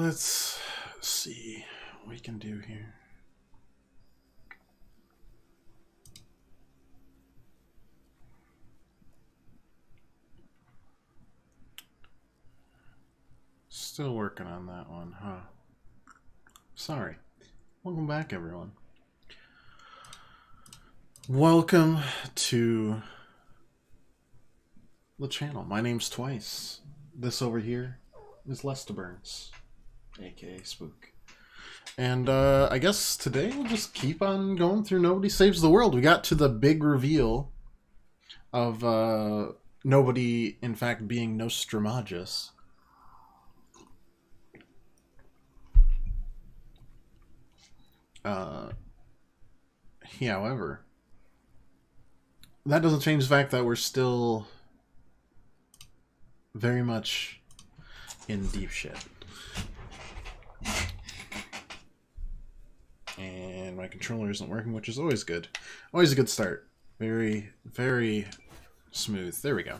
Let's see what we can do here. Still working on that one, huh? Sorry. Welcome back, everyone. Welcome to the channel. My name's Twice. This over here is Lester Burns, aka Spook. And I guess today we'll just keep on going through Nobody Saves the World. We got to the big reveal of nobody, in fact, being Nostramagus. However, that doesn't change the fact that we're still very much in deep shit. And my controller isn't working, which is always good. Always a good start. Very, very smooth. There we go.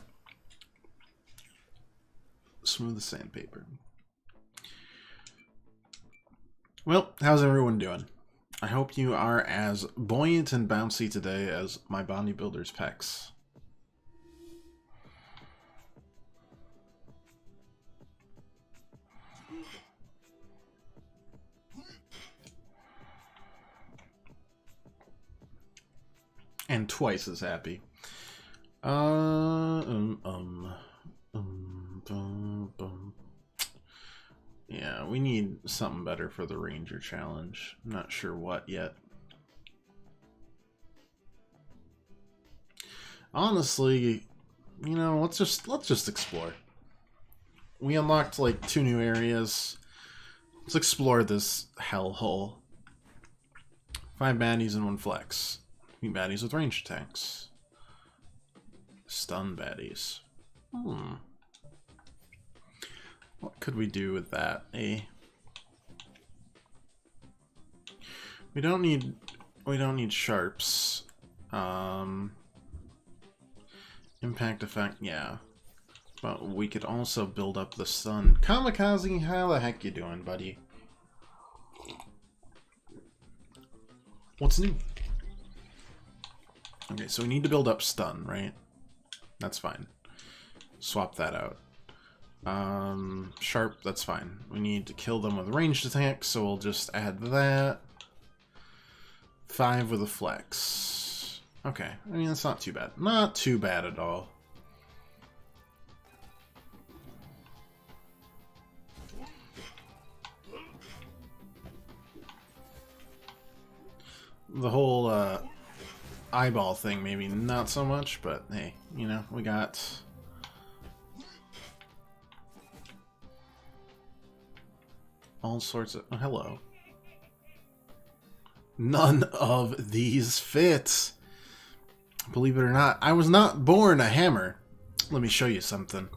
Smooth as sandpaper. Well, how's everyone doing? I hope you are as buoyant and bouncy today as my bodybuilder's pecs. And twice as happy. Yeah, we need something better for the Ranger Challenge. I'm not sure what yet. Honestly, you know, let's just explore. We unlocked like 2 new areas. Let's explore this hellhole. 5 baddies and 1 flex. 3 baddies with range attacks. Stun baddies. What could we do with that, eh? We don't need sharps. Impact effect, yeah. But we could also build up the stun. Kamikaze, how the heck you doing, buddy? What's new? Okay, so we need to build up stun, right? That's fine. Swap that out. Sharp, that's fine. We need to kill them with ranged attacks, so we'll just add that. 5 with a flex. Okay, I mean, that's not too bad. Not too bad at all. The whole, eyeball thing, maybe not so much, but hey, you know, we got... all sorts of... oh, hello. None of these fit. Believe it or not, I was not born a hammer. Let me show you something.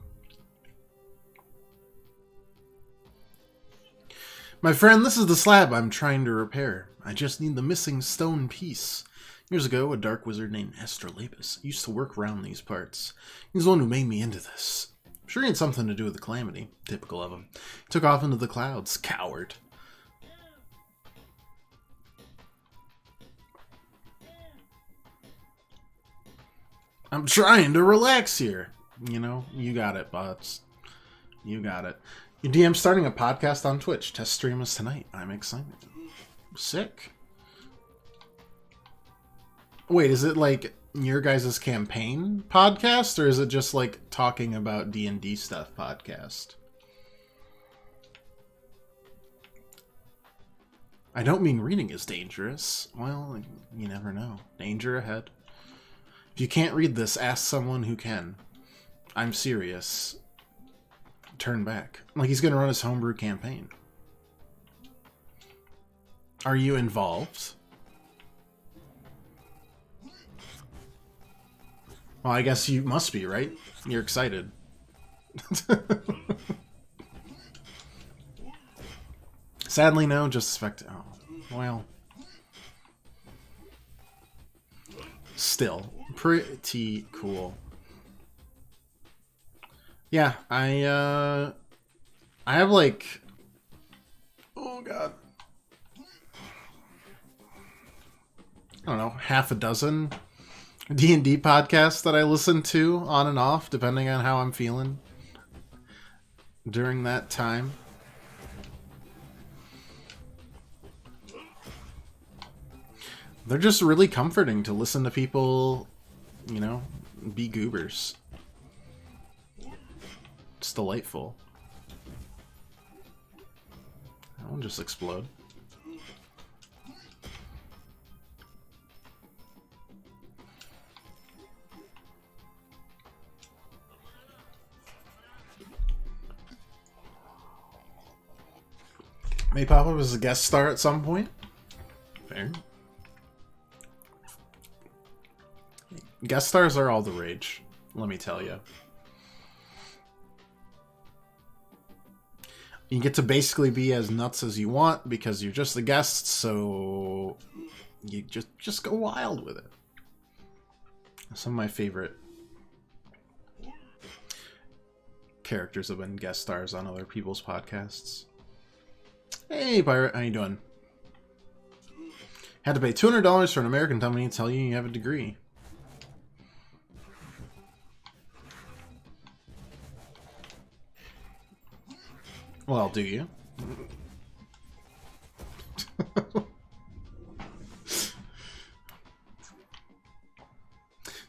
My friend, this is the slab I'm trying to repair. I just need the missing stone piece. Years ago, a dark wizard named Astrolabus used to work around these parts. He's the one who made me into this. I'm sure he had something to do with the calamity. Typical of him. He took off into the clouds. Coward. I'm trying to relax here. You know, you got it, bots. You got it. Your DM's starting a podcast on Twitch. Test stream is tonight. I'm excited. Sick. Wait, is it like your guys' campaign podcast, or is it just like talking about D&D stuff podcast? I don't mean reading is dangerous. Well, you never know. Danger ahead. If you can't read this, ask someone who can. I'm serious. Turn back. Like he's gonna run his homebrew campaign. Are you involved? Well, I guess you must be, right? You're excited. Sadly, no. Just suspect. Oh, well. Still, pretty cool. Yeah, I have like God. I don't know, half a dozen D&D podcasts that I listen to on and off, depending on how I'm feeling during that time. They're just really comforting to listen to people, you know, be goobers. It's delightful. That one just explode. May pop up as a guest star at some point. Fair. Guest stars are all the rage, let me tell you. You get to basically be as nuts as you want because you're just a guest, so you just go wild with it. Some of my favorite characters have been guest stars on other people's podcasts. Hey, Pirate, how you doing? Had to pay $200 for an American company to tell you you have a degree. Well, do you?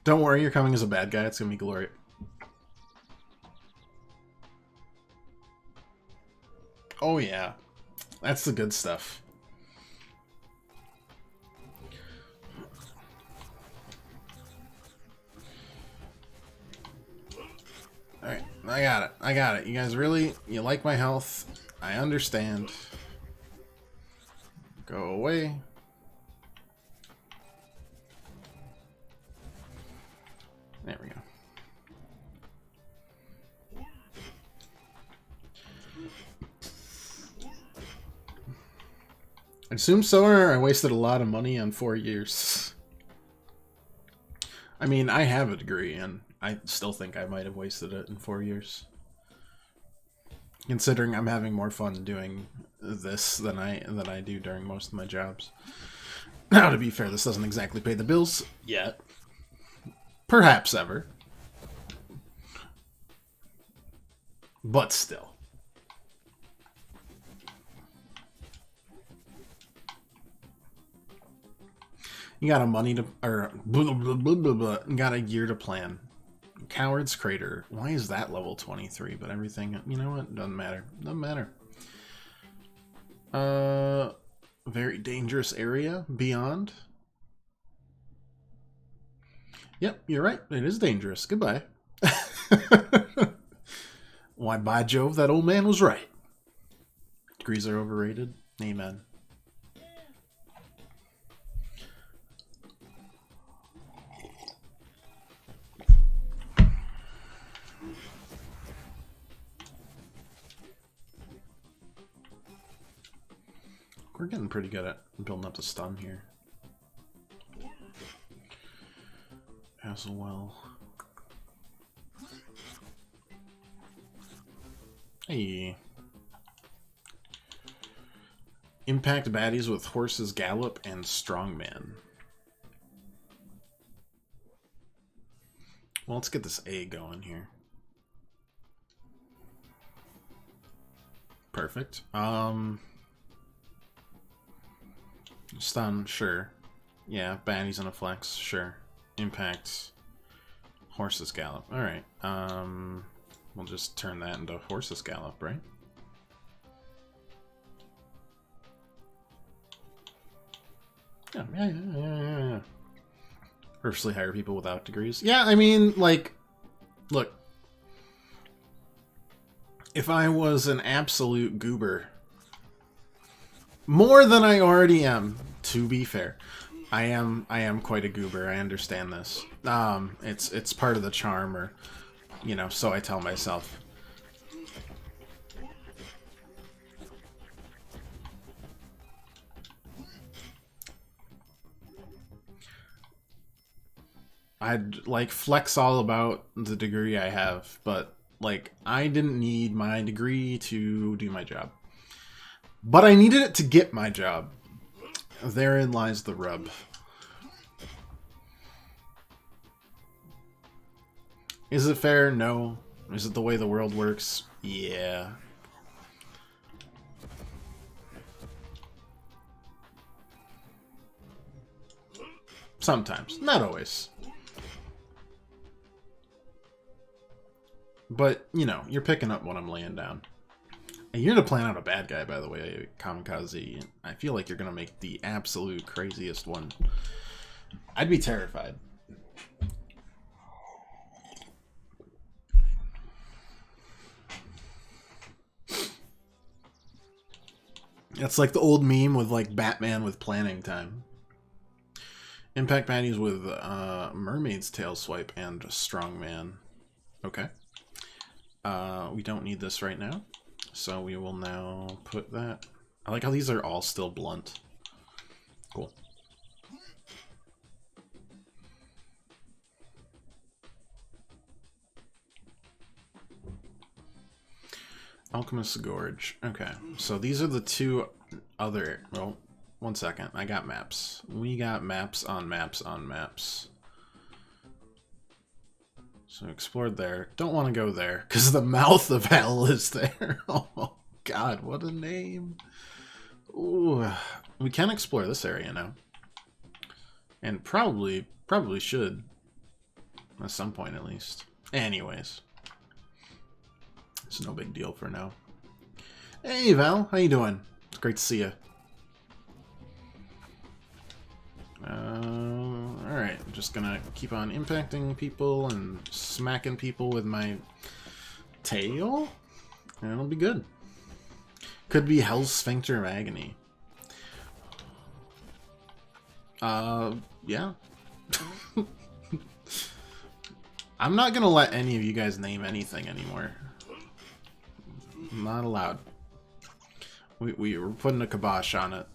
Don't worry, you're coming as a bad guy. It's gonna be glorious. Oh yeah. That's the good stuff. Alright, I got it. I got it. You guys really, you like my health. I understand. Go away. There we go. I assume so, or I wasted a lot of money on 4 years. I mean, I have a degree, and I still think I might have wasted it in 4 years. Considering I'm having more fun doing this than I do during most of my jobs. Now, to be fair, this doesn't exactly pay the bills yet. Perhaps ever. But still. You got a money to, or blah, blah, blah, blah, blah, got a year to plan. Coward's Crater. Why is that level 23? But everything, you know what? Doesn't matter. Doesn't matter. Very dangerous area beyond. Yep, you're right. It is dangerous. Goodbye. Why, by Jove, that old man was right. Degrees are overrated. Amen. We're getting pretty good at building up the stun here. As well. Hey. Impact baddies with Horse's Gallop and Strongman. Well, let's get this A going here. Perfect. Stun, sure. Yeah, baddies and a flex, sure. Impact, Horse's Gallop. Alright, we'll just turn that into Horse's Gallop, right? Yeah. Purposely hire people without degrees. Yeah, I mean, like, look. If I was an absolute goober, more than I already am, to be fair. I am quite a goober. I understand this. It's part of the charm, or, you know, so I tell myself. I'd, like, flex all about the degree I have, but, like, I didn't need my degree to do my job. But I needed it to get my job. Therein lies the rub. Is it fair? No. Is it the way the world works? Yeah. Sometimes. Not always. But, you know, you're picking up what I'm laying down. And you're going to plan out a bad guy, by the way, Kamikaze. I feel like you're going to make the absolute craziest one. I'd be terrified. It's like the old meme with, like, Batman with planning time. Impact baddies with Mermaid's Tail Swipe and Strongman. Okay. We don't need this right now. So we will now put that. I like how these are all still blunt. Cool. Alchemist's Gorge. Okay, so these are the two other... Well, one second. I got maps. We got maps on maps on maps. So explored there. Don't want to go there, because the mouth of hell is there. Oh, God, what a name. Ooh. We can explore this area now. And probably should. At some point, at least. Anyways. It's no big deal for now. Hey, Val. How you doing? It's great to see you. Alright, I'm just gonna keep on impacting people and smacking people with my tail, and it'll be good. Could be Hell's Sphincter of Agony. Yeah. I'm not gonna let any of you guys name anything anymore. Not allowed. We were putting a kibosh on it.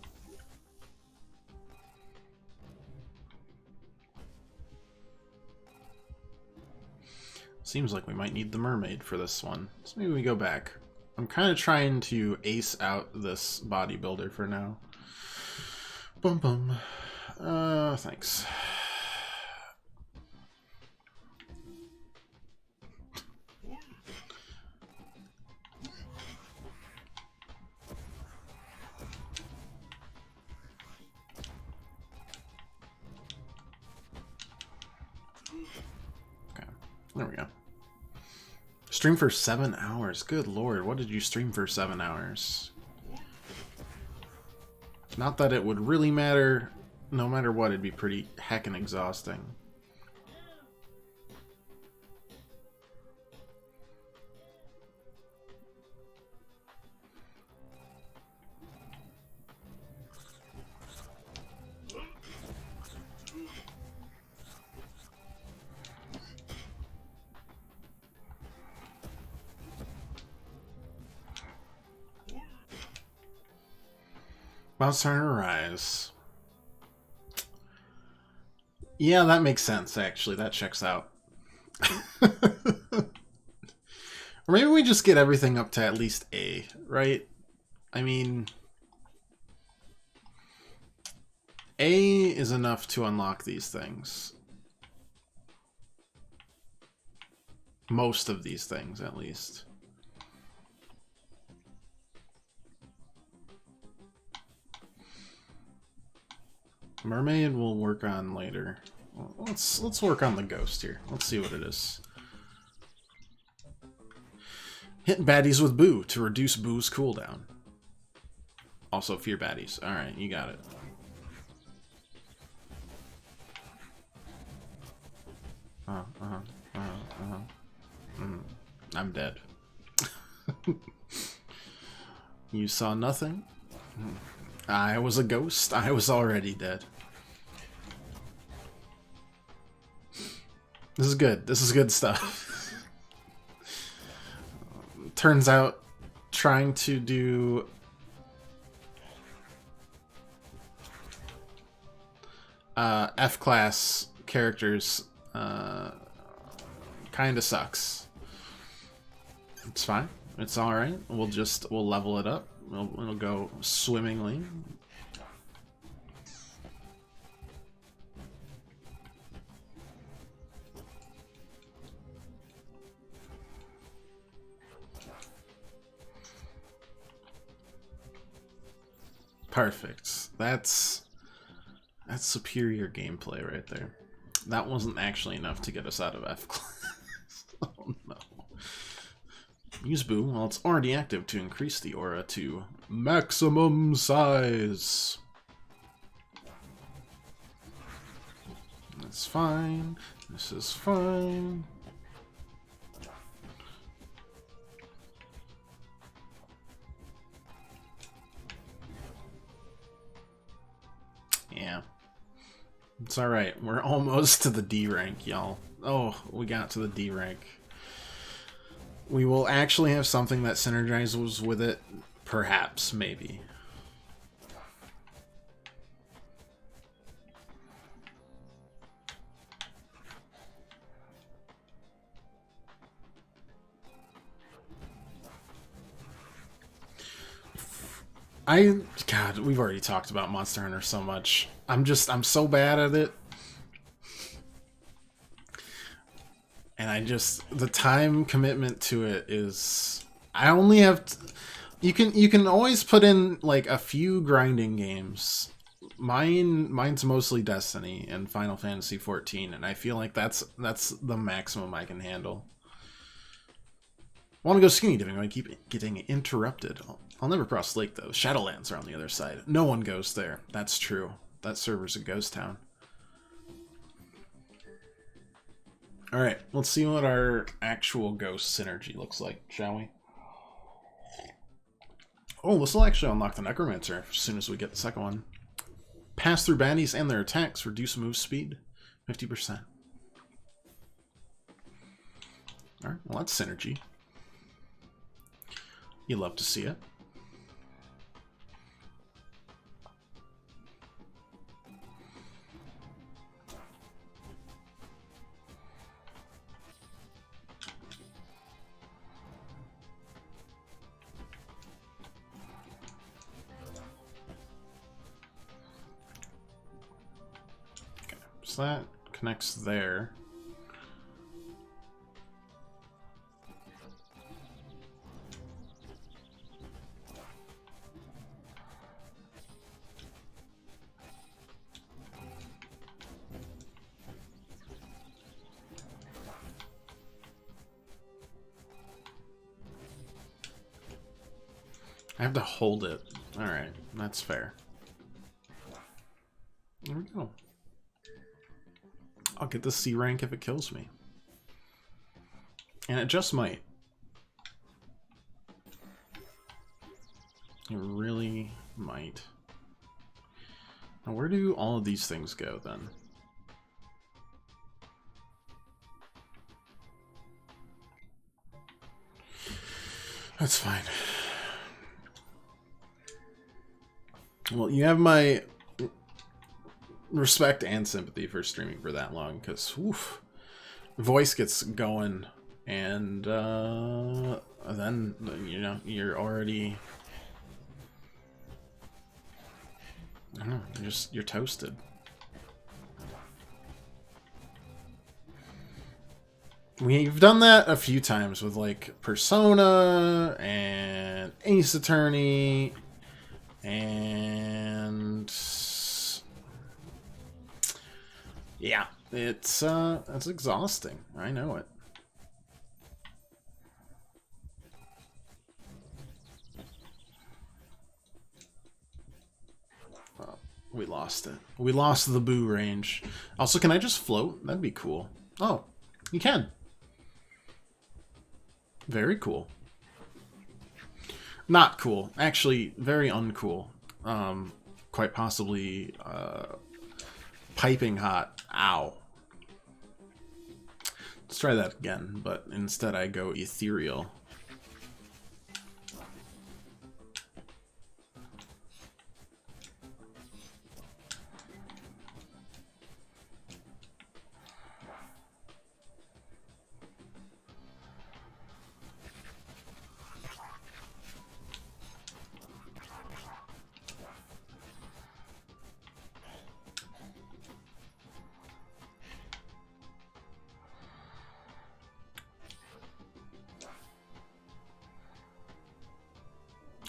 Seems like we might need the mermaid for this one. So maybe we go back. I'm kind of trying to ace out this bodybuilder for now. Bum bum. Thanks. Okay, there we go. Stream for 7 hours. Good lord, what did you stream for 7 hours? Not that it would really matter. No matter what, it'd be pretty heckin' exhausting. Bounce turn or rise. Yeah, that makes sense, actually. That checks out. Or maybe we just get everything up to at least A, right? I mean... A is enough to unlock these things. Most of these things, at least. Mermaid we'll work on later. Well, let's work on the ghost here. Let's see what it is. Hit baddies with Boo to reduce Boo's cooldown. Also fear baddies. Alright, you got it. I'm dead. You saw nothing? I was a ghost. I was already dead. This is good. This is good stuff. Turns out trying to do F-class characters kind of sucks. It's fine. It's alright. We'll level it up. It'll go swimmingly. Perfect. That's superior gameplay right there. That wasn't actually enough to get us out of F class. Oh no. Use Boo while it's already active to increase the aura to maximum size. That's fine. This is fine. Yeah. It's alright. We're almost to the D rank, y'all. Oh, we got to the D rank. We will actually have something that synergizes with it. Perhaps, maybe. God, we've already talked about Monster Hunter so much. I'm so bad at it. And the time commitment to it is, I only have, you can always put in like a few grinding games. Mine's mostly Destiny and Final Fantasy 14, and I feel like that's the maximum I can handle. I want to go skinny dipping, but I keep getting interrupted. I'll never cross Lake though. Shadowlands are on the other side. No one goes there. That's true. That server's a ghost town. Alright, let's see what our actual ghost synergy looks like, shall we? Oh, this will actually unlock the Necromancer as soon as we get the second one. Pass through baddies and their attacks, reduce move speed 50%. Alright, well that's synergy. You love to see it. So that connects there. I have to hold it. Alright, that's fair. There we go. I'll get the C rank if it kills me. And it just might. It really might. Now where do all of these things go then? That's fine. Well, you have my respect and sympathy for streaming for that long, because voice gets going, and then you're already, I don't know, you're toasted. We've done that a few times with like Persona and Ace Attorney and yeah, it's exhausting. I know it. Oh, we lost it. We lost the boo range. Also, can I just float? That'd be cool. Oh, you can. Very cool. Not cool. Actually, very uncool. Quite possibly piping hot. Ow. Let's try that again, but instead I go ethereal.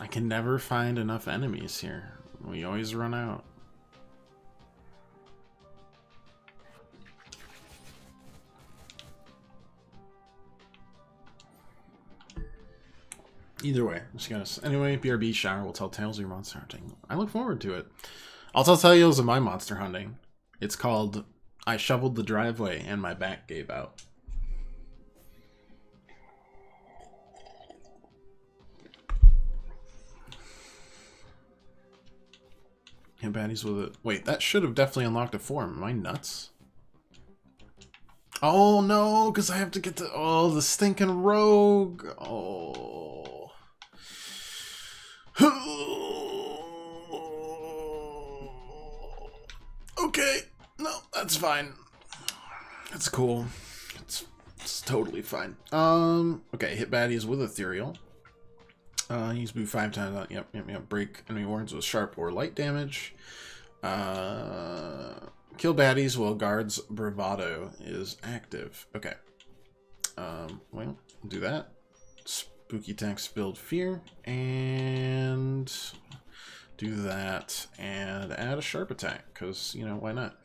I can never find enough enemies here. We always run out. Either way, just gonna. Anyway, BRB shower will tell tales of your monster hunting. I look forward to it. I'll tell tales of my monster hunting. It's called I Shoveled the Driveway and My Back Gave Out. Hit baddies with it. Wait, that should have definitely unlocked a form. Am I nuts? Oh no, because I have to get to the stinking rogue. Oh. Okay, no, that's fine. That's cool. It's totally fine. Okay, hit baddies with ethereal. Use boo 5 times. Yep. Break enemy wards with sharp or light damage. Kill baddies while guard's bravado is active. Okay. Well, do that. Spooky text, build fear, and do that, and add a sharp attack, because, you know, why not?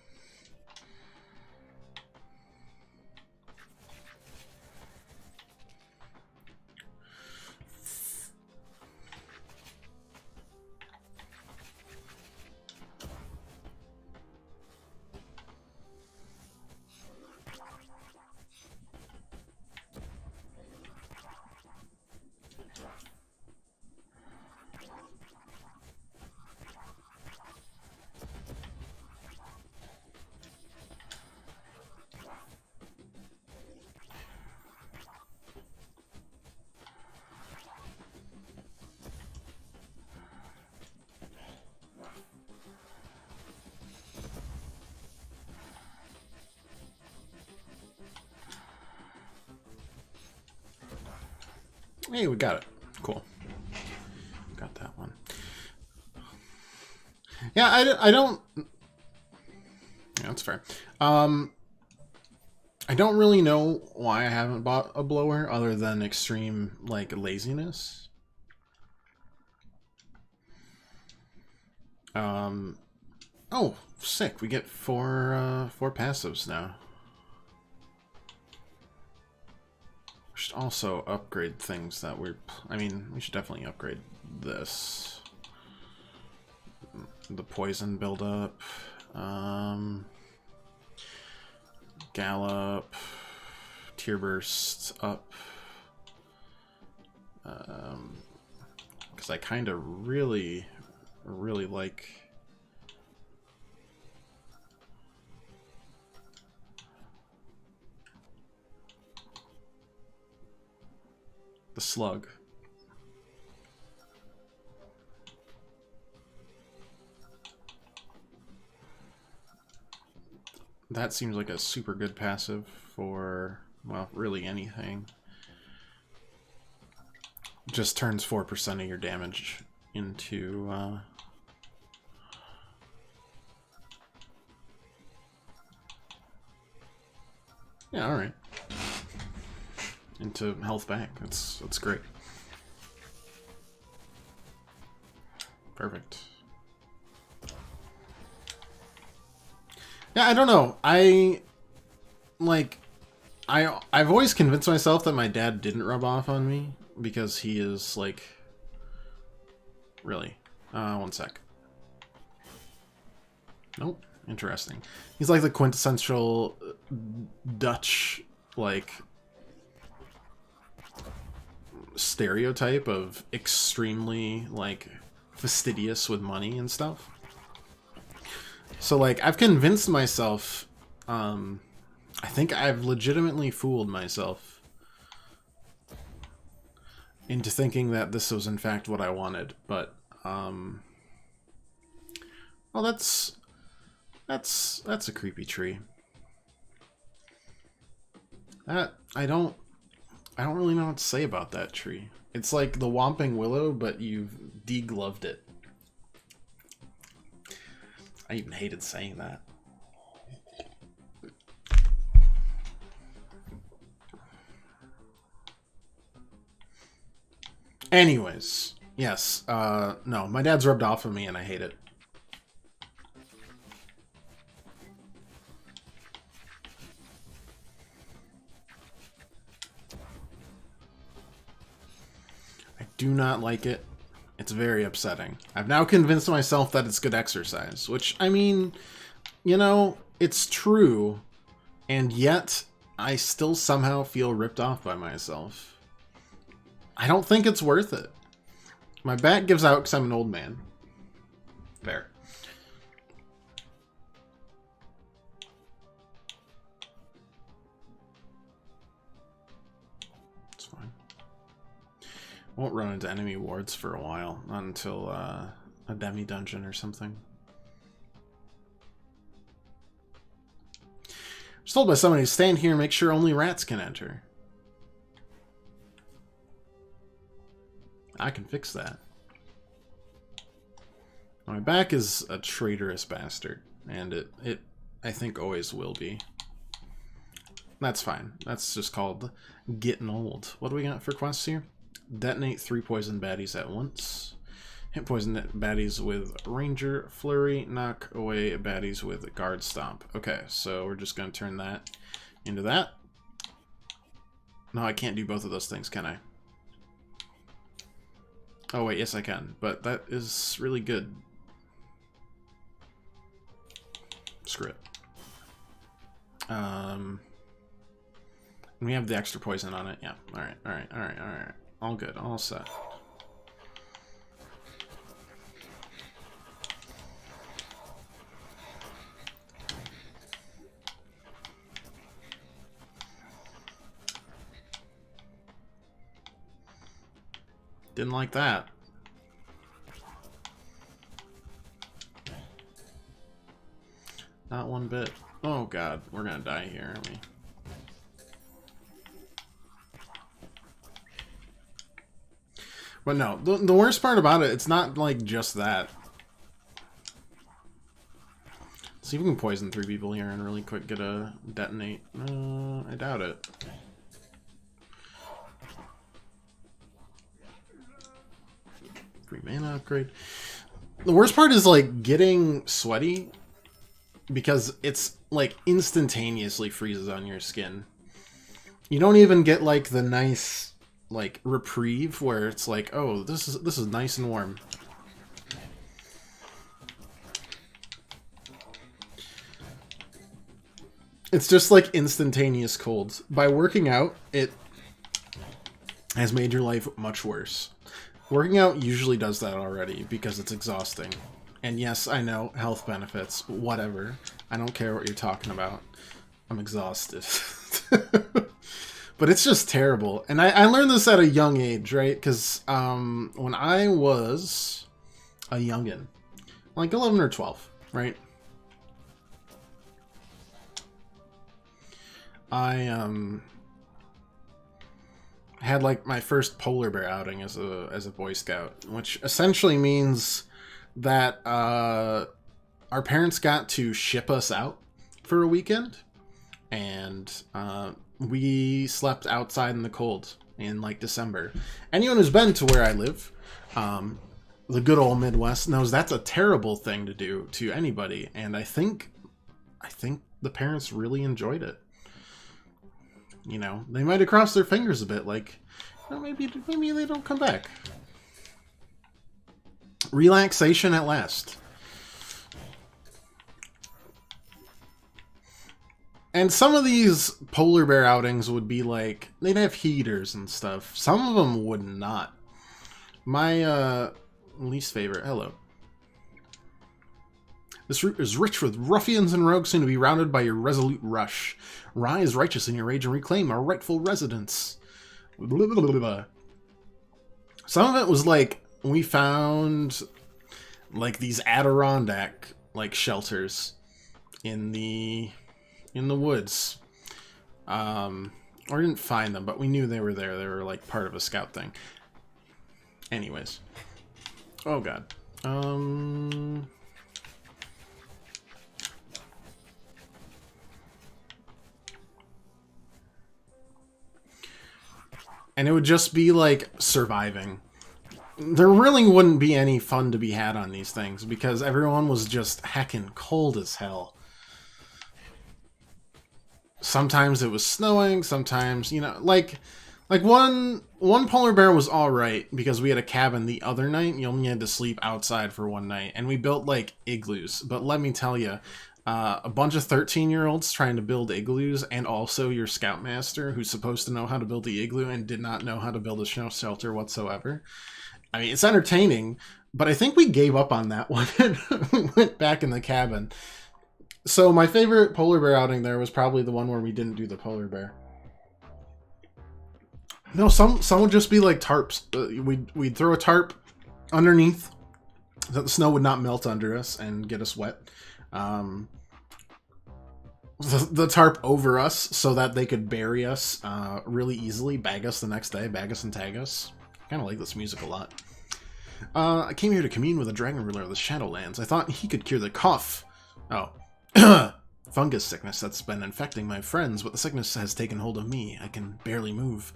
Hey, we got it. Cool. Got that one. Yeah, I don't... Yeah, that's fair. I don't really know why I haven't bought a blower other than extreme, like, laziness. Oh, sick. We get four passives now. We should also upgrade things that we're... I mean, we should definitely upgrade this. The poison buildup. Gallop. Tear burst up. Because I kind of really like... the slug. That seems like a super good passive for, well, really anything. Just turns 4% of your damage into... Yeah, alright. Into health back. That's great. Perfect. Yeah, I don't know. I've always convinced myself that my dad didn't rub off on me because he is like really. One sec. Nope. Interesting. He's like the quintessential Dutch like stereotype of extremely like fastidious with money and stuff. So like I've convinced myself, I think I've legitimately fooled myself into thinking that this was in fact what I wanted, but well, that's a creepy tree. That I don't really know what to say about that tree. It's like the Whomping Willow, but you've degloved it. I even hated saying that. Anyways, Yes. No, my dad's rubbed off on me and I hate it. I do not like it. It's very upsetting. I've now convinced myself that it's good exercise, which, I mean, you know, it's true, and yet I still somehow feel ripped off by myself. I don't think it's worth it. My back gives out because I'm an old man. Fair. It's fine. Won't run into enemy wards for a while, not until a demi dungeon or something. I was told by somebody to stand here and make sure only rats can enter. I can fix that. My back is a traitorous bastard, and it I think always will be. That's fine. That's just called getting old. What do we got for quests here? Detonate 3 poison baddies at once. Hit poison baddies with Ranger Flurry. Knock away baddies with Guard Stomp. Okay, so we're just going to turn that into that. No, I can't do both of those things, can I? Oh wait, yes I can. But that is really good. Screw it. We have the extra poison on it. Yeah. Alright, alright, alright, alright. All good, all set. Didn't like that. Not one bit. Oh god, we're gonna die here, aren't we? But no, the worst part about it, it's not like just that. Let's see if we can poison 3 people here and really quick get a detonate. I doubt it. Free mana upgrade. The worst part is like getting sweaty because it's like instantaneously freezes on your skin. You don't even get like the nice like reprieve where it's like, oh, this is nice and warm. It's just like instantaneous cold. By working out, it has made your life much worse. Working out usually does that already because it's exhausting. And yes, I know, health benefits, whatever. I don't care what you're talking about. I'm exhausted. But it's just terrible. And I learned this at a young age, right? Because when I was a youngin', like 11 or 12, right? I had like my first polar bear outing as a Boy Scout, which essentially means that our parents got to ship us out for a weekend, and we slept outside in the cold in like December. Anyone who's been to where I live, the good old Midwest, knows that's a terrible thing to do to anybody, and I think the parents really enjoyed it. You know, they might have crossed their fingers a bit, like, you know, maybe they don't come back. Relaxation at last. And some of these polar bear outings would be like, they'd have heaters and stuff. Some of them would not. My least favorite, hello. This route is rich with ruffians and rogues soon to be routed by your resolute rush. Rise righteous in your rage and reclaim our rightful residence. Blah, blah, blah, blah. Some of it was like, we found like these Adirondack like shelters in the woods. Or didn't find them, but we knew they were there. They were like part of a scout thing. Anyways. Oh god. And it would just be like surviving. there really wouldn't be any fun to be had on these things because everyone was just heckin' cold as hell. Sometimes it was snowing, sometimes, you know, like one polar bear was all right because we had a cabin the other night. You only had to sleep outside for one night, and we built like igloos. But let me tell you, a bunch of 13-year-olds trying to build igloos, and also your scoutmaster who's supposed to know how to build the igloo and did not know how to build a snow shelter whatsoever. I mean, it's entertaining, but I think we gave up on that one and went back in the cabin. So my favorite polar bear outing there was probably the one where we didn't do the polar bear. No, some would just be like tarps. We'd throw a tarp underneath so that the snow would not melt under us and get us wet. The tarp over us so that they could bury us really easily, bag us the next day, bag us and tag us. I kind of like this music a lot. I came here to commune with a dragon ruler of the Shadowlands. I thought he could cure the cough. Oh. Fungus sickness that's been infecting my friends, but the sickness has taken hold of me. I can barely move.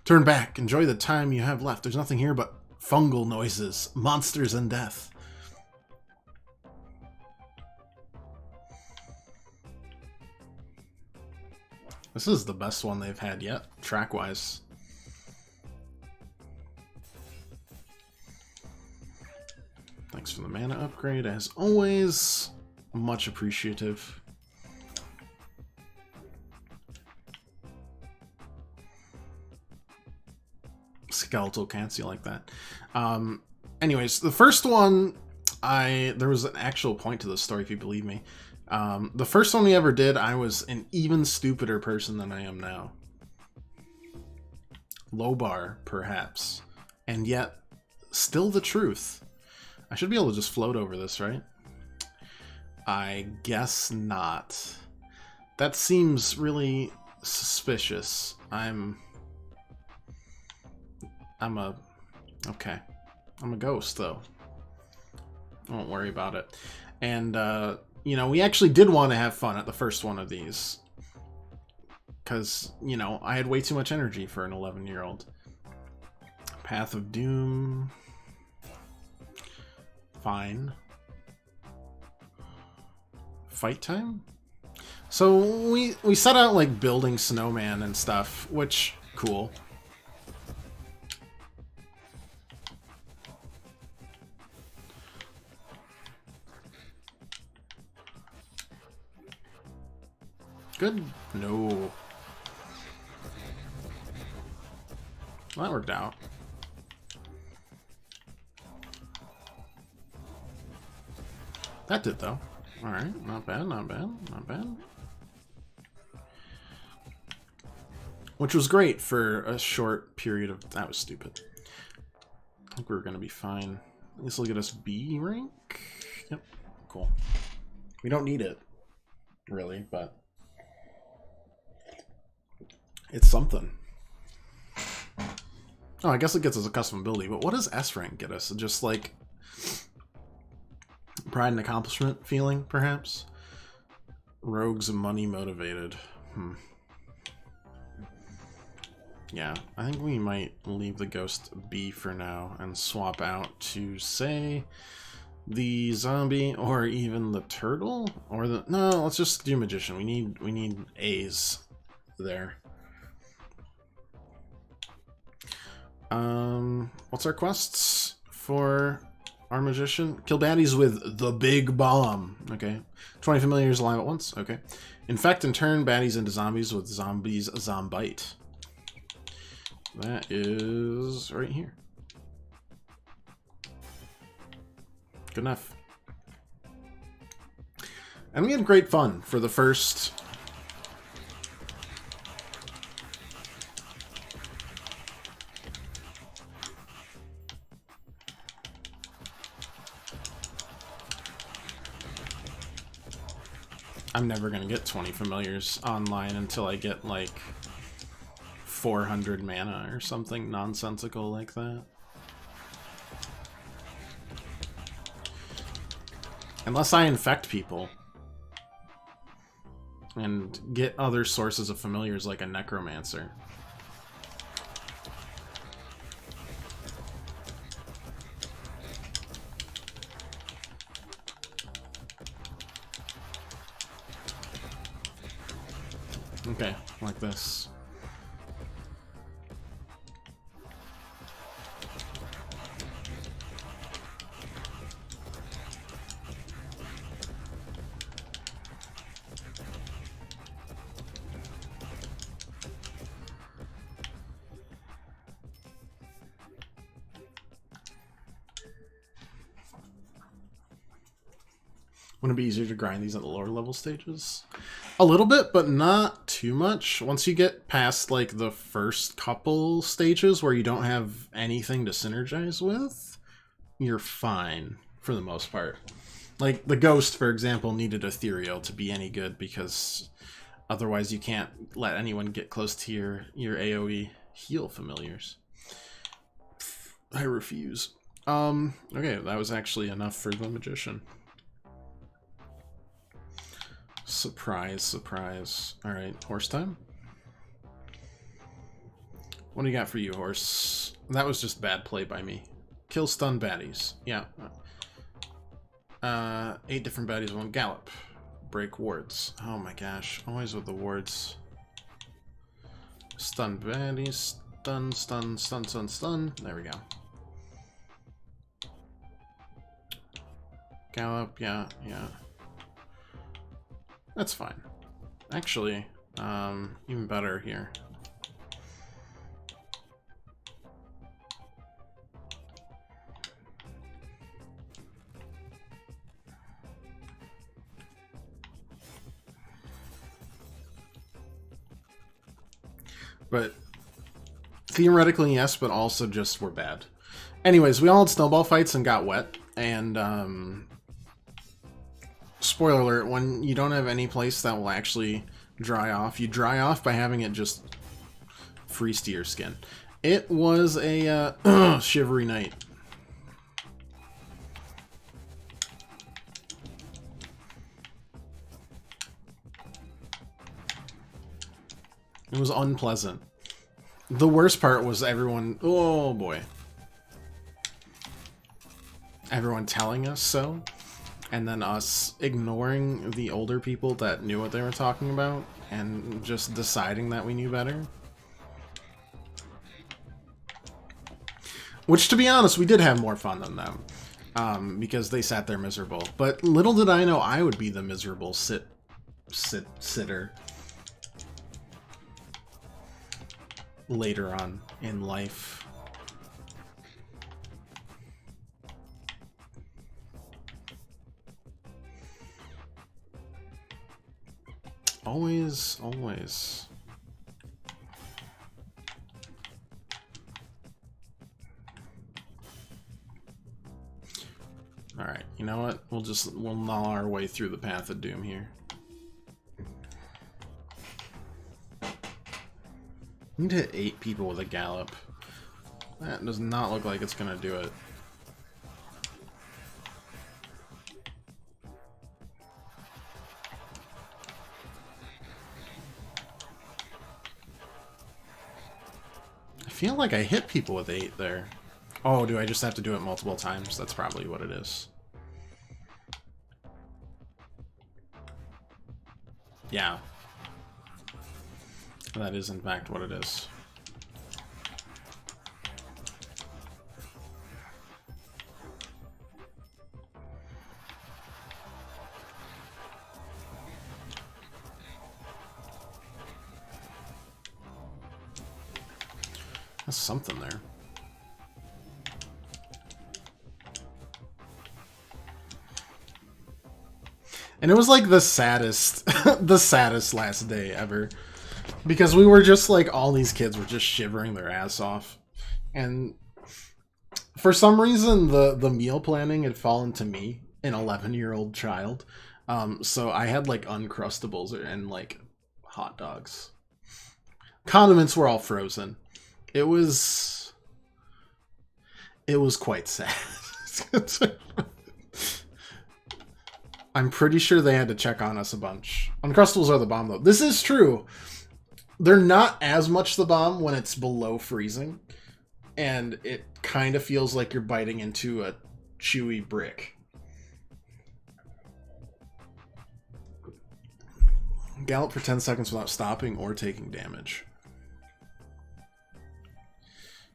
Turn back. Enjoy the time you have left. There's nothing here but fungal noises, monsters, and death. This is the best one they've had yet, track-wise. Thanks for the mana upgrade, as always. Much appreciative. Skeletal can't see like that. Anyways, the first one, there was an actual point to this story, if you believe me. The first one we ever did, I was an even stupider person than I am now. Low bar, perhaps. And yet, still the truth. I should be able to just float over this, right? I guess not. That seems really suspicious. Okay. I'm a ghost, though. I won't worry about it. And, you know, we actually did want to have fun at the first one of these. Because, you know, I had way too much energy for an 11-year-old. Path of Doom. Fine. Fight time? So we set out like building snowman and stuff, which cool. Good. No. Well, that worked out. That did though. Alright, not bad, not bad, not bad. Which was great for a short period of... That was stupid. I think we're going to be fine. This will get us B rank. Yep, cool. We don't need it, really, but... it's something. Oh, I guess it gets us a custom ability, but what does S rank get us? Just like... pride and accomplishment feeling, perhaps? Rogues money motivated. Yeah, I think we might leave the ghost B for now and swap out to, say, the zombie or even the turtle or the... No, let's just do magician. We need A's there. What's our quests for our magician? Kill baddies with the big bomb. Okay. 20 familiars alive at once. Okay. Infect and turn baddies into zombies with zombies zombite. That is right here. Good enough. And we had great fun for the first... I'm never gonna get 20 familiars online until I get like 400 mana or something nonsensical like that. Unless I infect people and get other sources of familiars like a necromancer. Okay, like this. Wouldn't it be easier to grind these at the lower level stages? A little bit, but not too much. Once you get past like the first couple stages where you don't have anything to synergize with, you're fine for the most part. Like the Ghost, for example, needed Ethereal to be any good because otherwise you can't let anyone get close to your AoE heal familiars. I refuse. Okay, that was actually enough for the Magician. Surprise, surprise. Alright, horse time? What do you got for you, horse? That was just bad play by me. Kill stun baddies. Yeah. 8 different baddies, 1 gallop. Break wards. Oh my gosh. Always with the wards. Stun baddies. Stun, stun, stun, stun, stun. There we go. Gallop, yeah, yeah. That's fine. Actually, even better here. But theoretically, yes, but also just we're bad. Anyways, we all had snowball fights and got wet, and spoiler alert, when you don't have any place that will actually dry off, you dry off by having it just freeze to your skin. It was a shivery night. It was unpleasant. The worst part was everyone... Oh boy. Everyone telling us so. And then us ignoring the older people that knew what they were talking about. And just deciding that we knew better. Which, to be honest, we did have more fun than them. Because they sat there miserable. But little did I know I would be the miserable sitter. Later on in life. Always, always. Alright, you know what? We'll gnaw our way through the path of doom here. I need to hit 8 people with a gallop. That does not look like it's gonna do it. I feel like I hit people with 8 there. Oh, do I just have to do it multiple times? That's probably what it is. Yeah. That is, in fact, what it is. That's something there. And it was like the saddest, the saddest last day ever. Because we were just like, all these kids were just shivering their ass off. And for some reason, the meal planning had fallen to me, an 11-year-old child. So I had like Uncrustables and like hot dogs. Condiments were all frozen. It was quite sad. I'm pretty sure they had to check on us a bunch. Uncrustables are the bomb, though. This is true. They're not as much the bomb when it's below freezing. And it kind of feels like you're biting into a chewy brick. Gallop for 10 seconds without stopping or taking damage.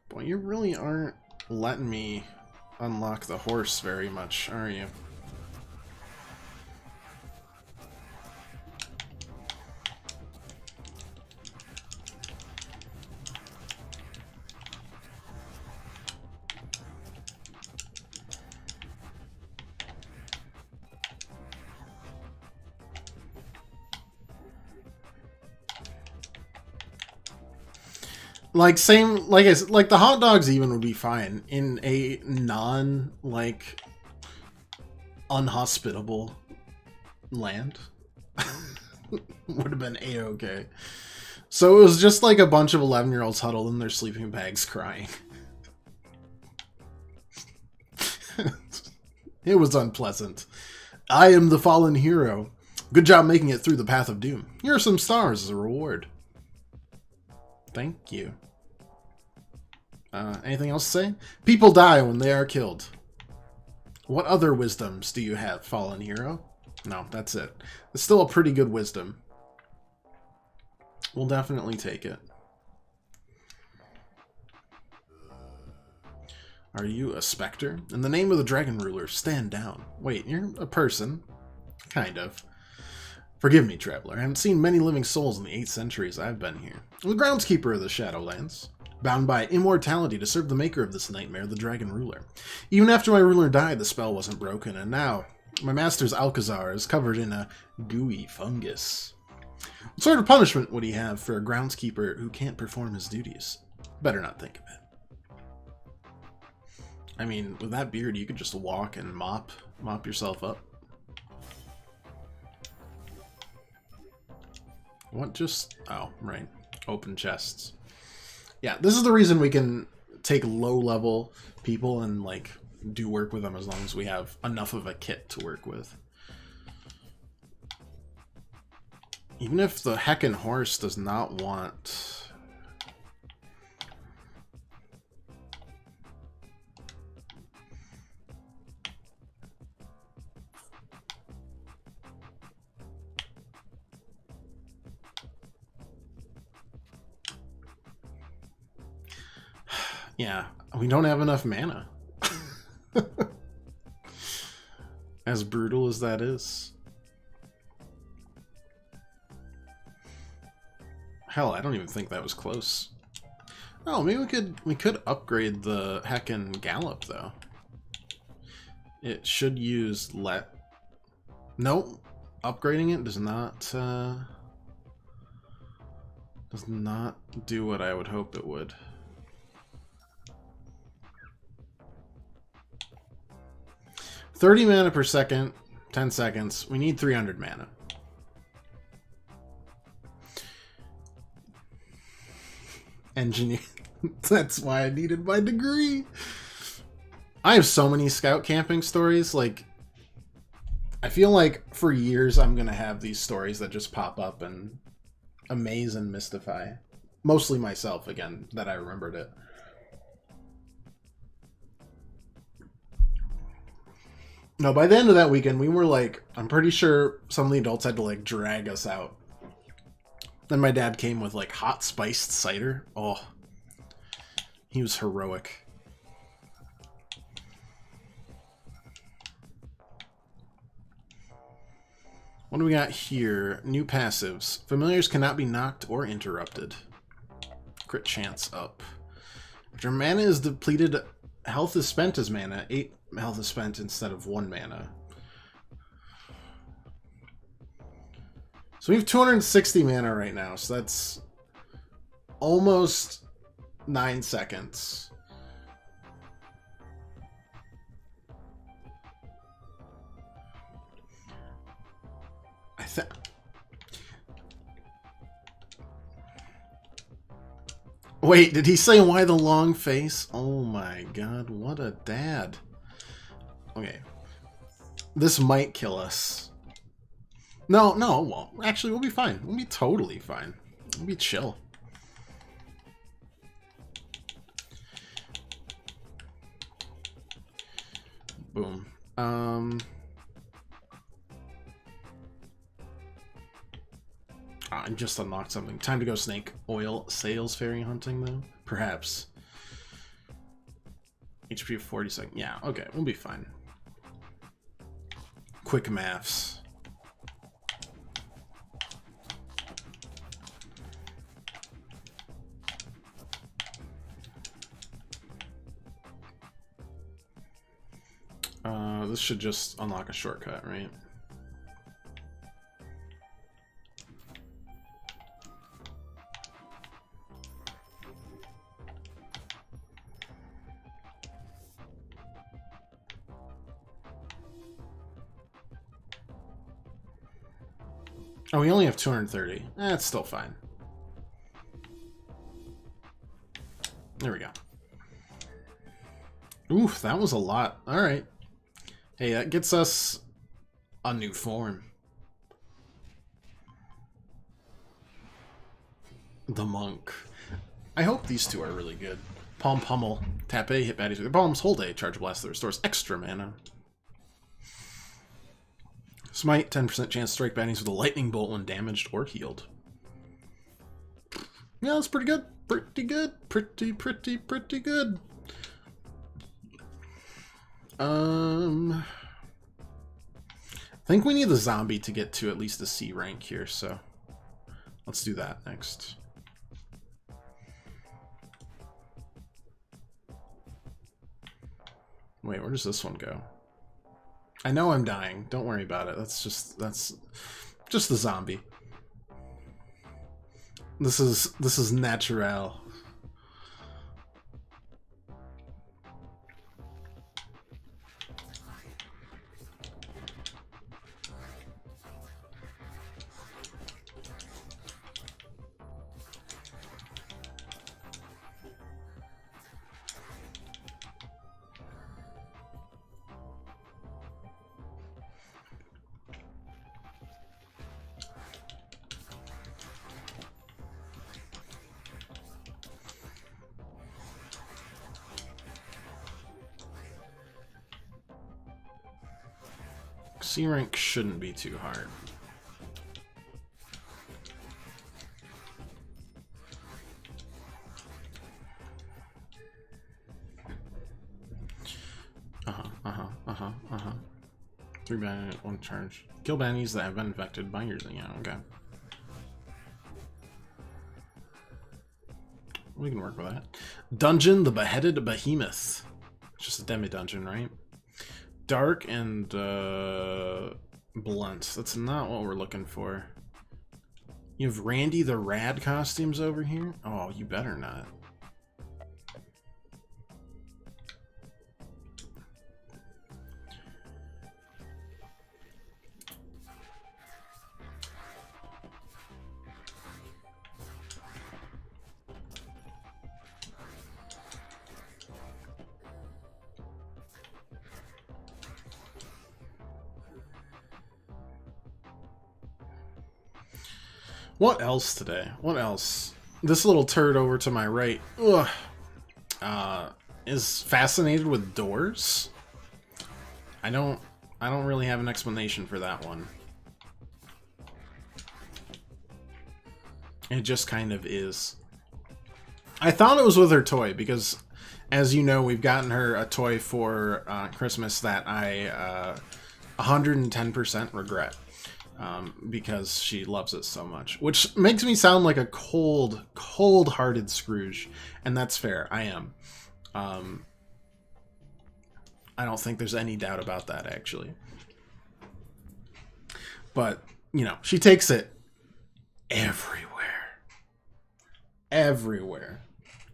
Boy, you really aren't letting me unlock the horse very much, are you? Like same, like I said, like the hot dogs even would be fine in a non like unhospitable land. Would have been a-okay. So it was just like a bunch of 11-year-olds huddled in their sleeping bags crying. It was unpleasant. I am the fallen hero. Good job making it through the path of doom. Here are some stars as a reward. Thank you. Anything else to say? People die when they are killed. What other wisdoms do you have, fallen hero? No, that's it. It's still a pretty good wisdom. We'll definitely take it. Are you a specter? In the name of the dragon ruler, stand down. Wait, you're a person? Kind of. Forgive me, traveler. I haven't seen many living souls in the 8 centuries I've been here. I'm the groundskeeper of the Shadowlands, bound by immortality to serve the maker of this nightmare, the dragon ruler. Even after my ruler died, the spell wasn't broken, and now my master's Alcazar is covered in a gooey fungus. What sort of punishment would he have for a groundskeeper who can't perform his duties? Better not think of it. I mean, with that beard, you could just walk and mop yourself up. What just... oh, right. Open chests. Yeah, this is the reason we can take low-level people and, like, do work with them as long as we have enough of a kit to work with. Even if the heckin' horse does not want... yeah, we don't have enough mana. As brutal as that is. Hell, I don't even think that was close. Oh, maybe we could upgrade the heckin' Gallop though. It should use nope. Upgrading it does not do what I would hope it would. 30 mana per second, 10 seconds. We need 300 mana. Engineer. That's why I needed my degree. I have so many scout camping stories. Like, I feel like for years I'm going to have these stories that just pop up and amaze and mystify. Mostly myself, again, that I remembered it. No, by the end of that weekend, we were like, I'm pretty sure some of the adults had to like drag us out. Then my dad came with like hot spiced cider. Oh, he was heroic. What do we got here? New passives. Familiars cannot be knocked or interrupted. Crit chance up. After mana is depleted, health is spent as mana. 8 health is spent instead of 1 mana. So we have 260 mana right now, so that's almost 9 seconds. Wait, did he say why the long face? Oh my god, what a dad. Okay. This might kill us. No, it won't. Actually, we'll be fine. We'll be totally fine. We'll be chill. Boom. I just unlocked something. Time to go snake oil sales fairy hunting, though? Perhaps. HP 40 seconds. Yeah, okay, we'll be fine. Quick maths. This should just unlock a shortcut, right? Oh, we only have 230. That's still fine. There we go. Oof, that was a lot. All right. Hey, that gets us a new form. The Monk. I hope these two are really good. Palm Pummel. Tap A, hit baddies with your palms. Hold A, charge blast that restores extra mana. Smite, 10% chance to strike baddies with a lightning bolt when damaged or healed. Yeah, that's pretty good. Pretty good. Pretty good. I think we need the zombie to get to at least a C rank here, so let's do that next. Wait, where does this one go? I know I'm dying. Don't worry about it. That's just the zombie. This is natural. C rank shouldn't be too hard. Three bandit, one charge. Kill bannies that have been infected by yours. Yeah, okay. We can work with that. Dungeon, the Beheaded Behemoth. It's just a demi-dungeon, right? Dark and blunt. That's not what we're looking for. You have Randy the Rad costumes over here? Oh, you better not. What else today? What else? This little turd over to my right, is fascinated with doors. I don't really have an explanation for that one. It just kind of is. I thought it was with her toy because, as you know, we've gotten her a toy for Christmas that I 110% regret. Because she loves it so much, which makes me sound like a cold-hearted Scrooge, and that's fair. I am. I don't think there's any doubt about that, actually. But, you know, she takes it everywhere. Everywhere.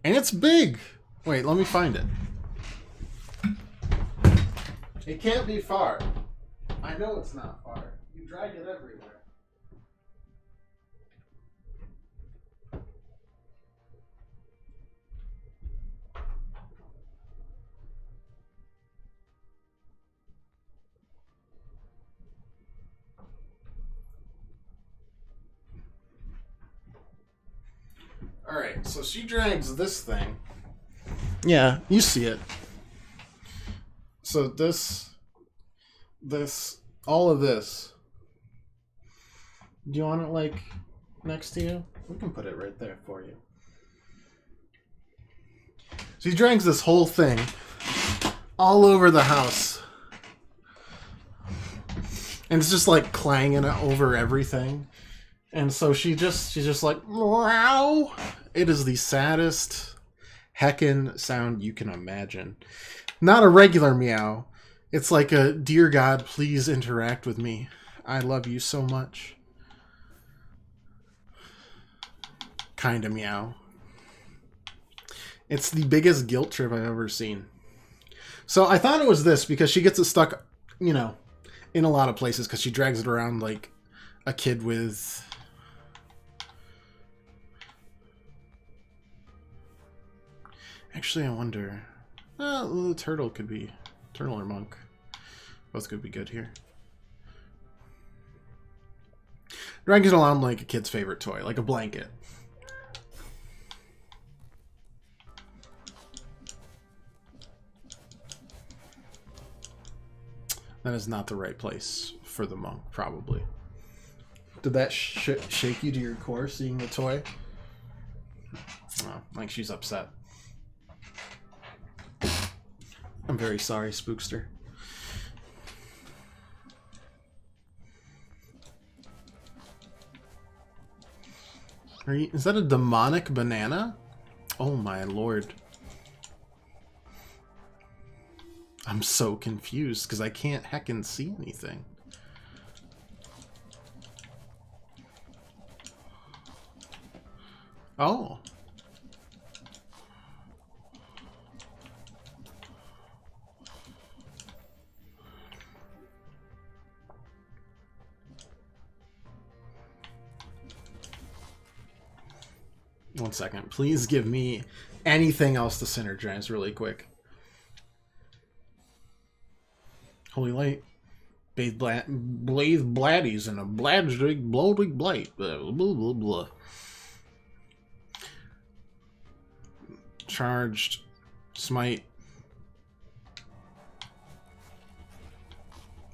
And it's big. Wait, let me find it. It can't be far. I know it's not far. You drag it everywhere. Alright, so she drags this thing. Yeah, you see it. So this, all of this. Do you want it like next to you? We can put it right there for you. So he drags this whole thing all over the house. And it's just like clanging over everything. And so she's just like, wow. It is the saddest heckin' sound you can imagine. Not a regular meow. It's like a, dear God, please interact with me. I love you so much. Kind of meow. It's the biggest guilt trip I've ever seen. So I thought it was this because she gets it stuck, you know, in a lot of places because she drags it around like a kid with... Actually, I wonder... the turtle could be... Turtle or monk. Both could be good here. Dragging it around like a kid's favorite toy, like a blanket. That is not the right place for the monk, probably. Did that shake you to your core, seeing the toy? Oh, like she's upset. I'm very sorry, Spookster. Is that a demonic banana? Oh my lord. I'm so confused because I can't heckin' see anything. Oh. One second. Please give me anything else to synergize really quick. Holy light. Blaze bladdies and a bladrig blowing blight. Blah, blah, blah, blah. Charged. Smite.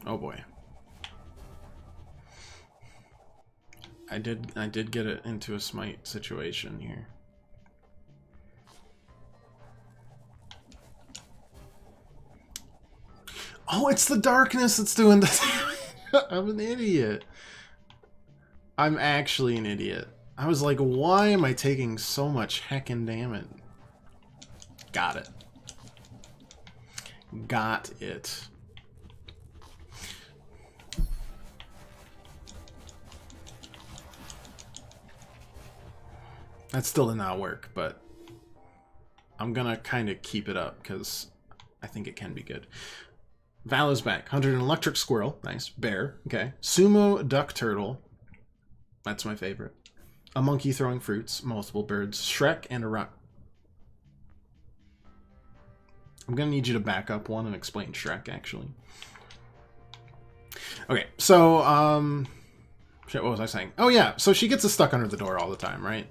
Oh boy. I did get it into a smite situation here. Oh, it's the darkness that's doing this. I'm an idiot. I'm actually an idiot. I was like, why am I taking so much heckin' damage? Got it. Got it. That still did not work, but I'm gonna kind of keep it up because I think it can be good. Val is back. Hunted an electric squirrel. Nice. Bear. Okay. Sumo duck turtle. That's my favorite. A monkey throwing fruits. Multiple birds. Shrek and a rock. I'm gonna need you to back up one and explain Shrek, actually. Okay, so, shit, what was I saying? Oh yeah, so she gets us stuck under the door all the time, right?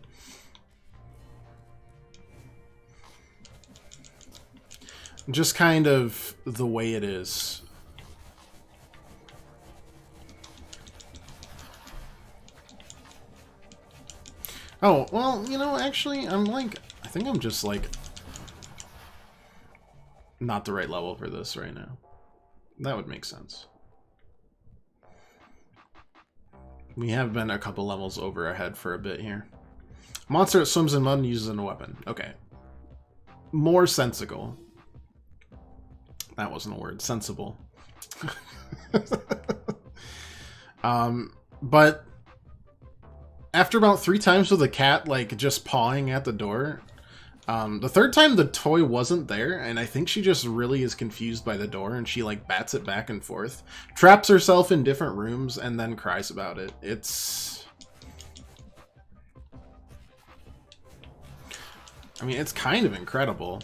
Just kind of the way it is. Oh, well, you know, actually, I'm like, I think I'm just like not the right level for this right now. That would make sense. We have been a couple levels over our head for a bit here. Monster that swims in mud and uses a weapon. Okay. More sensible. That wasn't a word. Sensible. But after about 3 times with a cat, like, just pawing at the door, the third time the toy wasn't there, and I think she just really is confused by the door, and she, like, bats it back and forth, traps herself in different rooms, and then cries about it. It's... I mean, it's kind of incredible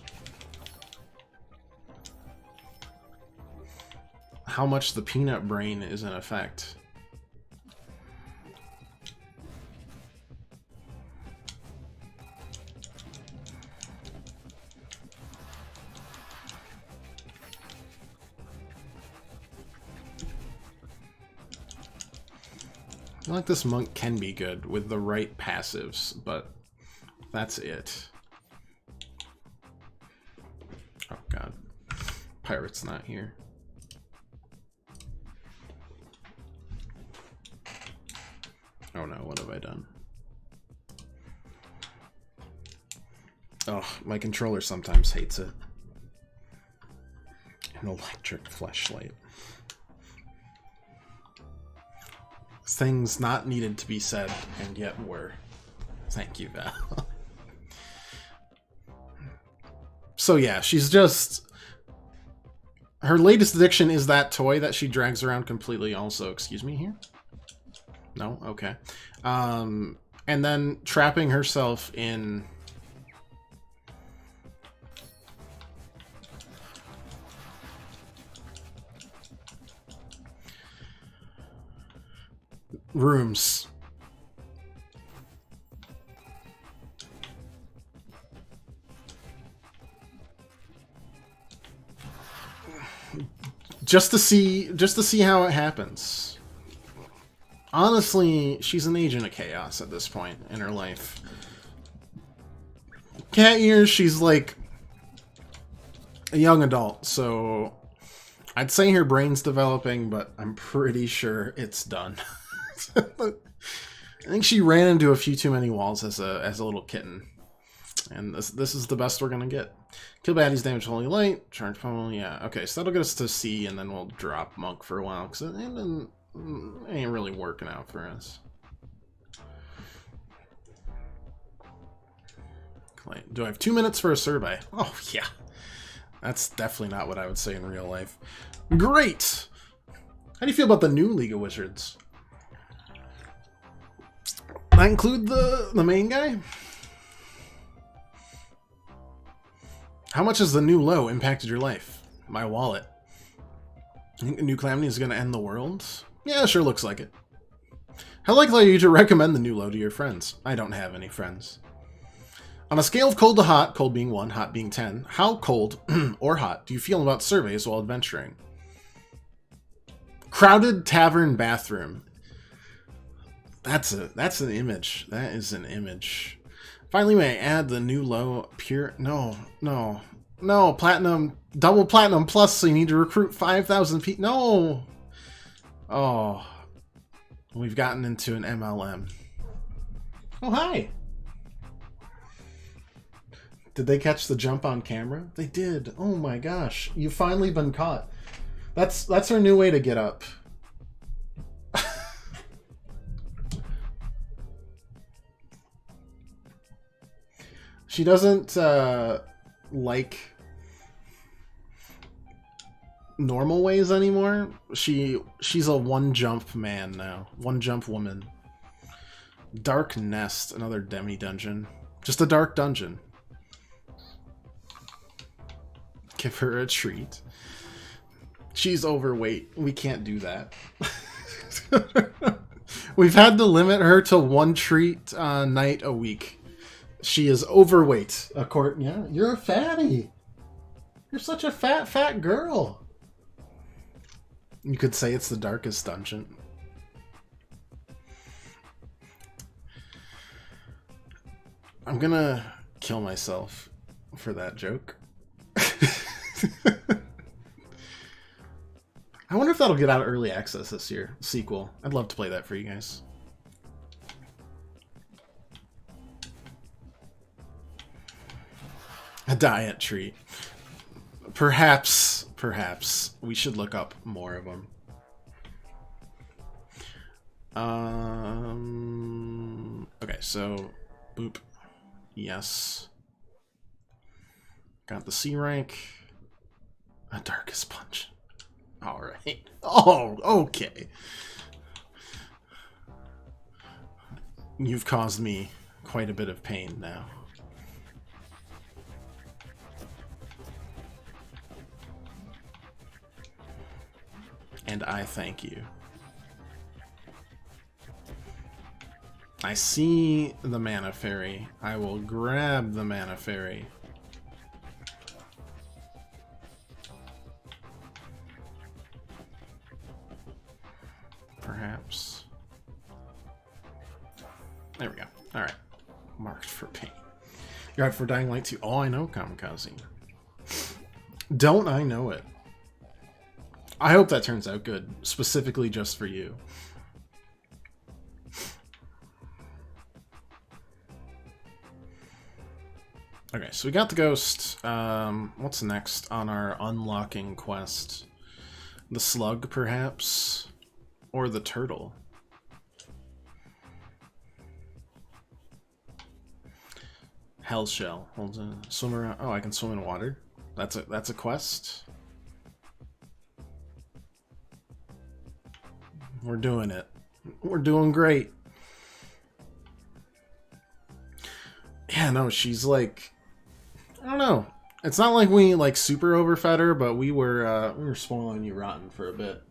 how much the peanut brain is in effect. I feel like this monk can be good with the right passives, but that's it. Oh god. Pirate's not here. Oh no, what have I done? Oh, my controller sometimes hates it. An electric fleshlight. Things not needed to be said, and yet were. Thank you, Val. So yeah, she's just... Her latest addiction is that toy that she drags around completely also. Excuse me here? No? Okay. And then trapping herself in... rooms. Just to see how it happens. Honestly, she's an agent of chaos at this point in her life. Cat years, she's like a young adult, so I'd say her brain's developing, but I'm pretty sure it's done. I think she ran into a few too many walls as a little kitten. And this is the best we're gonna get. Kill baddies, damage holy light, charge pummel, yeah. Okay, so that'll get us to C, and then we'll drop monk for a while, because it ain't really working out for us. Do I have 2 minutes for a survey? Oh, yeah. That's definitely not what I would say in real life. Great! How do you feel about the new League of Wizards? That include the main guy? How much has the new low impacted your life? My wallet. I think a new calamity is going to end the world? Yeah, sure looks like it. How likely are you to recommend the new low to your friends? I don't have any friends. On a scale of cold to hot, cold being 1, hot being 10, how cold or hot do you feel about surveys while adventuring? Crowded tavern bathroom. That's an image. That is an image. Finally, may I add the new low pure... No. Platinum, double platinum plus, so you need to recruit 5,000 people. No! Oh. We've gotten into an MLM. Oh, hi! Did they catch the jump on camera? They did. Oh my gosh. You've finally been caught. That's her new way to get up. She doesn't like normal ways anymore. She's a one jump man now. One jump woman. Dark Nest, another demi dungeon. Just a dark dungeon. Give her a treat. She's overweight. We can't do that. We've had to limit her to one treat night a week. She is overweight. Yeah, you're a fatty. You're such a fat girl. You could say it's the darkest dungeon. I'm gonna kill myself for that joke. I wonder if that'll get out early access this year. Sequel. I'd love to play that for you guys. A diet treat. Perhaps we should look up more of them. Okay, so boop. Yes. Got the C rank. A Darkest Punch. Alright. Oh, okay. You've caused me quite a bit of pain now. And I thank you. I see the Mana Fairy. I will grab the Mana Fairy. Perhaps. There we go. Alright. Marked for pain. You're out for Dying Light 2. Oh, I know, Kamikaze. Don't I know it? I hope that turns out good, specifically just for you. Okay, so we got the ghost. What's next on our unlocking quest? The slug, perhaps? Or the turtle? Hell shell. Hold on. Swim around. Oh, I can swim in water. That's a quest. We're doing it. We're doing great. Yeah, no, she's like, I don't know. It's not like we like super overfed her, but we were spoiling you rotten for a bit.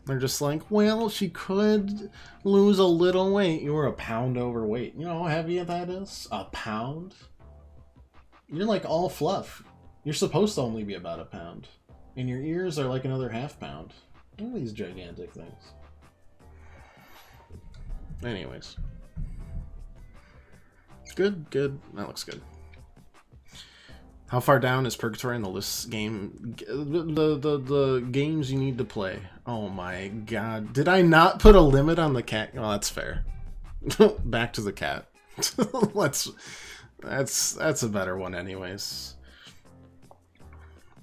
They're just like, well, she could lose a little weight. You were a pound overweight. You know how heavy that is? A pound? You're like all fluff. You're supposed to only be about a pound. And your ears are like another half pound. Look at these gigantic things. Anyways. Good, good. That looks good. How far down is Purgatory in the list game? The games you need to play. Oh my god. Did I not put a limit on the cat? Oh, that's fair. Back to the cat. That's a better one anyways.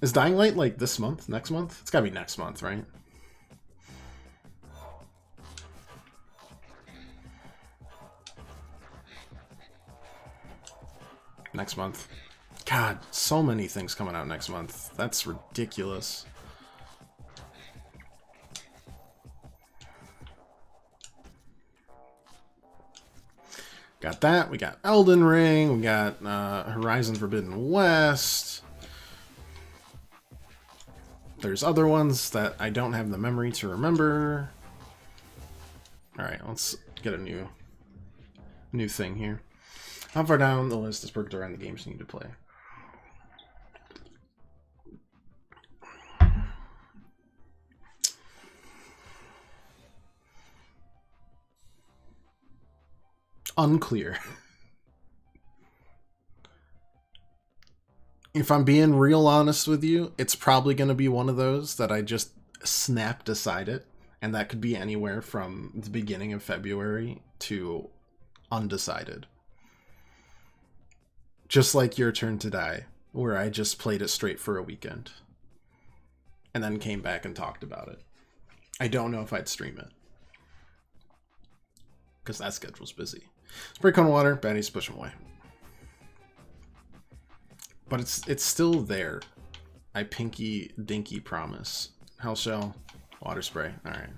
Is Dying Light like this month? Next month? It's gotta be next month, right? Next month. God, so many things coming out next month. That's ridiculous. Got that. We got Elden Ring. We got Horizon Forbidden West. There's other ones that I don't have the memory to remember. Alright, let's get a new thing here. How far down the list is Purgatory on the games you need to play? Unclear. If I'm being real honest with you, it's probably going to be one of those that I just snap decide it, and that could be anywhere from the beginning of February to undecided. Just like Your Turn to Die, where I just played it straight for a weekend and then came back and talked about it. I don't know if I'd stream it because that schedule's busy. Spray cone water, baddies push them away. But it's still there. I pinky dinky promise. Hell shell, water spray. All right.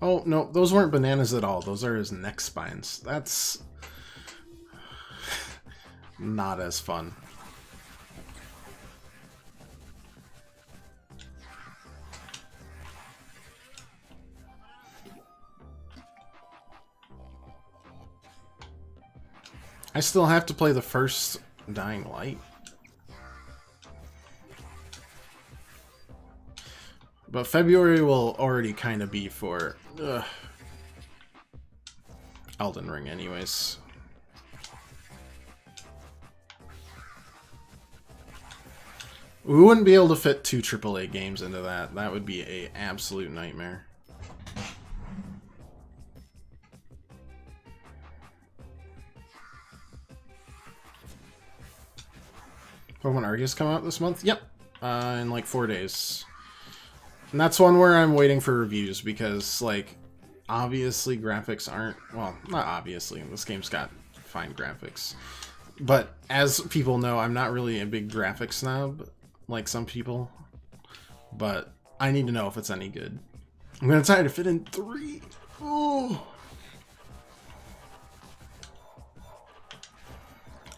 Oh no, those weren't bananas at all. Those are his neck spines. That's not as fun. I still have to play the first Dying Light. But February will already kind of be for Elden Ring anyways. We wouldn't be able to fit 2 AAA games into that. That would be an absolute nightmare. Pokemon Arceus come out this month? Yep. In like 4 days. And that's one where I'm waiting for reviews because, like, obviously graphics aren't... Well, not obviously. This game's got fine graphics. But as people know, I'm not really a big graphic snob like some people. But I need to know if it's any good. I'm going to try to fit in 3. Oh.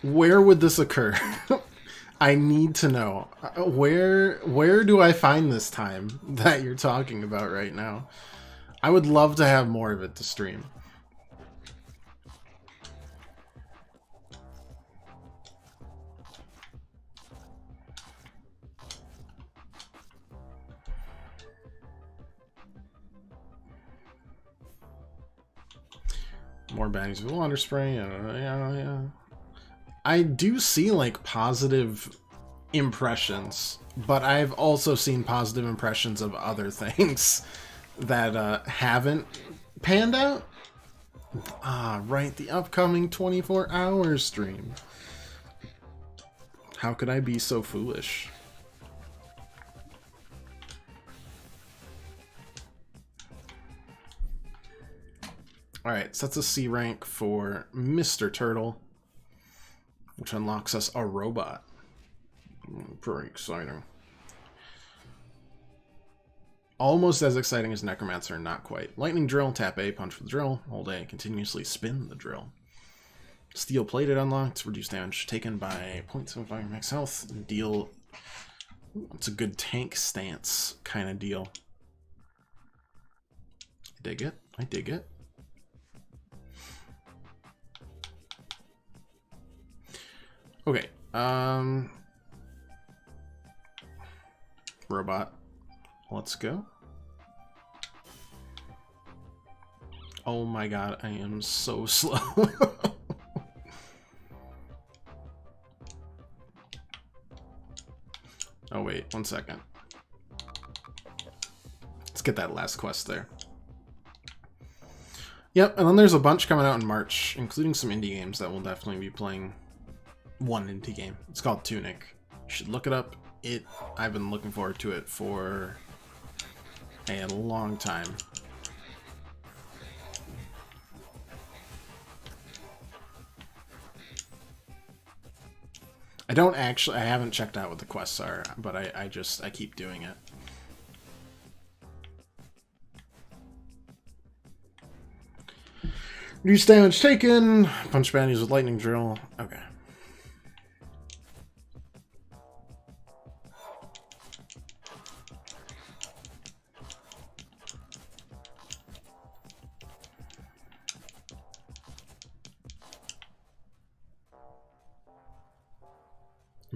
Where would this occur? I need to know. Where do I find this time that you're talking about right now? I would love to have more of it to stream. More baddies with water spray. Yeah. I do see like positive impressions, but I've also seen positive impressions of other things that haven't panned out. Ah, right, the upcoming 24-hour stream. How could I be so foolish? Alright, so that's a C rank for Mr. Turtle, which unlocks us a robot. Pretty exciting. Almost as exciting as Necromancer, not quite. Lightning Drill, tap A, punch for the drill. Hold A, continuously spin the drill. Steel Plated unlocked, reduce damage taken by 0.75 max health. Deal. It's a good tank stance kind of deal. I dig it. I dig it. Okay. Robot. Let's go. Oh my god, I am so slow. Oh wait, 1 second. Let's get that last quest there. Yep, and then there's a bunch coming out in March, including some indie games that we'll definitely be playing. One indie game. It's called Tunic. You should look it up. I've been looking forward to it for a long time. I haven't checked out what the quests are, but I keep doing it. Reduce damage taken. Punch baddies with lightning drill. Okay.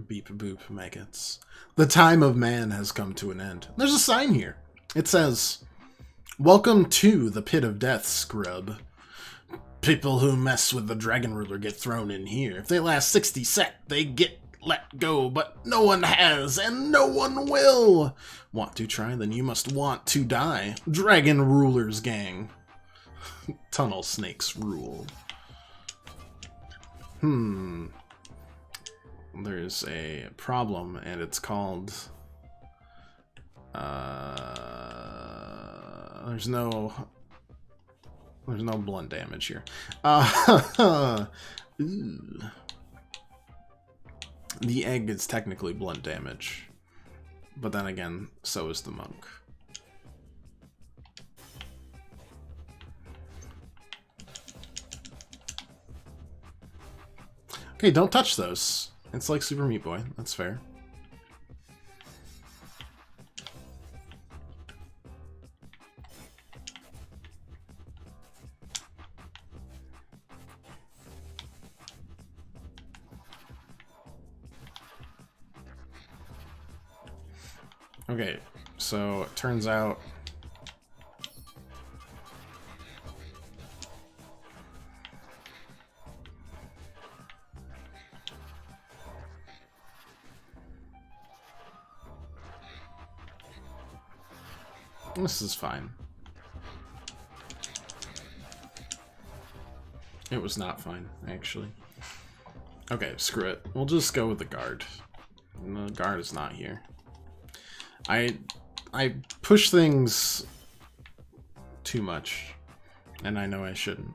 Beep boop maggots. The time of man has come to an end. There's a sign here. It says, "Welcome to the pit of death, scrub. People who mess with the dragon ruler get thrown in here. If they last 60 sec, they get let go, but no one has, and no one will. Want to try? Then you must want to die. Dragon rulers gang. Tunnel snakes rule." There's a problem, and it's called... There's no blunt damage here. The egg is technically blunt damage, but then again, so is the monk. Okay, don't touch those. It's like Super Meat Boy. That's fair. Okay, so it turns out... This is fine. It was not fine, actually. Okay, screw it. We'll just go with the guard. The guard is not here. I push things too much, and I know I shouldn't.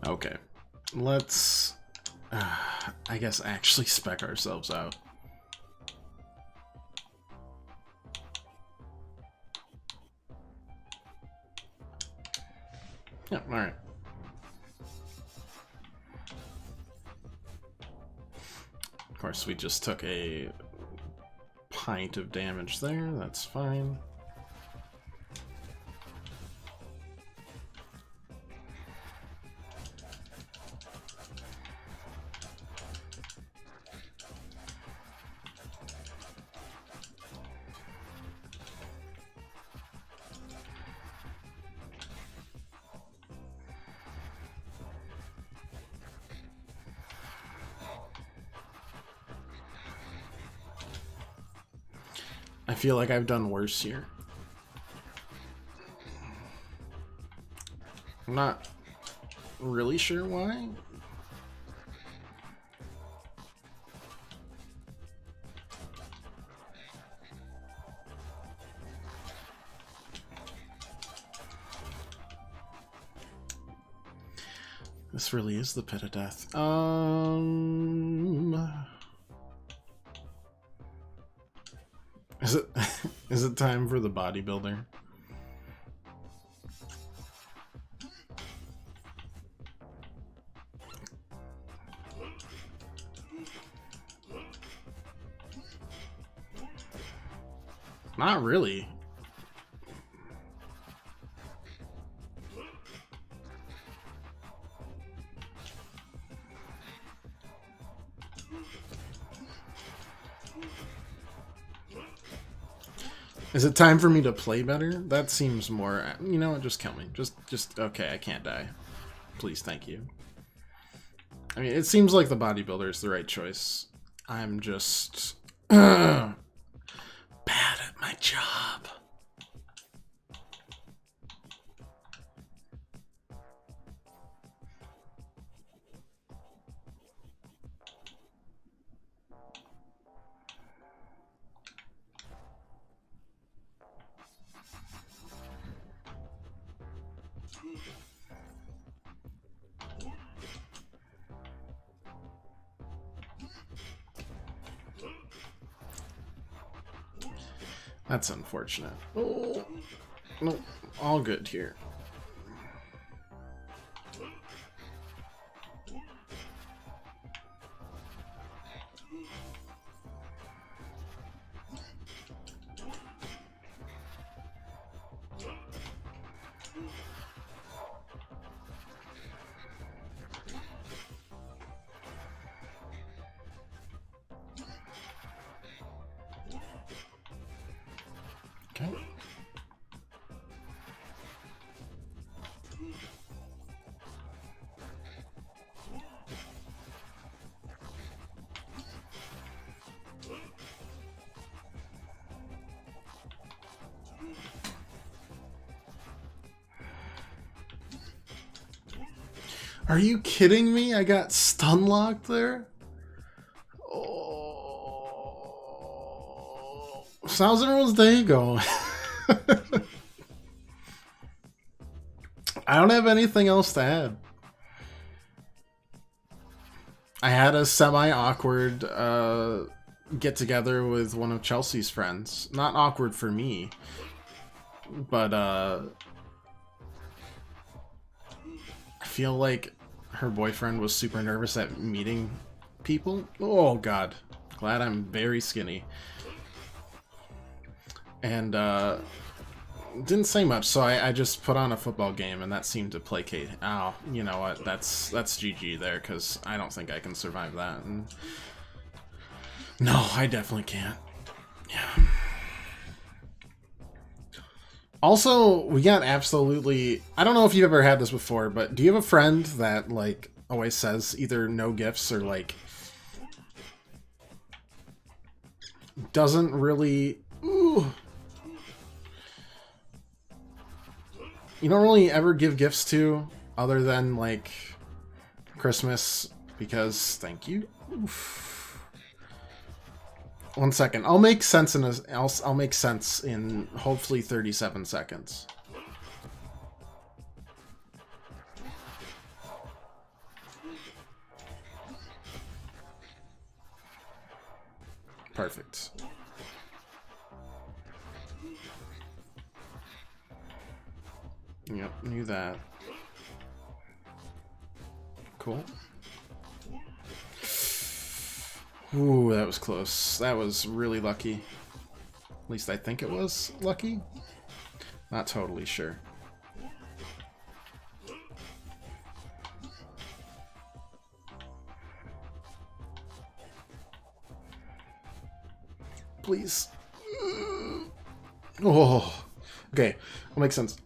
Okay. Let's, I guess, actually spec ourselves out. Yeah, alright. Of course, we just took a pint of damage there. That's fine. I feel like I've done worse here. I'm not really sure why. This really is the pit of death. Is it time for the bodybuilder? Not really. Is it time for me to play better? That seems more... You know what? Just kill me. Just... Okay, I can't die. Please, thank you. I mean, it seems like the bodybuilder is the right choice. I'm just... bad at my job. That's unfortunate. Oh, no, all good here. Okay. Are you kidding me? I got stun locked there? Oh. So how's everyone's day going? I don't have anything else to add. I had a semi-awkward get-together with one of Chelsea's friends. Not awkward for me, but I feel like her boyfriend was super nervous at meeting people. Oh god. Glad I'm very skinny. And didn't say much, so I just put on a football game, and that seemed to placate. Oh, you know what? That's GG there, because I don't think I can survive that. And no, I definitely can't. Yeah. Also, we got absolutely... I don't know if you've ever had this before, but do you have a friend that, like, always says either no gifts or, like, doesn't really... Ooh. You don't really ever give gifts to other than, like, Christmas because... Thank you. Oof. 1 second. I'll make sense in I'll make sense in hopefully 37 seconds. Perfect. Yep, knew that. Cool. Ooh, that was close. That was really lucky. At least I think it was lucky. Not totally sure. Please. Oh. Okay, that makes sense.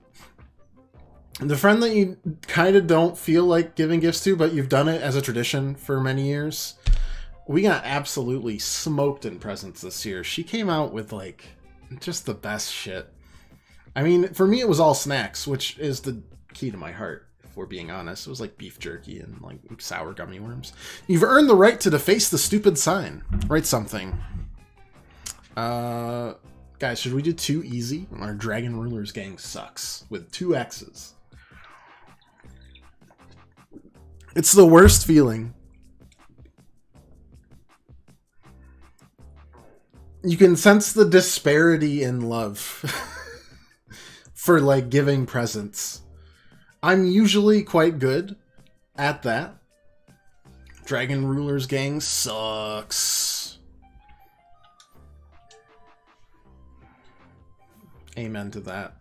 The friend that you kind of don't feel like giving gifts to, but you've done it as a tradition for many years. We got absolutely smoked in presents this year. She came out with, like, just the best shit. I mean, for me, it was all snacks, which is the key to my heart, if we're being honest. It was like beef jerky and, like, sour gummy worms. You've earned the right to deface the stupid sign. Write something. Guys, should we do 2 easy? Our Dragon Rulers gang sucks with 2 X's. It's the worst feeling. You can sense the disparity in love for, like, giving presents. I'm usually quite good at that. Dragon Rulers gang sucks. Amen to that.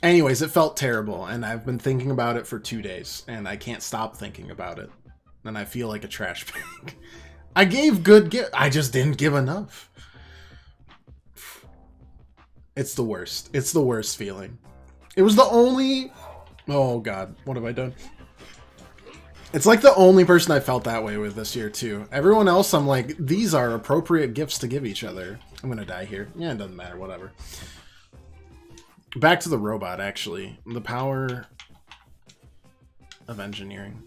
Anyways, it felt terrible, and I've been thinking about it for 2 days, and I can't stop thinking about it. And I feel like a trash bag. I gave good gifts. I just didn't give enough. It's the worst. It's the worst feeling. It was the only... Oh, God. What have I done? It's like the only person I felt that way with this year, too. Everyone else, I'm like, these are appropriate gifts to give each other. I'm gonna die here. Yeah, it doesn't matter. Whatever. Back to the robot, actually. The power of engineering.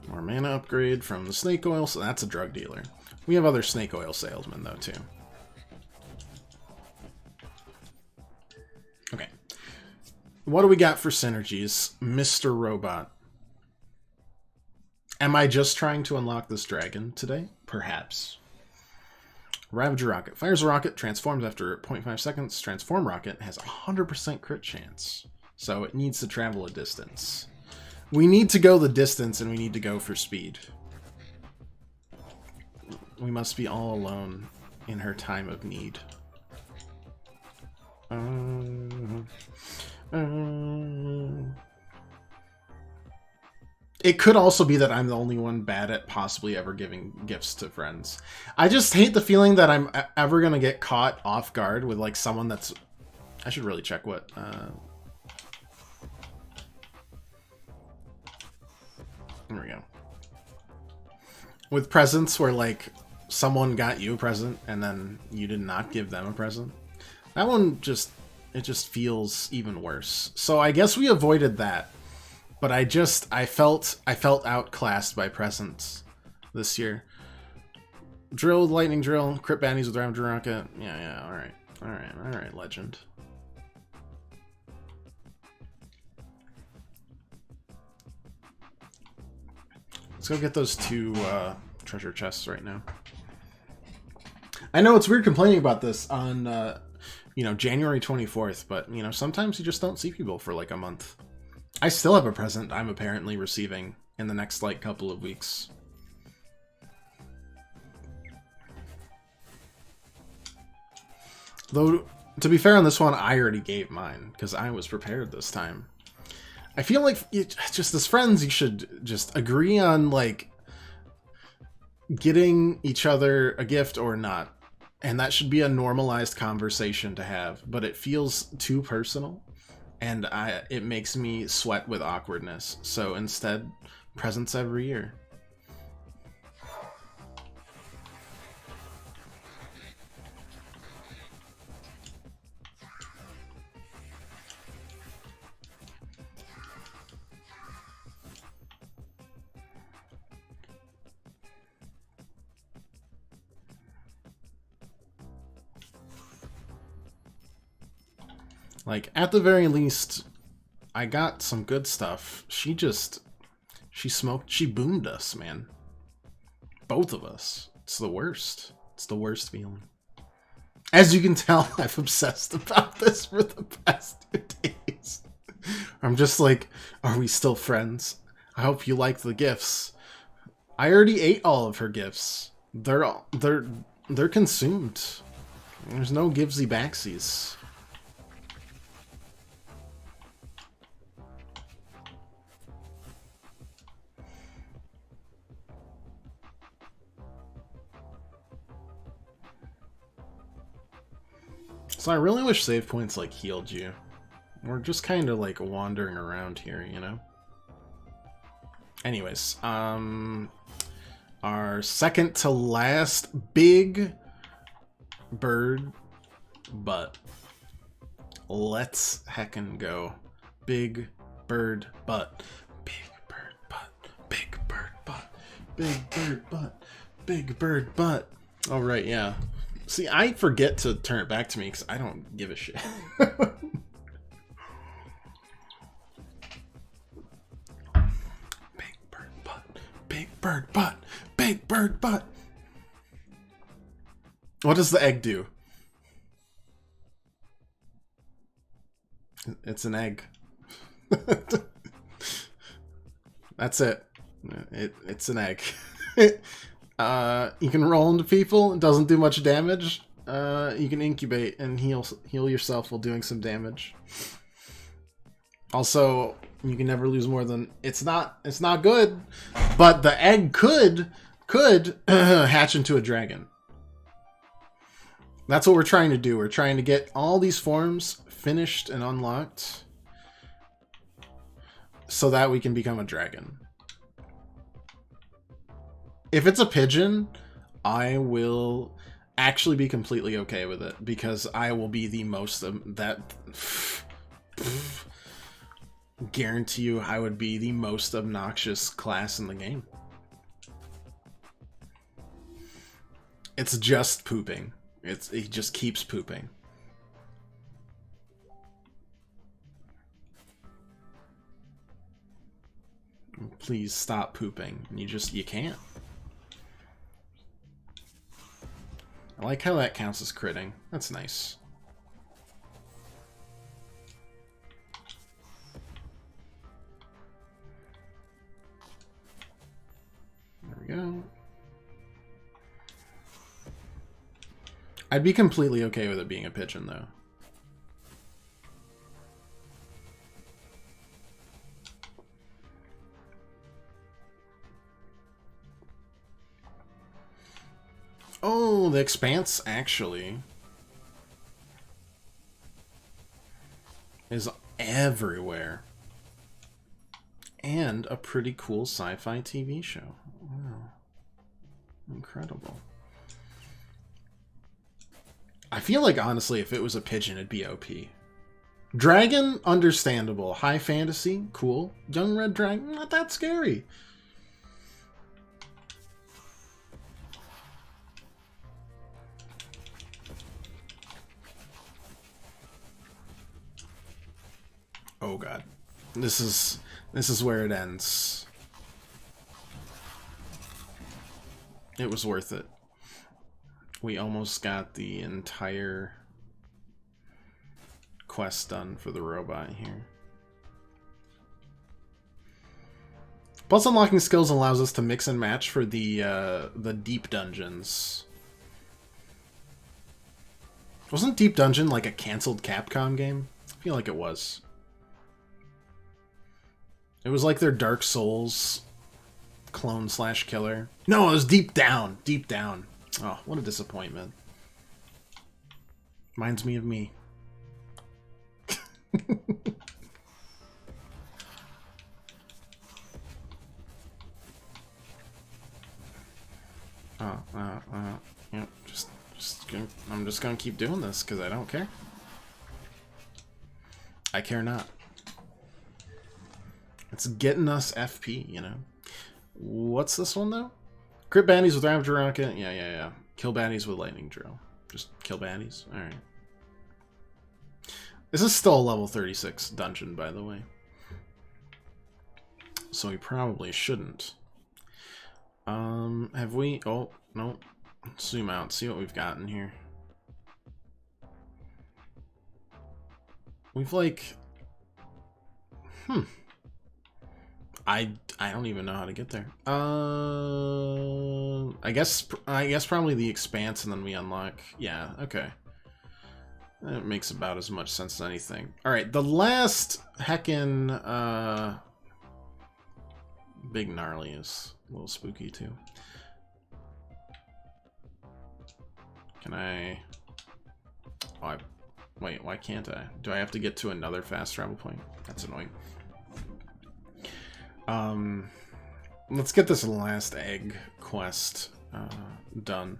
More mana upgrade from the snake oil, so that's a drug dealer. We have other snake oil salesmen, though, too. Okay. What do we got for synergies? Mr. Robot. Am I just trying to unlock this dragon today? Perhaps. Ravager Rocket. Fires a rocket, transforms after 0.5 seconds. Transform rocket has 100% crit chance. So it needs to travel a distance. We need to go the distance, and we need to go for speed. We must be all alone in her time of need. It could also be that I'm the only one bad at possibly ever giving gifts to friends. I just hate the feeling that I'm ever going to get caught off guard with, like, someone that's... I should really check what... There we go. With presents where, like, someone got you a present and then you did not give them a present. That one just... It just feels even worse. So I guess we avoided that. But I felt outclassed by presents this year. Drill, lightning drill, crit bandies with Ravager Rocket. Yeah, alright, legend. Let's go get those 2 treasure chests right now. I know it's weird complaining about this on, you know, January 24th, but, you know, sometimes you just don't see people for like a month. I still have a present I'm apparently receiving in the next, like, couple of weeks. Though, to be fair on this one, I already gave mine, because I was prepared this time. I feel like, just as friends, you should just agree on, like, getting each other a gift or not. And that should be a normalized conversation to have, but it feels too personal. And it makes me sweat with awkwardness. So instead, presents every year. Like, at the very least, I got some good stuff. She boomed us, man. Both of us. It's the worst. It's the worst feeling. As you can tell, I've obsessed about this for the past 2 days. I'm just like, are we still friends? I hope you like the gifts. I already ate all of her gifts. They're consumed. There's no givesy backsies. So I really wish save points like healed you. We're just kind of like wandering around here, you know? Anyways, our second to last big bird butt. Let's heckin' go. Big bird butt. Big bird butt. Big bird butt. Big bird butt. Big bird butt. Oh, right, yeah. See, I forget to turn it back to me because I don't give a shit. Big bird butt. Big bird butt. Big bird butt. What does the egg do? It's an egg. That's it. It's an egg. You can roll into people. It doesn't do much damage. You can incubate and heal yourself while doing some damage. Also, you can never lose more than it's not good, but the egg could hatch into a dragon. That's what we're trying to do. We're trying to get all these forms finished and unlocked so that we can become a dragon. If it's a pigeon, I will actually be completely okay with it because I will be the most guarantee you I would be the most obnoxious class in the game. It's just pooping. He just keeps pooping. Please stop pooping. You can't. I like how that counts as critting. That's nice. There we go. I'd be completely okay with it being a pigeon, though. Oh, the Expanse actually is everywhere. And a pretty cool sci-fi TV show. Wow. Incredible. I feel like, honestly, if it was a pigeon, it'd be OP. Dragon, understandable. High fantasy, cool. Young red dragon, not that scary. Oh god. This is where it ends. It was worth it. We almost got the entire quest done for the robot here. Plus, unlocking skills allows us to mix and match for the deep dungeons. Wasn't Deep Dungeon like a canceled Capcom game? I feel like it was. It was like their Dark Souls clone / killer. No, it was Deep Down. Deep Down. Oh, what a disappointment. Reminds me of me. Yeah, I'm just gonna keep doing this because I don't care. I care not. It's getting us FP, you know. What's this one though? Crit baddies with Ravager Rocket. Yeah. Kill baddies with Lightning Drill. Just kill baddies. Alright. This is still a level 36 dungeon, by the way. So we probably shouldn't. Have we... Oh, no. Let's zoom out, see what we've got in here. We've like... I don't even know how to get there. I guess probably the expanse, and then we unlock. Yeah, okay. That makes about as much sense as anything. All right, the last heckin' big gnarly is a little spooky too. Can I? Oh, wait, why can't I? Do I have to get to another fast travel point? That's annoying. Let's get this last egg quest done.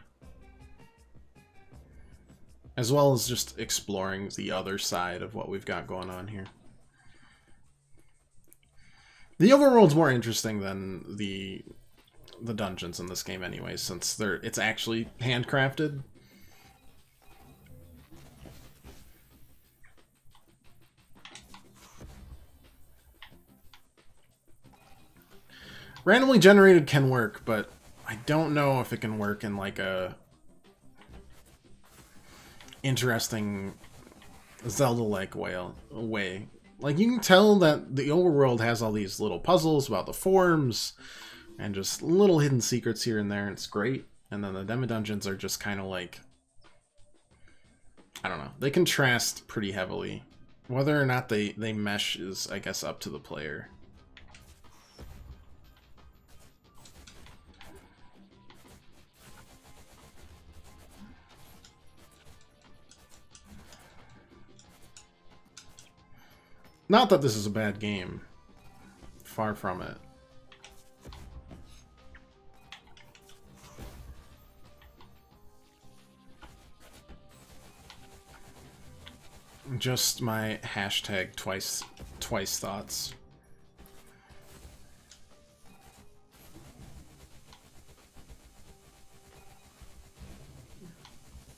As well as just exploring the other side of what we've got going on here. The overworld's more interesting than the dungeons in this game anyway, since it's actually handcrafted. Randomly generated can work, but I don't know if it can work in like a interesting Zelda-like way. Like, you can tell that the overworld has all these little puzzles about the forms and just little hidden secrets here and there, and it's great. And then the demi-dungeons are just kind of like, I don't know, they contrast pretty heavily. Whether or not they mesh is, I guess, up to the player. Not that this is a bad game. Far from it. Just my hashtag twice thoughts.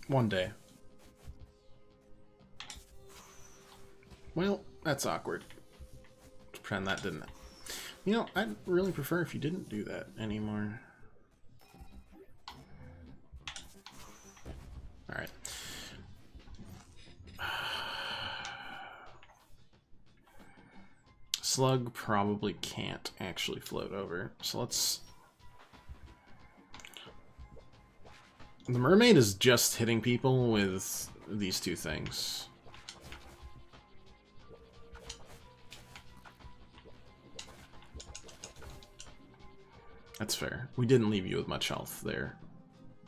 One day. Well, that's awkward. Pretend that didn't. You know, I'd really prefer if you didn't do that anymore. Alright. Slug probably can't actually float over. So let's... The mermaid is just hitting people with these two things. That's fair. We didn't leave you with much health there,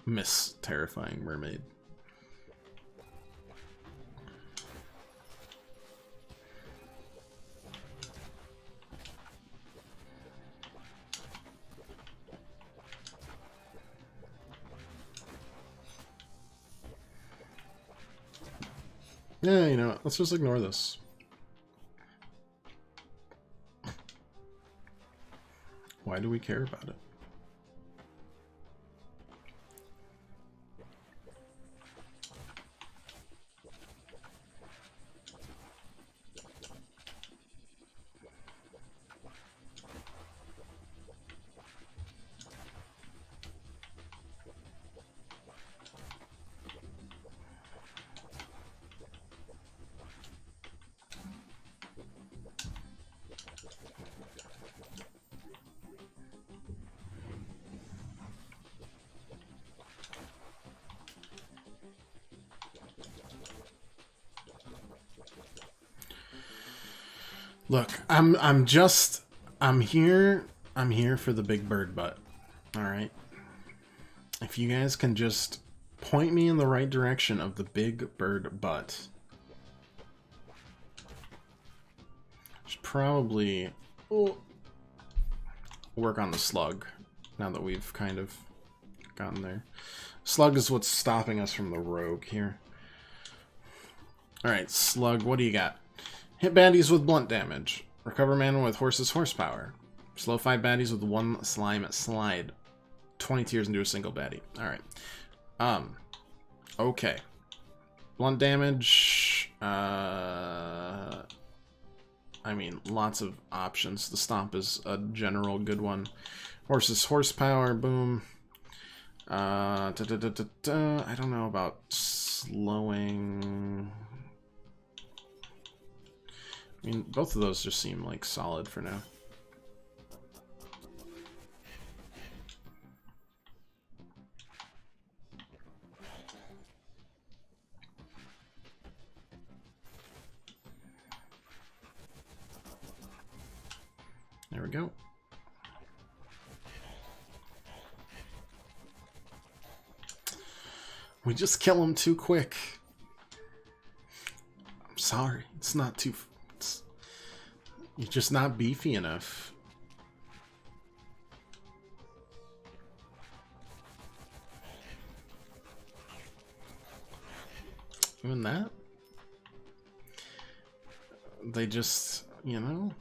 Miss Terrifying Mermaid. Yeah, you know what? Let's just ignore this. Why do we care about it? Look, I'm here for the big bird butt. All right. If you guys can just point me in the right direction of the big bird butt. Should probably work on the slug now that we've kind of gotten there. Slug is what's stopping us from the rogue here. All right, slug, what do you got? Hit baddies with blunt damage. Recover mana with horse's horsepower. Slow 5 baddies with 1 slime slide. 20 tiers into a single baddie. Alright. Okay. Blunt damage. I mean, lots of options. The stomp is a general good one. Horses horsepower, boom. I don't know about slowing. I mean, both of those just seem like solid for now. There we go. We just kill him too quick. I'm sorry. It's not too... You're just not beefy enough. Even that? They just, you know...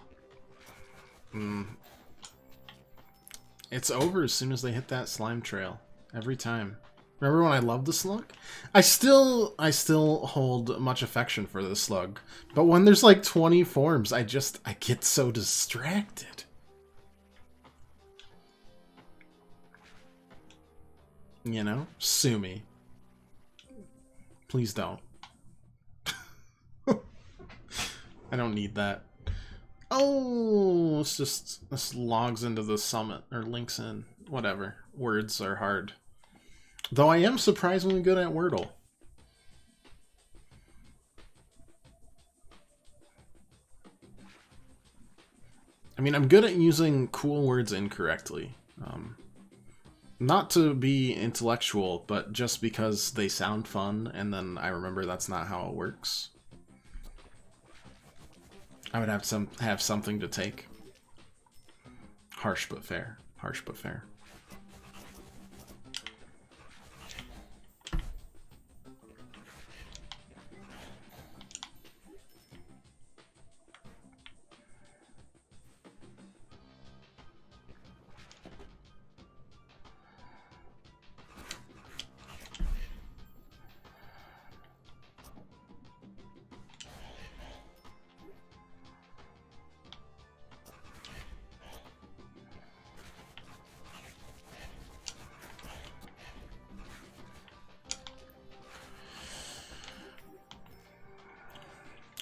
It's over as soon as they hit that slime trail. Every time. Remember when I loved the slug? I still hold much affection for the slug. But when there's like 20 forms, I get so distracted. You know? Sue me. Please don't. I don't need that. Oh, this logs into the summit, or links in. Whatever. Words are hard. Though I am surprisingly good at Wordle. I mean, I'm good at using cool words incorrectly. Not to be intellectual, but just because they sound fun, and then I remember that's not how it works. I would have something to take. Harsh but fair. Harsh but fair.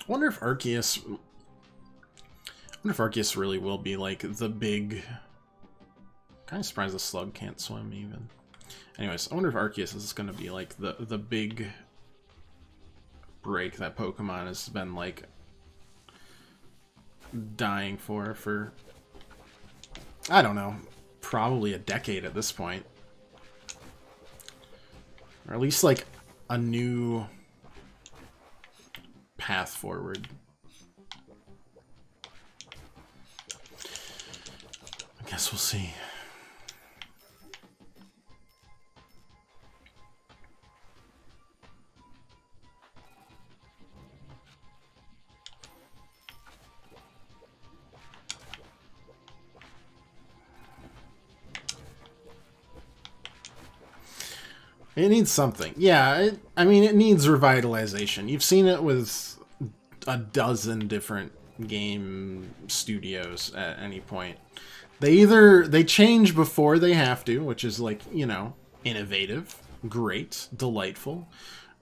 I wonder if Arceus really will be like the big... Kind of surprised the slug can't swim even. Anyways, I wonder if Arceus is going to be like the big break that Pokemon has been like dying for I don't know, probably a decade at this point. Or at least like a new path forward. I guess we'll see. It needs something. Yeah, I mean, it needs revitalization. You've seen it with a dozen different game studios at any point. They change before they have to, which is like, you know, innovative, great, delightful.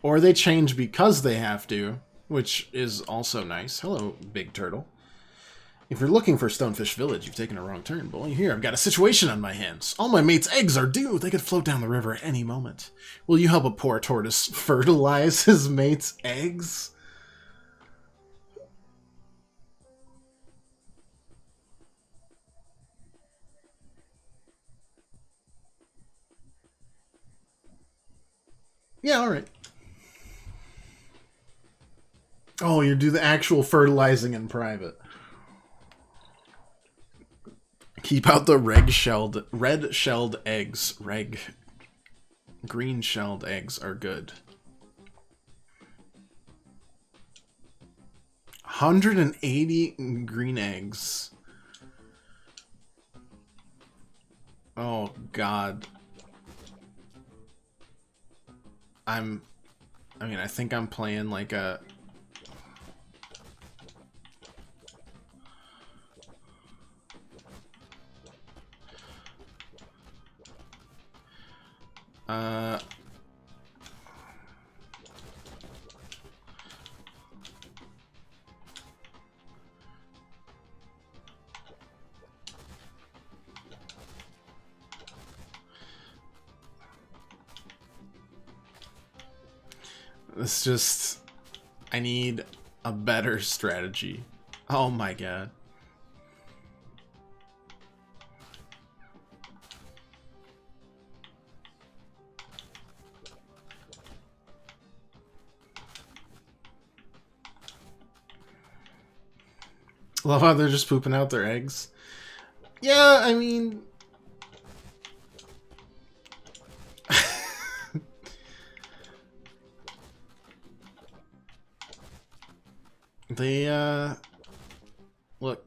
Or they change because they have to, which is also nice. Hello, Big Turtle. If you're looking for Stonefish Village, you've taken a wrong turn, boy. Here, I've got a situation on my hands. All my mates' eggs are due. They could float down the river at any moment. Will you help a poor tortoise fertilize his mates' eggs? Yeah, alright. Oh, you do the actual fertilizing in private. Keep out the red-shelled eggs. Green-shelled eggs are good. 180 green eggs. Oh, God. I mean, I think I'm playing like a It's just... I need a better strategy. Oh my god. Love how they're just pooping out their eggs. Yeah, I mean... they, look,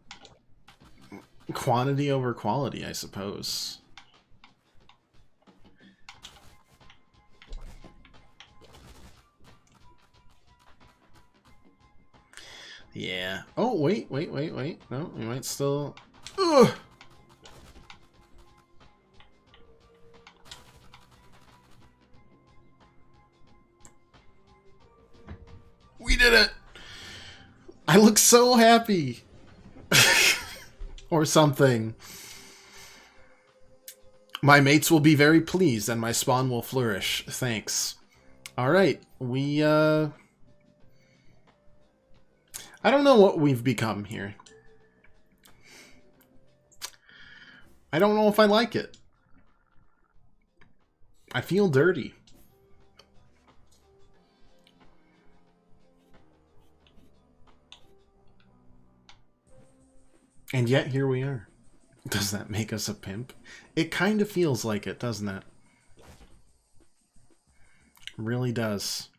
quantity over quality, I suppose. Yeah. Oh, wait. No, we might still... Ugh! We did it! I look so happy! Or something. My mates will be very pleased and my spawn will flourish. Thanks. Alright, we, I don't know what we've become here. I don't know if I like it. I feel dirty. And yet here we are. Does that make us a pimp? It kind of feels like it, doesn't it? Really does.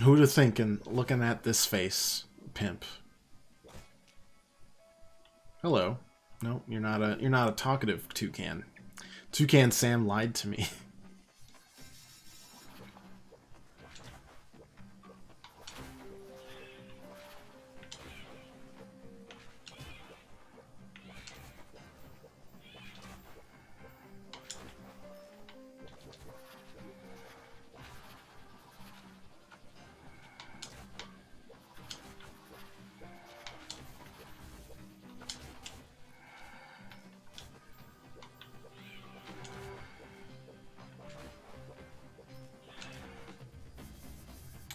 Who'd have thinking, looking at this face, pimp? Hello. No, you're not a talkative toucan. Toucan Sam lied to me.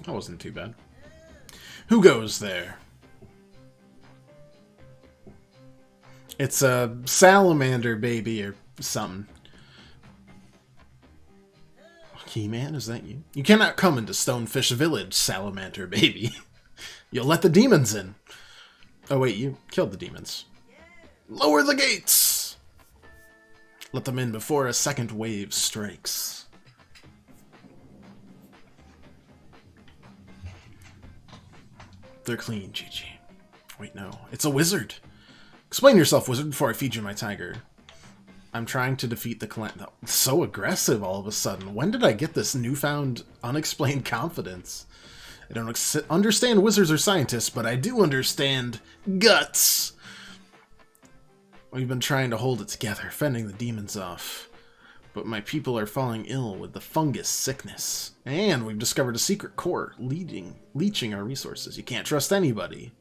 That wasn't too bad. Who goes there? It's a salamander baby or something. Keyman, is that you? You cannot come into Stonefish Village, salamander baby. You'll let the demons in. Oh wait, you killed the demons. Lower the gates! Let them in before a second wave strikes. They're clean, GG. Wait, no. It's a wizard. Explain yourself, wizard, before I feed you my tiger. I'm trying to defeat the clan. No, so aggressive all of a sudden. When did I get this newfound, unexplained confidence? I don't understand wizards or scientists, but I do understand guts. We've been trying to hold it together, fending the demons off. But my people are falling ill with the fungus sickness. And we've discovered a secret core, leeching our resources. You can't trust anybody.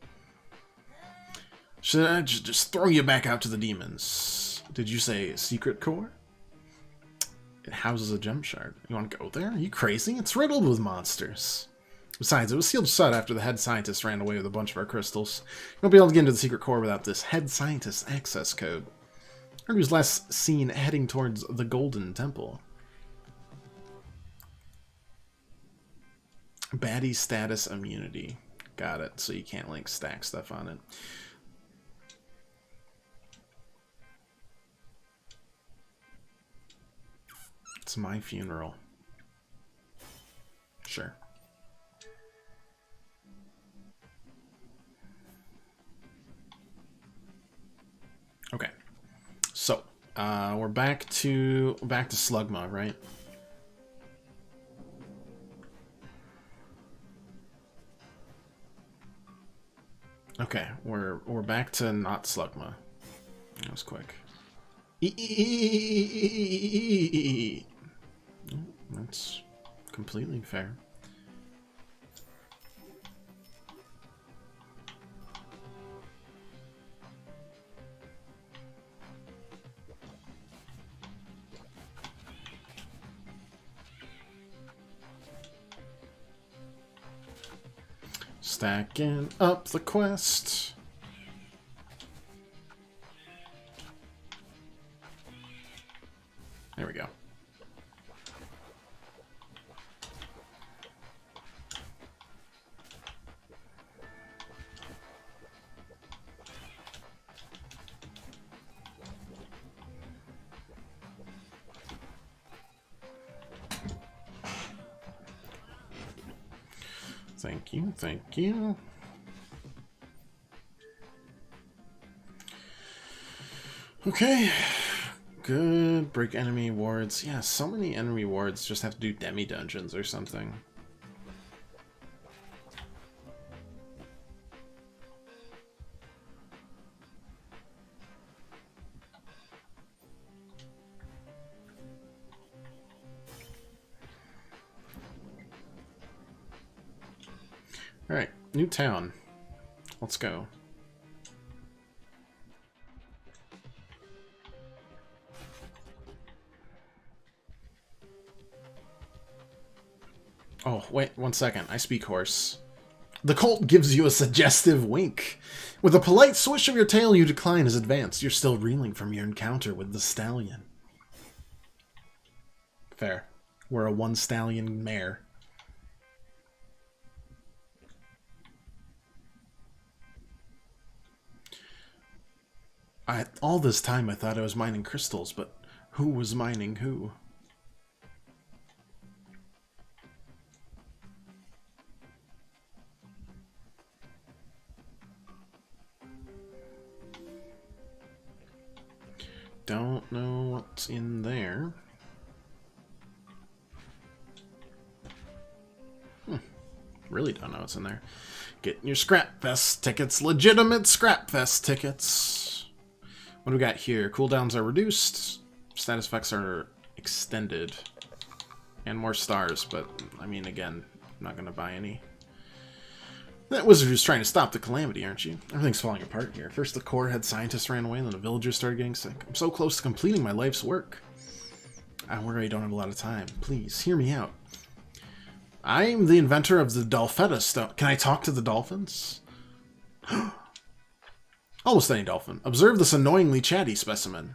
Should I just throw you back out to the demons? Did you say secret core? It houses a gem shard. You want to go there? Are you crazy? It's riddled with monsters. Besides, it was sealed shut after the head scientist ran away with a bunch of our crystals. You won't be able to get into the secret core without this head scientist access code. He was last seen heading towards the Golden Temple. Baddie status immunity. Got it. So you can't like stack stuff on it. It's my funeral. Sure. Okay. So, we're back to Slugma, right? Okay, we're back to not Slugma. That was quick. That's completely fair. Stacking up the quest. There we go. Thank you, thank you. Okay. Good. Break enemy wards. Yeah, so many enemy wards just have to do demi-dungeons or something. Alright, new town. Let's go. Oh, wait, 1 second. I speak hoarse. The cult gives you a suggestive wink. With a polite swish of your tail, you decline his advance. You're still reeling from your encounter with the stallion. Fair. We're a one-stallion mare. All this time I thought I was mining crystals, but who was mining who? Don't know what's in there. Really don't know what's in there. Getting your Scrap Fest tickets. Legitimate Scrap Fest tickets. What do we got here? Cooldowns are reduced. Status effects are extended. And more stars, but, I mean, again, I'm not going to buy any. That wizard who's trying to stop the calamity, aren't you? Everything's falling apart here. First the core head scientists ran away, and then the villagers started getting sick. I'm so close to completing my life's work. I worry I don't have a lot of time. Please, hear me out. I'm the inventor of the Dolphetta stone. Can I talk to the dolphins? Almost any dolphin. Observe this annoyingly chatty specimen.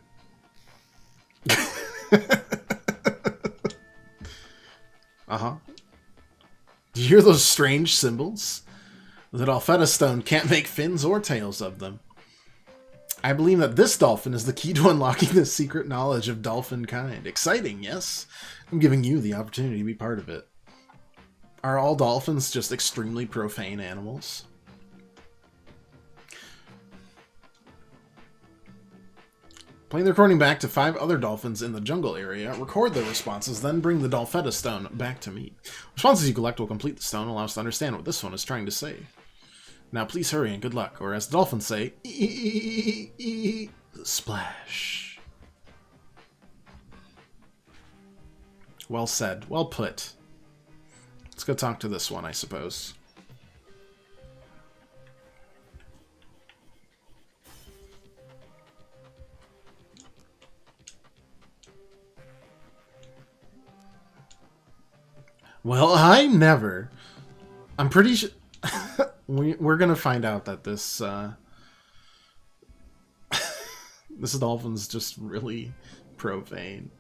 Uh-huh. Do you hear those strange symbols? The Dolphetta stone can't make fins or tails of them. I believe that this dolphin is the key to unlocking the secret knowledge of dolphin kind. Exciting, yes? I'm giving you the opportunity to be part of it. Are all dolphins just extremely profane animals? Playing the recording back to 5 other dolphins in the jungle area, record their responses, then bring the Dolphetta stone back to me. Responses you collect will complete the stone and allow us to understand what this one is trying to say. Now please hurry and good luck, or as the dolphins say, splash. Well said. Well put. Let's go talk to this one, I suppose. Well, I never. I'm pretty sure... we're gonna find out that this, this dolphin's just really profane.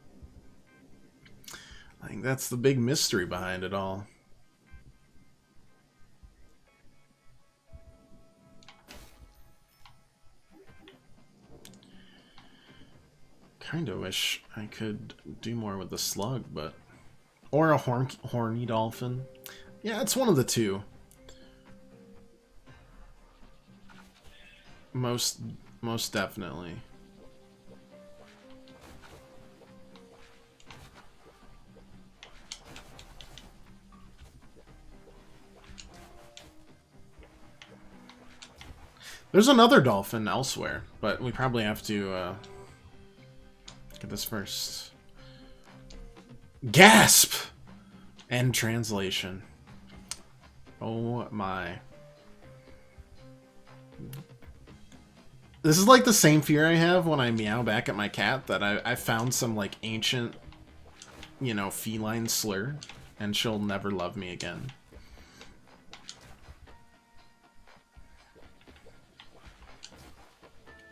I think that's the big mystery behind it all. Kinda wish I could do more with the slug, but... Or a horny dolphin. Yeah, it's one of the two. Most definitely. There's another dolphin elsewhere, but we probably have to this first. Gasp! End translation. Oh my. This is like the same fear I have when I meow back at my cat, that I found some like ancient, you know, feline slur, and she'll never love me again.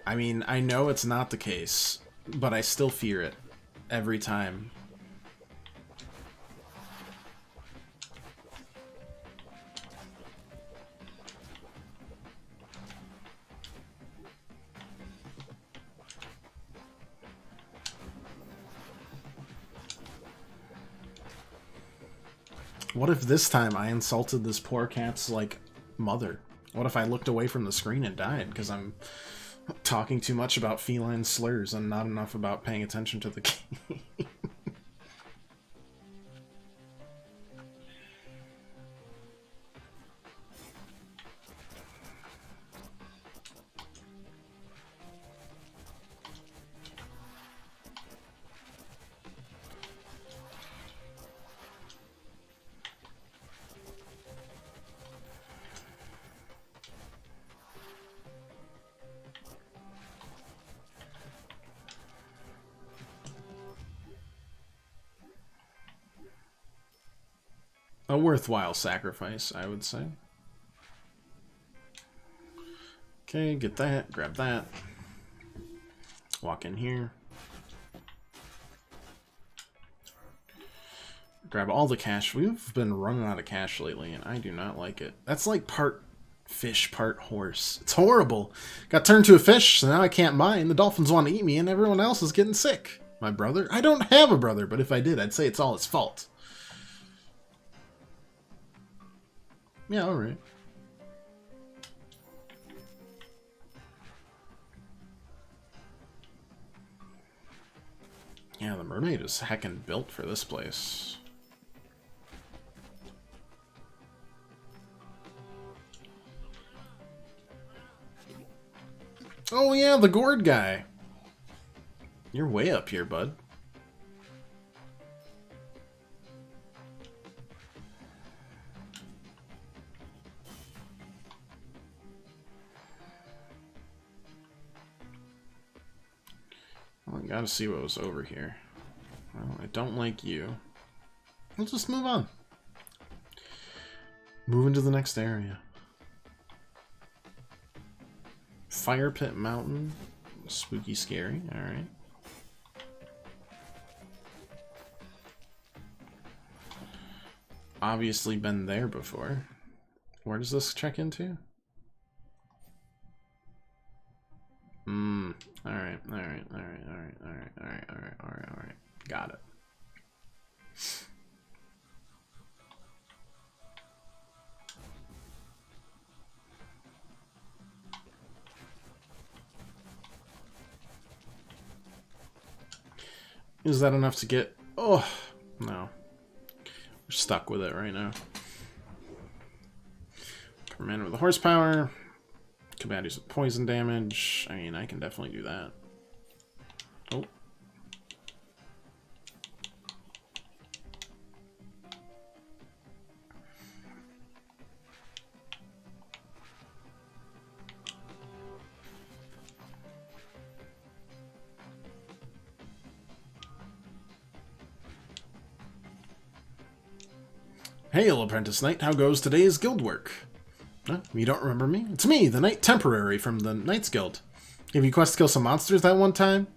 I mean, I know it's not the case, but I still fear it every time. What if this time I insulted this poor cat's, like, mother? What if I looked away from the screen and died because I'm talking too much about feline slurs and not enough about paying attention to the game? A worthwhile sacrifice, I would say. Okay, get that, grab that. Walk in here. Grab all the cash. We've been running out of cash lately, and I do not like it. That's like part fish, part horse. It's horrible. Got turned to a fish, so now I can't mine. The dolphins want to eat me, and everyone else is getting sick. My brother? I don't have a brother, but if I did, I'd say it's all his fault. Yeah, alright. Yeah, the mermaid is heckin' built for this place. Oh yeah, the gourd guy. You're way up here, bud. Well, I gotta see what was over here. Well, I don't like you. We'll just move on. Move into the next area. Fire Pit Mountain. Spooky, scary. Alright. Obviously been there before. Where does this check into? Alright. Got it. Is that enough to get... Oh, no. We're stuck with it right now. Commander with the horsepower. Combatants with poison damage. I mean, I can definitely do that. Oh. Hail, Apprentice Knight. How goes today's guild work? You don't remember me? It's me, the Knight Temporary from the Knights Guild. Gave you a quest to kill some monsters that one time?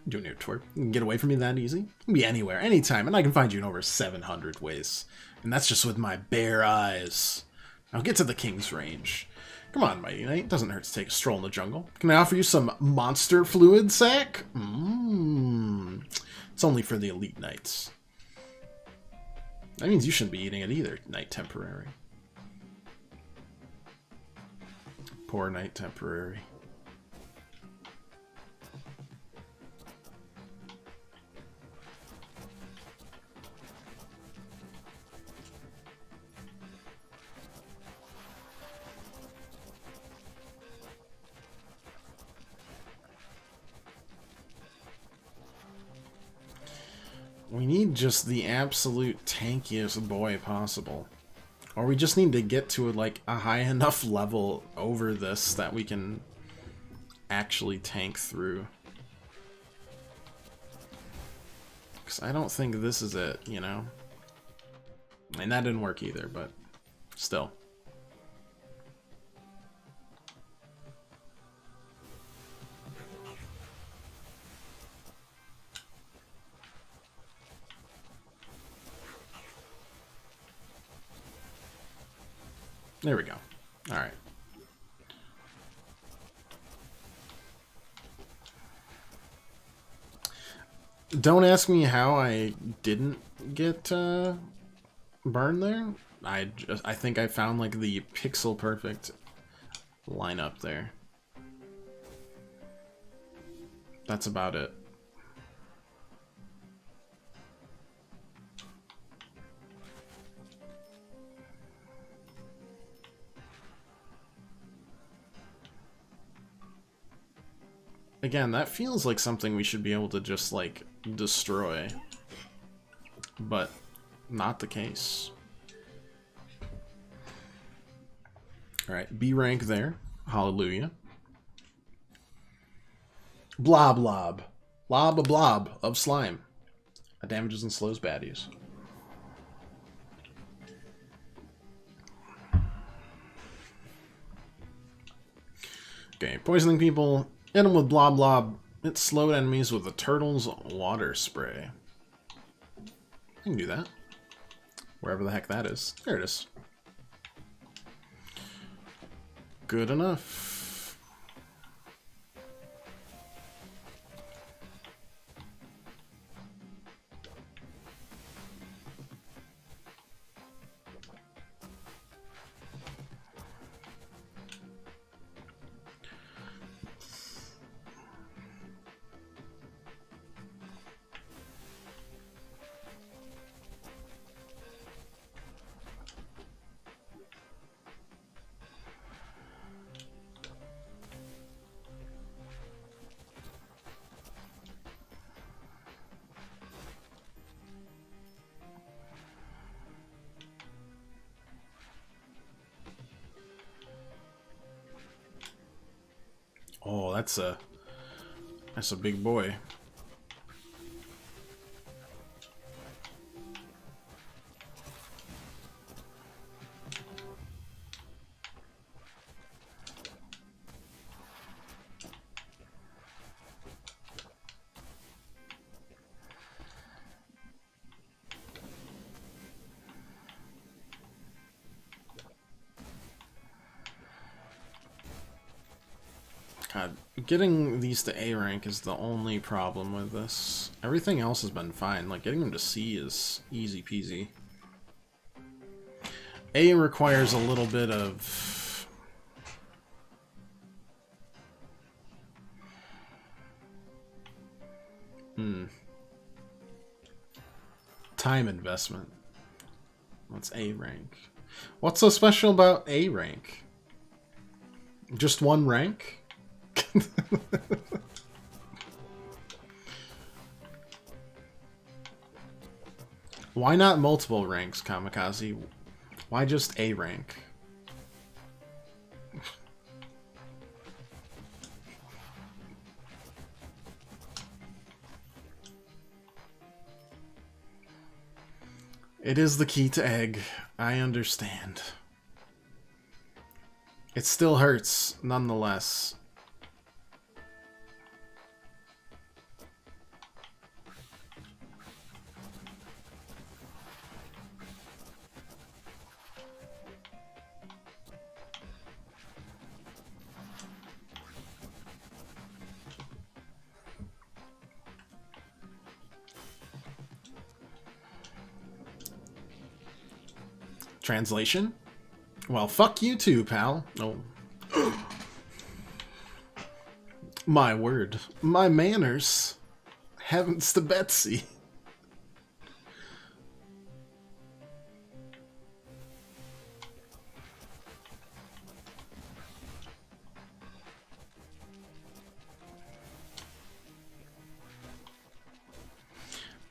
Doing your twerk. You can get away from me that easy? You can be anywhere, anytime, and I can find you in over 700 ways. And that's just with my bare eyes. Now get to the King's Range. Come on, Mighty Knight. It doesn't hurt to take a stroll in the jungle. Can I offer you some monster fluid sack? It's only for the elite knights. That means you shouldn't be eating it either, Knight Temporary. Poor Knight Temporary. need just the absolute tankiest boy possible. Or we just need to get to like a high enough level over this that we can actually tank through. Because I don't think this is it, you know? And that didn't work either, but still. There we go. Alright. Don't ask me how I didn't get burned there. I think I found like the pixel perfect lineup there. That's about it. Again, that feels like something we should be able to just, like, destroy. But not the case. Alright, B rank there. Hallelujah. Blob lob. Lob a blob of slime. It damages and slows baddies. Okay, poisoning people. Hit them with blob blob. It slowed enemies with the turtle's water spray. I can do that. Wherever the heck that is. There it is. Good enough. Oh, that's a big boy. God, getting these to A rank is the only problem with this. Everything else has been fine. Like, getting them to C is easy peasy. A requires a little bit of... time investment. What's A rank? What's so special about A rank? Just one rank? Why not multiple ranks, Kamikaze? Why just A rank? It is the key to egg. I understand. It still hurts, nonetheless. Translation? Well, fuck you too, pal. Oh. My word. My manners. Heavens to Betsy.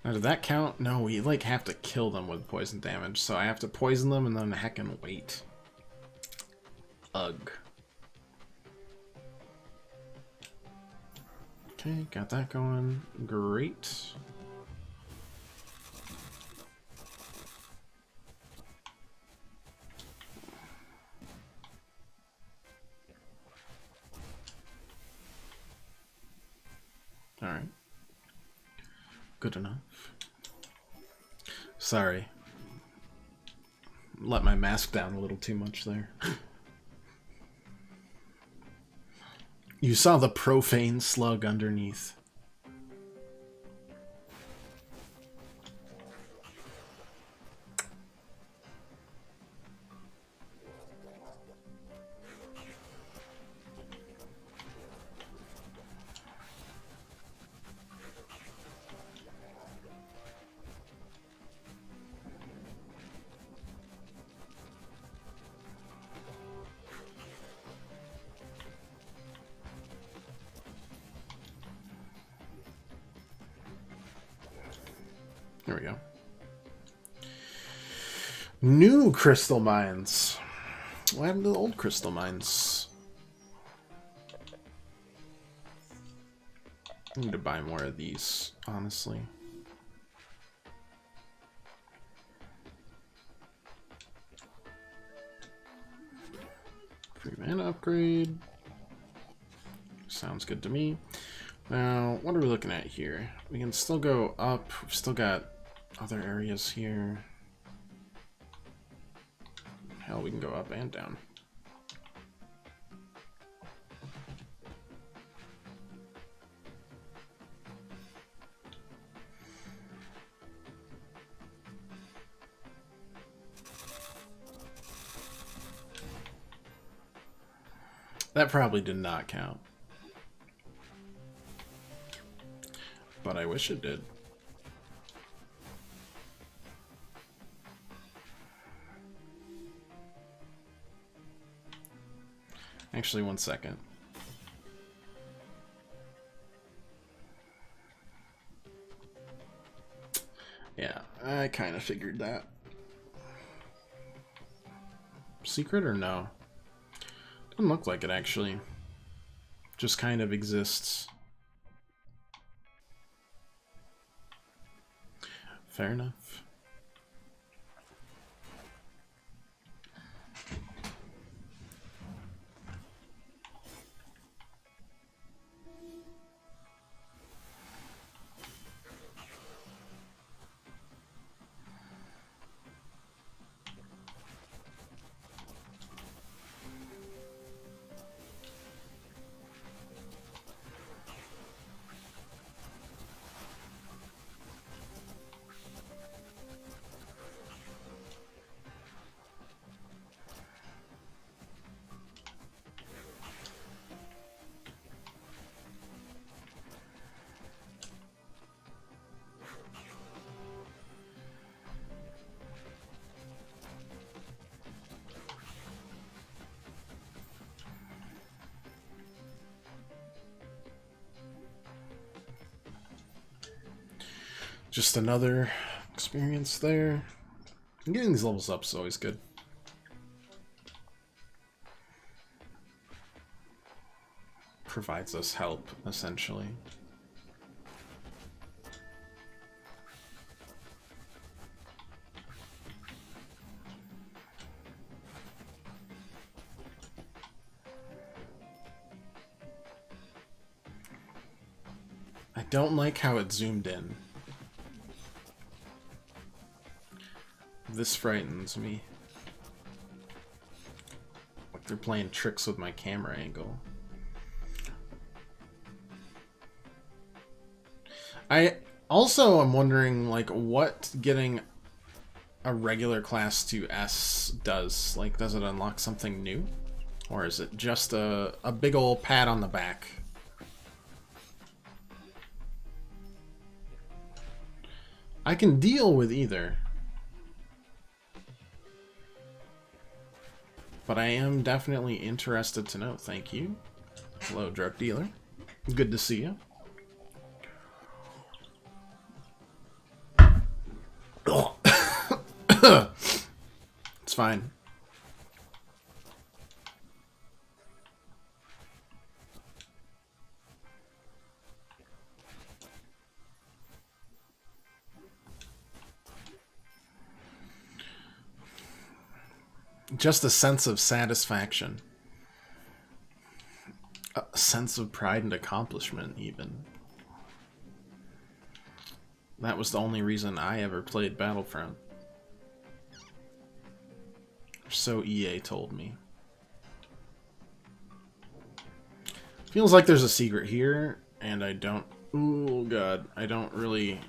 Now, did that count? No, we like have to kill them with poison damage, so I have to poison them and then heckin' wait. Ugh. Okay, got that going. Great. Alright. Good enough. Sorry. Let my mask down a little too much there. You saw the profane slug underneath. There we go. New crystal mines. What happened to the old crystal mines? I need to buy more of these, honestly. Free mana upgrade. Sounds good to me. Now, what are we looking at here? We can still go up. We've still got other areas here. Hell, we can go up and down. That probably did not count. But I wish it did. Actually, one second. Yeah, I kind of figured that. Secret or no? Doesn't look like it, actually. Just kind of exists. Fair enough. Just another experience there. And getting these levels up is always good. Provides us help, essentially. I don't like how it zoomed in. This frightens me. Like they're playing tricks with my camera angle. I also am wondering, like, what getting a regular class to S does. Like, does it unlock something new? Or is it just a big ol' pat on the back? I can deal with either. But I am definitely interested to know. Thank you. Hello, drug dealer. Good to see you. It's fine. Just a sense of satisfaction. A sense of pride and accomplishment, even. That was the only reason I ever played Battlefront. So EA told me. Feels like there's a secret here, and I don't... Oh god, I don't really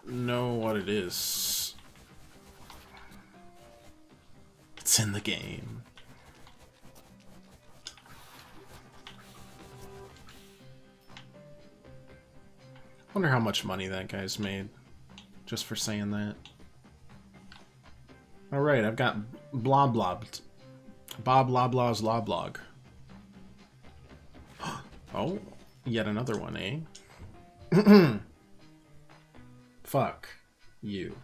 know what it is. It's in the game. Wonder how much money that guy's made just for saying that. Alright, I've got Blob Blob. Bob Loblaw's Loblog. Oh, yet another one, eh? Fuck you.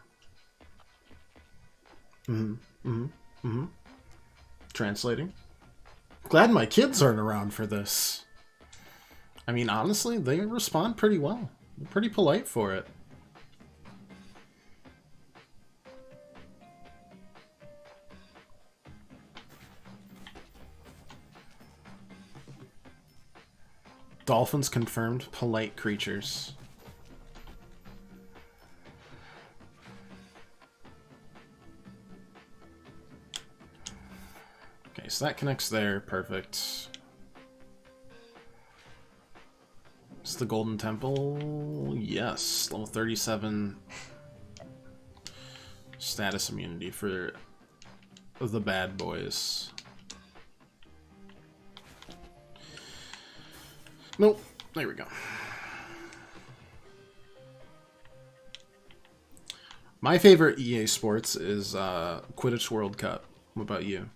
Translating. Glad my kids aren't around for this. I mean, honestly, they respond pretty well. They're pretty polite for it. Dolphins confirmed polite creatures. Okay, so that connects there. Perfect. It's the Golden Temple. Yes, level 37 status immunity for the bad boys. Nope. There we go. My favorite EA Sports is Quidditch World Cup. What about you?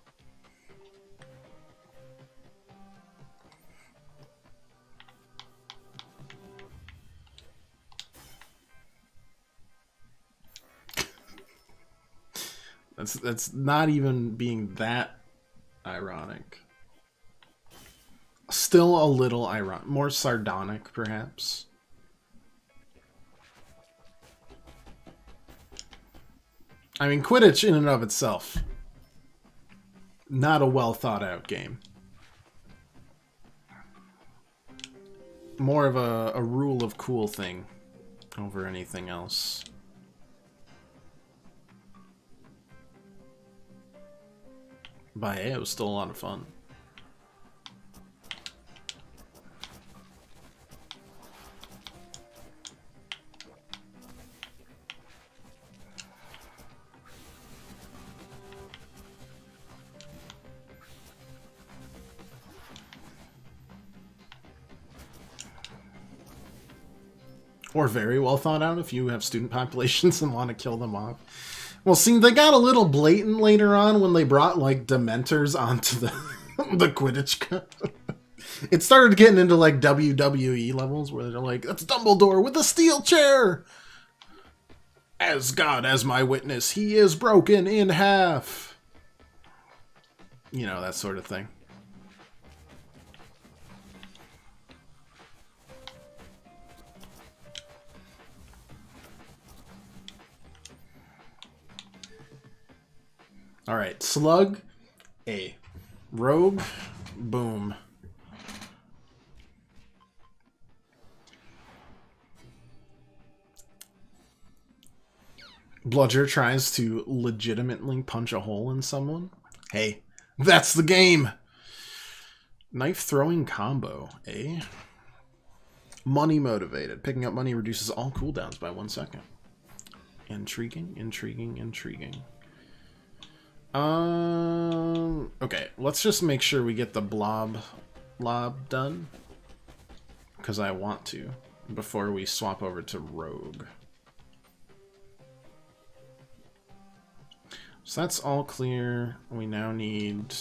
That's not even being that ironic. Still a little ironic. More sardonic, perhaps. I mean, Quidditch in and of itself, not a well thought out game. More of a rule of cool thing over anything else. But hey, it was still a lot of fun. Or very well thought out if you have student populations and want to kill them off. Well, see, they got a little blatant later on when they brought, like, Dementors onto the, the Quidditch Cup. It started getting into, like, WWE levels where they're like, that's Dumbledore with a steel chair! As God as my witness, he is broken in half! You know, that sort of thing. Alright, Slug, A. Rogue, boom. Bludger tries to legitimately punch a hole in someone. Hey, that's the game! Knife throwing combo, eh? Money motivated. Picking up money reduces all cooldowns by 1 second. Intriguing, intriguing, intriguing. Okay, let's just make sure we get the blob done. Because I want to, before we swap over to Rogue. So that's all clear. We now need...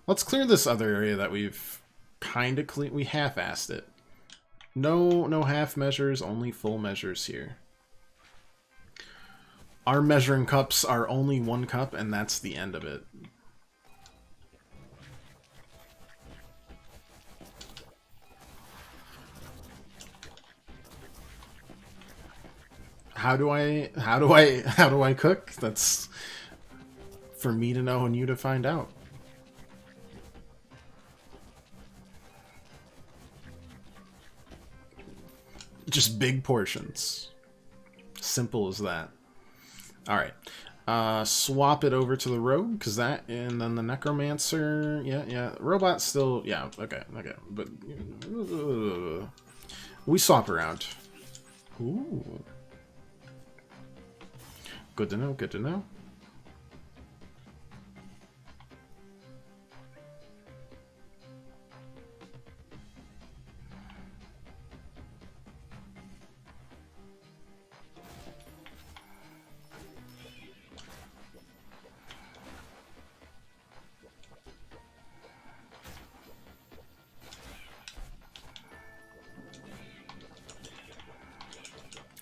Let's clear this other area that we've kind of clean. We half-assed it. No half measures, only full measures here. Our measuring cups are only 1 cup, and that's the end of it. How do I cook? That's for me to know and you to find out. Just big portions. Simple as that. Alright. Swap it over to the rogue, because that, and then the necromancer. Yeah. Robot still, yeah, okay. But we swap around. Ooh. Good to know.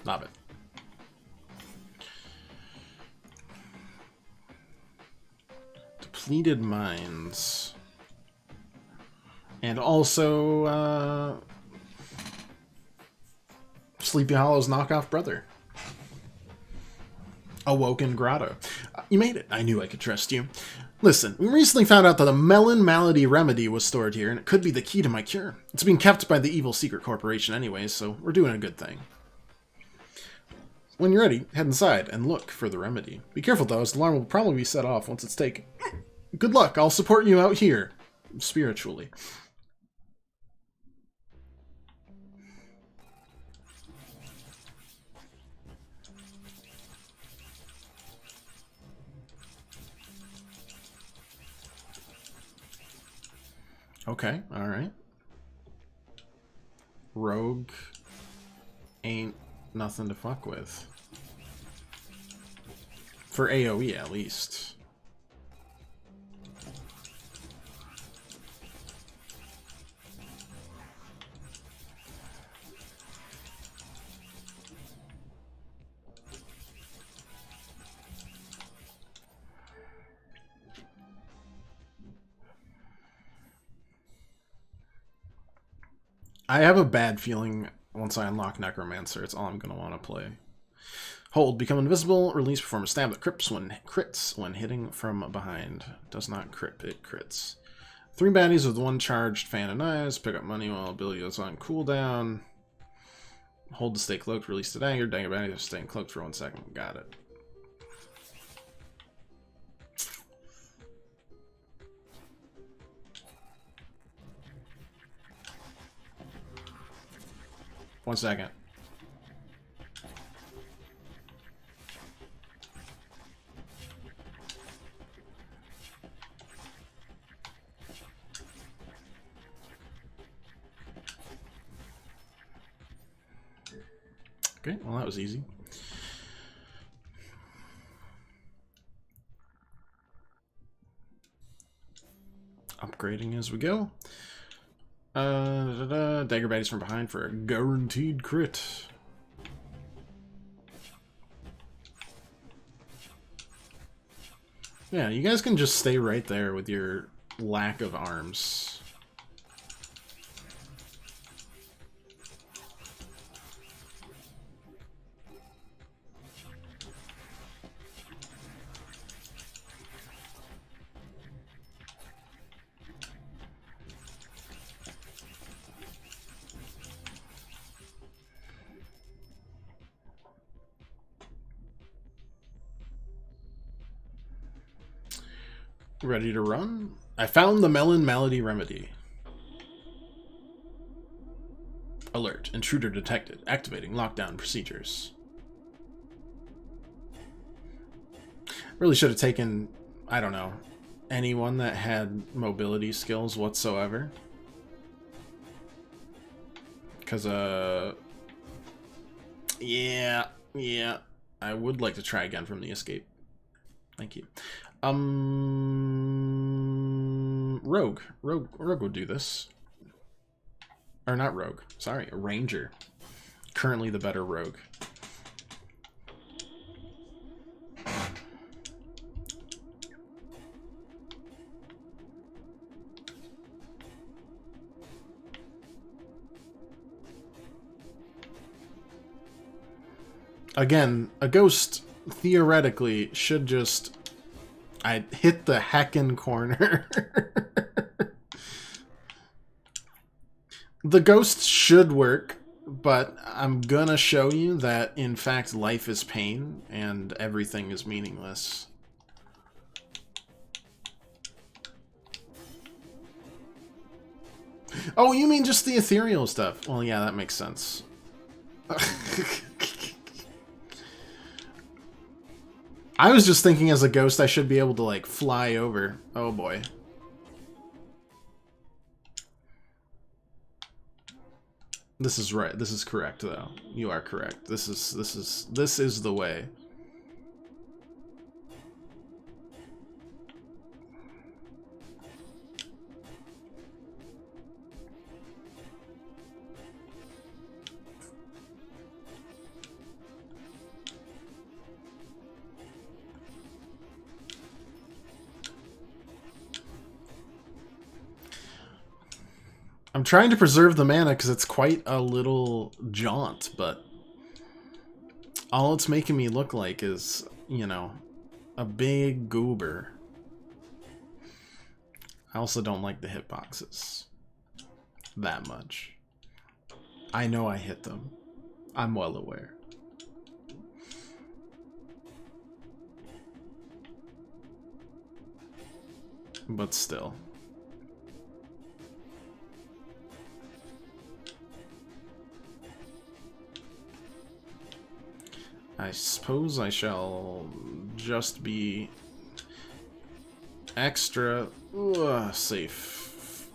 Love it. Depleted mines. And also, Sleepy Hollow's knockoff brother. Awoken Grotto. You made it. I knew I could trust you. Listen, we recently found out that a melon malady remedy was stored here, and it could be the key to my cure. It's being kept by the evil secret corporation anyways, so we're doing a good thing. When you're ready, head inside and look for the remedy. Be careful though, as the alarm will probably be set off once it's taken. Good luck, I'll support you out here. Spiritually. Okay, alright. Rogue ain't nothing to fuck with. For AoE, at least. I have a bad feeling once I unlock Necromancer, it's all I'm going to want to play. Hold, become invisible, release, perform a stab that crits when hitting from behind. Does not crit, it crits. 3 baddies with 1 charged fan and eyes. Pick up money while ability goes on cooldown. Hold to stay cloaked, release the dagger. Dagger baddies staying cloaked for 1 second. Got it. One second. Okay, well that was easy. Upgrading as we go. Dagger baddies from behind for a guaranteed crit. Yeah, you guys can just stay right there with your lack of arms. Ready to run? I found the melon malady remedy. Alert. Intruder detected. Activating lockdown procedures. Really should have taken, I don't know, anyone that had mobility skills whatsoever. Because, yeah, I would like to try again from the escape. Thank you. Rogue would do this. Or not Rogue, sorry, a Ranger. Currently the better Rogue. Again, a ghost theoretically should just... I hit the heckin' corner. The ghost should work, but I'm gonna show you that, in fact, life is pain and everything is meaningless. Oh, you mean just the ethereal stuff? Well, yeah, that makes sense. I was just thinking as a ghost I should be able to, like, fly over. Oh, boy. This is right. This is correct, though. You are correct. This is the way. I'm trying to preserve the mana because it's quite a little jaunt, but all it's making me look like is, you know, a big goober. I also don't like the hitboxes that much. I know I hit them. I'm well aware. But still. I suppose I shall just be extra safe.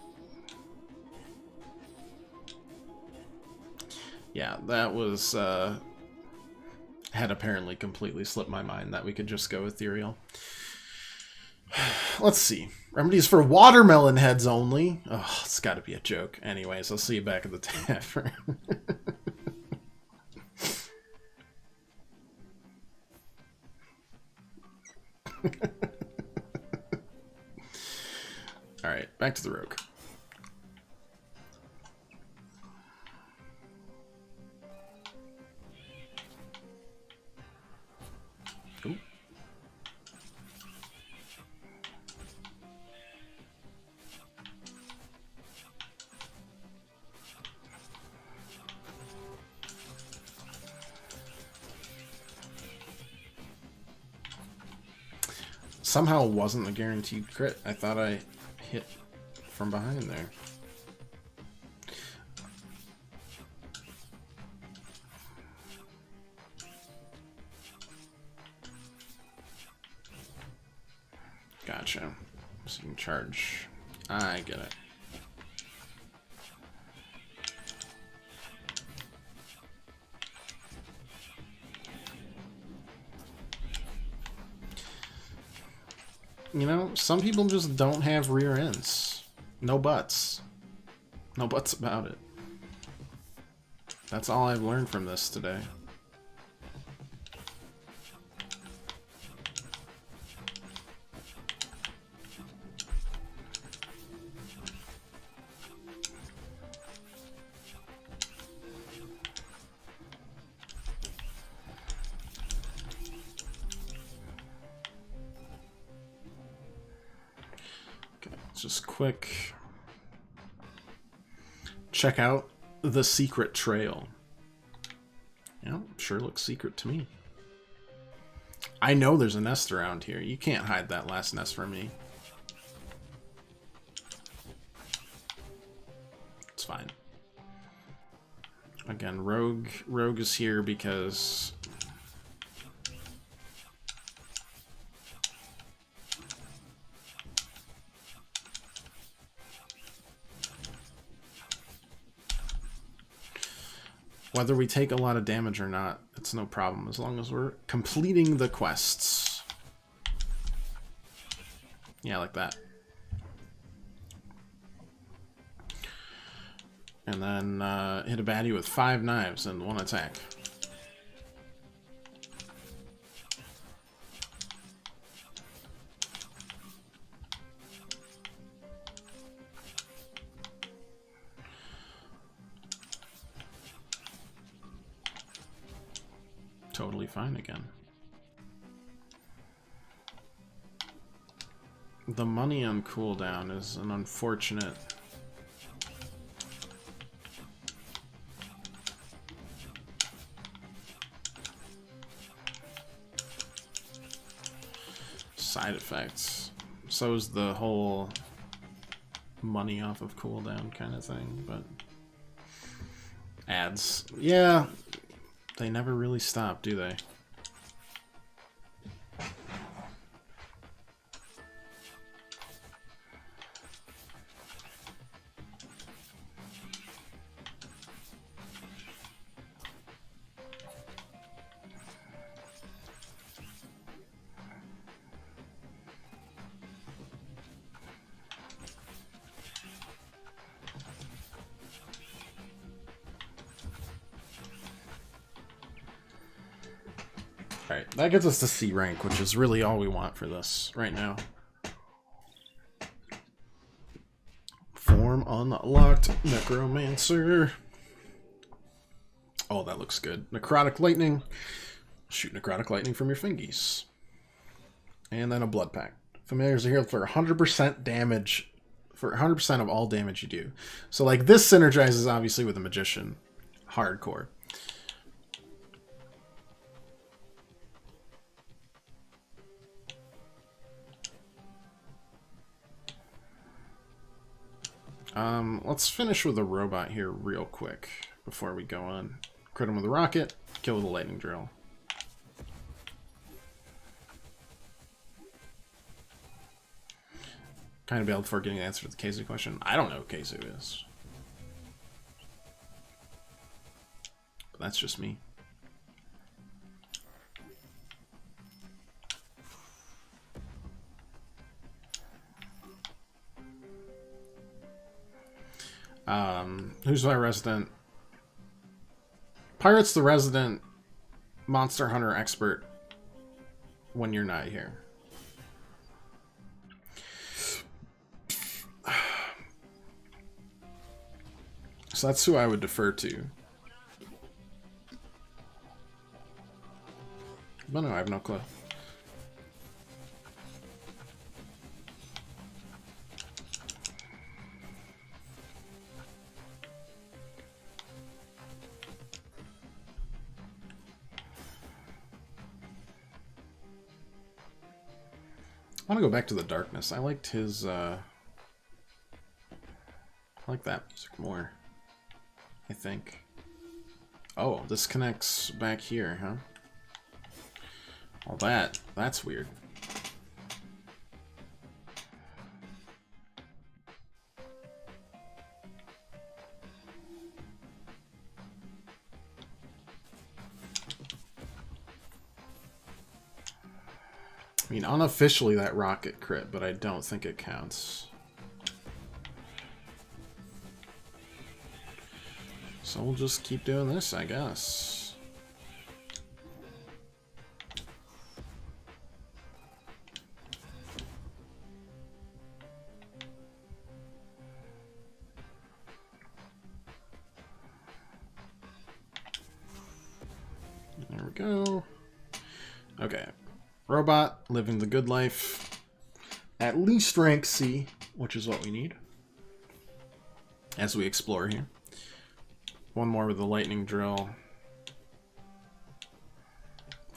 Yeah, that was had apparently completely slipped my mind that we could just go ethereal. Let's see. Remedies for watermelon heads only. Oh, it's got to be a joke. Anyways, I'll see you back at the tavern. Alright, back to the rogue. Ooh. Somehow it wasn't a guaranteed crit. I thought I hit from behind there. Gotcha. So you can charge. I get it. You know, some people just don't have rear ends. No buts. No buts about it. That's all I've learned from this today. Just quick check out the secret trail. Yeah, sure looks secret to me. I know there's a nest around here. You can't hide that last nest from me. It's fine. Again, Rogue is here because whether we take a lot of damage or not, it's no problem as long as we're completing the quests. Yeah, like that. And then hit a baddie with 5 knives and 1 attack. Totally. fine again. The money on cooldown is an unfortunate... side effects. So is the whole money off of cooldown kind of thing, but... ads. Yeah, they never really stop, do they? Alright, that gets us to C rank, which is really all we want for this right now. Form unlocked. Necromancer. Oh, that looks good. Necrotic Lightning. Shoot Necrotic Lightning from your fingies. And then a Blood Pact. Familiars are healed for 100% damage. For 100% of all damage you do. So, like, this synergizes, obviously, with the Magician. Hardcore. Let's finish with a robot here real quick before we go on. Crit him with a rocket, kill with a lightning drill. Kind of bailed before getting the answer to the Keizu question. I don't know who Keizu is. But that's just me. Who's my resident? Pirate's the resident Monster Hunter expert when you're not here. So that's who I would defer to. But no, I have no clue. I want to go back to the darkness. I liked his, I like that music more, I think. Oh, this connects back here, huh? Well, that's weird. I mean, unofficially that rocket crit, but I don't think it counts. So we'll just keep doing this, I guess. There we go. Okay. Robot, living the good life. At least rank C, which is what we need. As we explore here. One more with the lightning drill.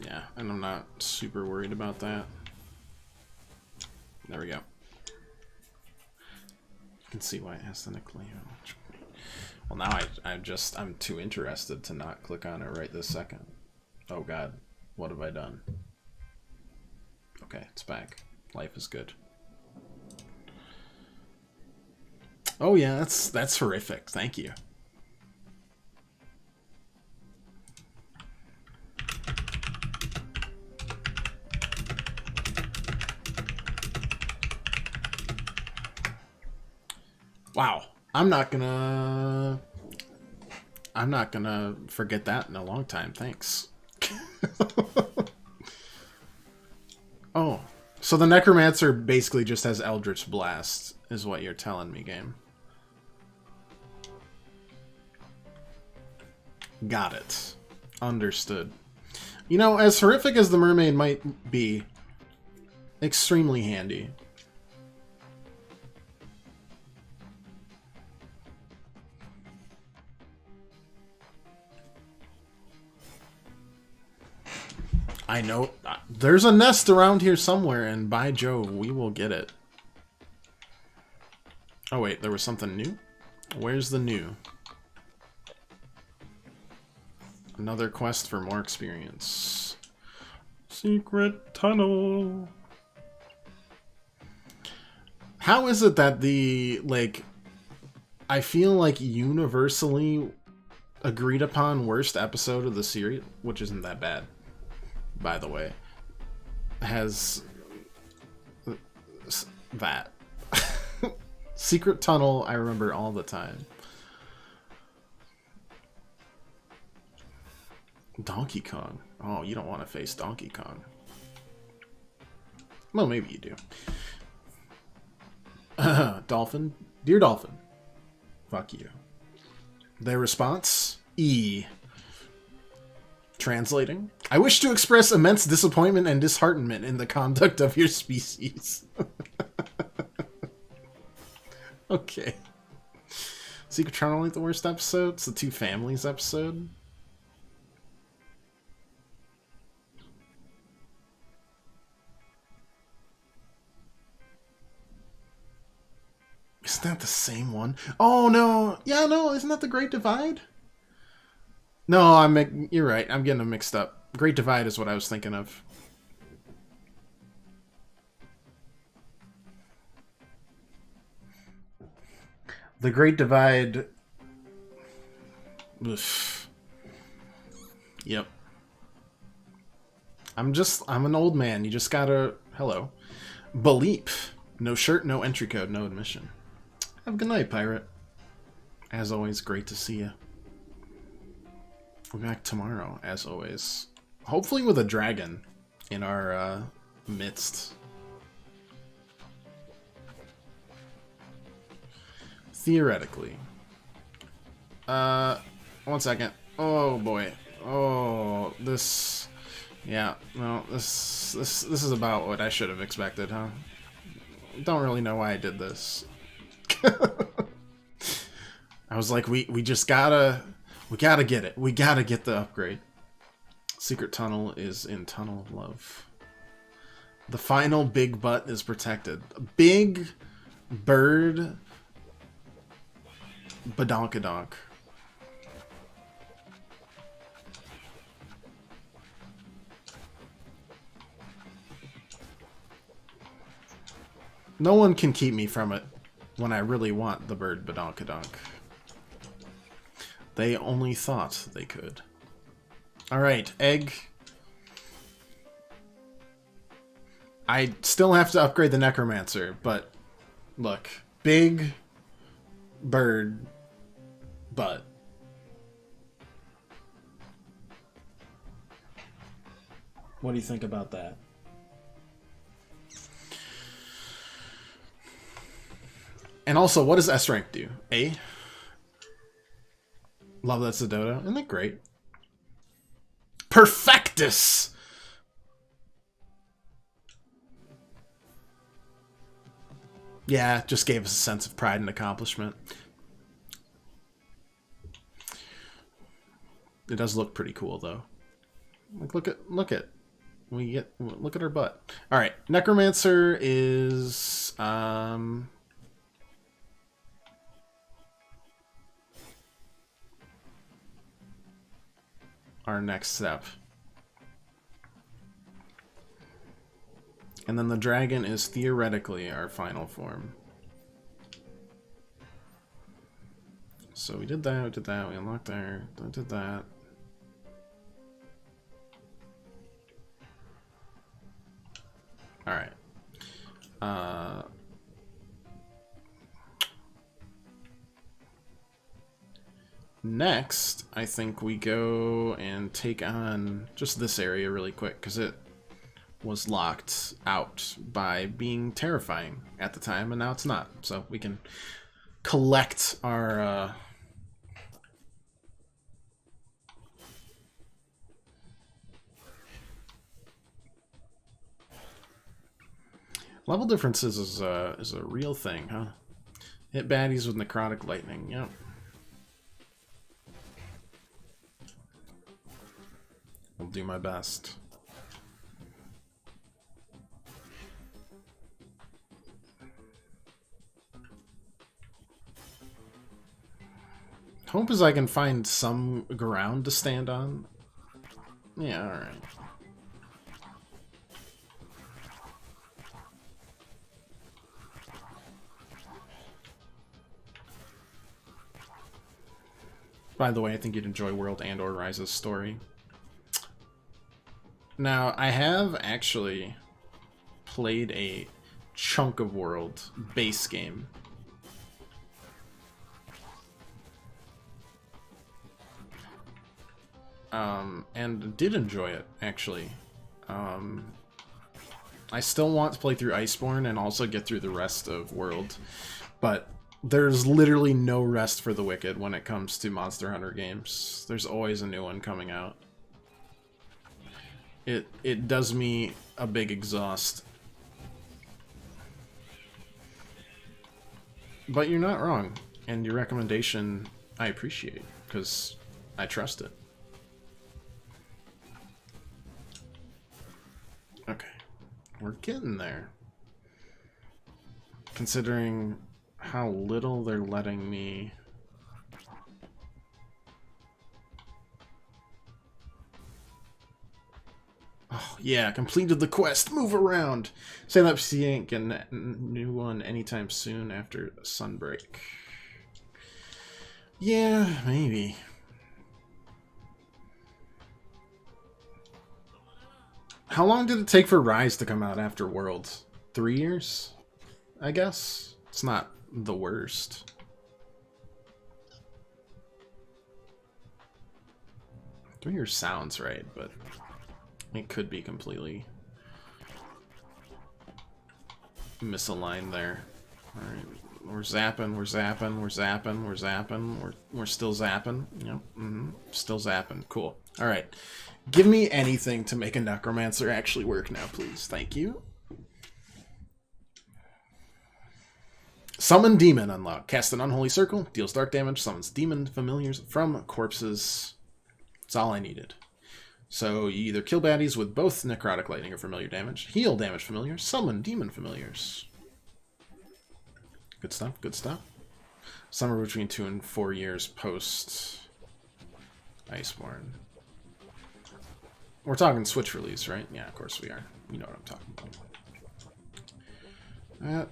Yeah, and I'm not super worried about that. There we go. You can see why it has the Nickelodeon. Well, now I'm too interested to not click on it right this second. Oh god, what have I done? Okay, it's back. Life is good. Oh yeah, that's horrific. Thank you. Wow. I'm not gonna forget that in a long time. Thanks. Oh, so the Necromancer basically just has Eldritch Blast, is what you're telling me, game. Got it. Understood. You know, as horrific as the mermaid might be, extremely handy. I know there's a nest around here somewhere, and by Jove, we will get it. Oh wait, there was something new? Where's the new? Another quest for more experience. Secret tunnel. How is it that the, like, I feel like universally agreed upon worst episode of the series, which isn't that bad, by the way, has that. Secret tunnel, I remember all the time. Donkey Kong. Oh, you don't want to face Donkey Kong. Well, maybe you do. Dolphin? Dear Dolphin. Fuck you. Their response? E. Translating. I wish to express immense disappointment and disheartenment in the conduct of your species. Okay. Secret Tunnel ain't the worst episode? It's the Two Families episode. Isn't that the same one? Oh, no. Yeah, no, isn't that the Great Divide? No, you're right. I'm getting them mixed up. Great Divide is what I was thinking of. The Great Divide... Oof. Yep. I'm an old man. You just gotta... Hello. Bleep. No shirt, no entry code, no admission. Have a good night, pirate. As always, great to see you. We'll be back tomorrow, as always. Hopefully with a dragon in our midst. Theoretically. 1 second. Oh boy. Oh, this... Yeah, no, this is about what I should have expected, huh? Don't really know why I did this. I was like, we just gotta get it. We gotta get the upgrade. Secret tunnel is in Tunnel of Love. The final big butt is protected. Big bird badonkadonk. No one can keep me from it when I really want the bird badonkadonk. They only thought they could. Alright, egg. I still have to upgrade the necromancer, but look. Big bird butt. What do you think about that? And also, what does S rank do? A? Love that's a dodo. Isn't that great? Perfectus! Yeah, just gave us a sense of pride and accomplishment. It does look pretty cool, though. Like, look at her butt. All right, necromancer is our next step. And then the dragon is theoretically our final form. So we did that, we unlocked there, we did that. Alright. Next, I think we go and take on just this area really quick, because it was locked out by being terrifying at the time, and now it's not. So we can collect our... Level differences is a real thing, huh? Hit baddies with necrotic lightning. Yep. I'll do my best. Hope is I can find some ground to stand on. Yeah, alright. By the way, I think you'd enjoy World and or Rise's story. Now, I have actually played a chunk of World base game. And did enjoy it, actually. I still want to play through Iceborne and also get through the rest of World, but there's literally no rest for the wicked when it comes to Monster Hunter games. There's always a new one coming out. It does me a big exhaust. But you're not wrong, and your recommendation I appreciate, because I trust it. Okay, we're getting there. Considering how little they're letting me... Oh, yeah, completed the quest. Move around. Say that PC ain't getting a new one anytime soon after Sunbreak. Yeah, maybe. How long did it take for Rise to come out after Worlds? 3 years? I guess? It's not the worst. Three years sounds right, but it could be completely misaligned there. Alright, we're zapping, we're zapping, we're zapping, we're zapping, we're still zapping. Yep, still zapping. Cool. Alright. Give me anything to make a Necromancer actually work now, please. Thank you. Summon Demon unlocked. Cast an Unholy Circle, deals dark damage, summons demon familiars from corpses. That's all I needed. So you either kill baddies with both Necrotic Lightning or Familiar damage, heal damage familiars, summon demon familiars. Good stuff, good stuff. Somewhere between 2 and 4 years post Iceborne. We're talking Switch release, right? Yeah, of course we are. You know what I'm talking about.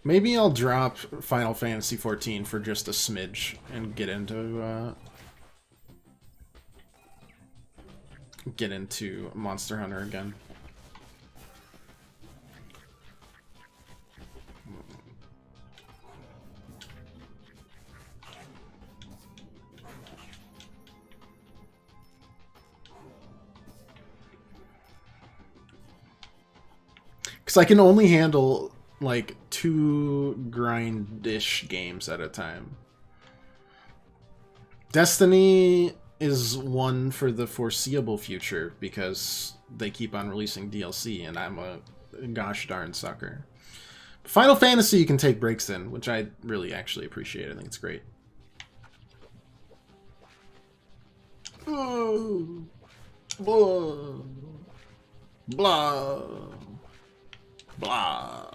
Maybe I'll drop Final Fantasy XIV for just a smidge and get into Monster Hunter again. Because I can only handle like 2 grindish games at a time. Destiny is one for the foreseeable future because they keep on releasing DLC and I'm a gosh darn sucker. Final Fantasy you can take breaks in, which I really actually appreciate. I think it's great. Blah. Blah. Blah.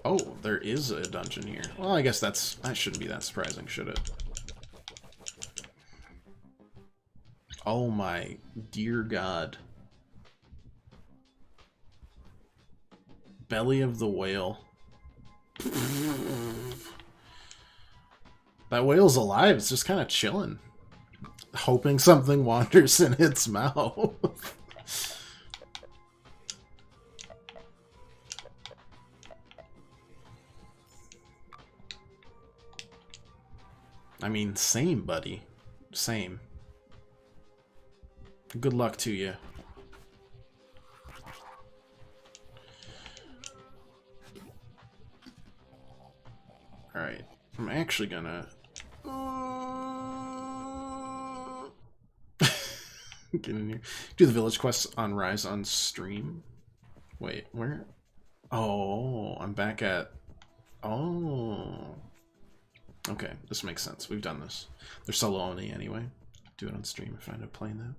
Oh, there is a dungeon here. Well, I guess that shouldn't be that surprising, should it? Oh my dear God. Belly of the whale. That whale's alive. It's just kind of chilling. Hoping something wanders in its mouth. I mean, same, buddy. Same. Good luck to you. Alright. I'm actually gonna... Get in here. Do the village quests on Rise on stream. Wait, where? Oh, I'm back at... Oh. Okay, this makes sense. We've done this. They're solo only anyway. Do it on stream if I end up playing that.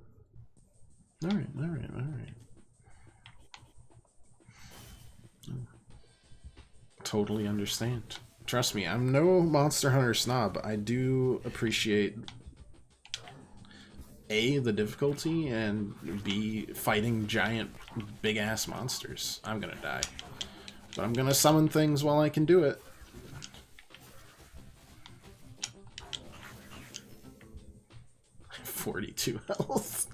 Alright, alright, alright. Totally understand. Trust me, I'm no Monster Hunter snob. I do appreciate A, the difficulty, and B, fighting giant, big-ass monsters. I'm gonna die. But I'm gonna summon things while I can do it. I have 42 health.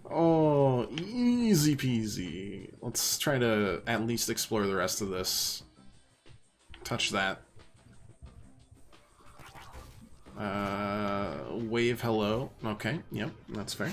Oh, easy peasy. Let's try to at least explore the rest of this. Touch that. Wave hello. Okay, yep, that's fair.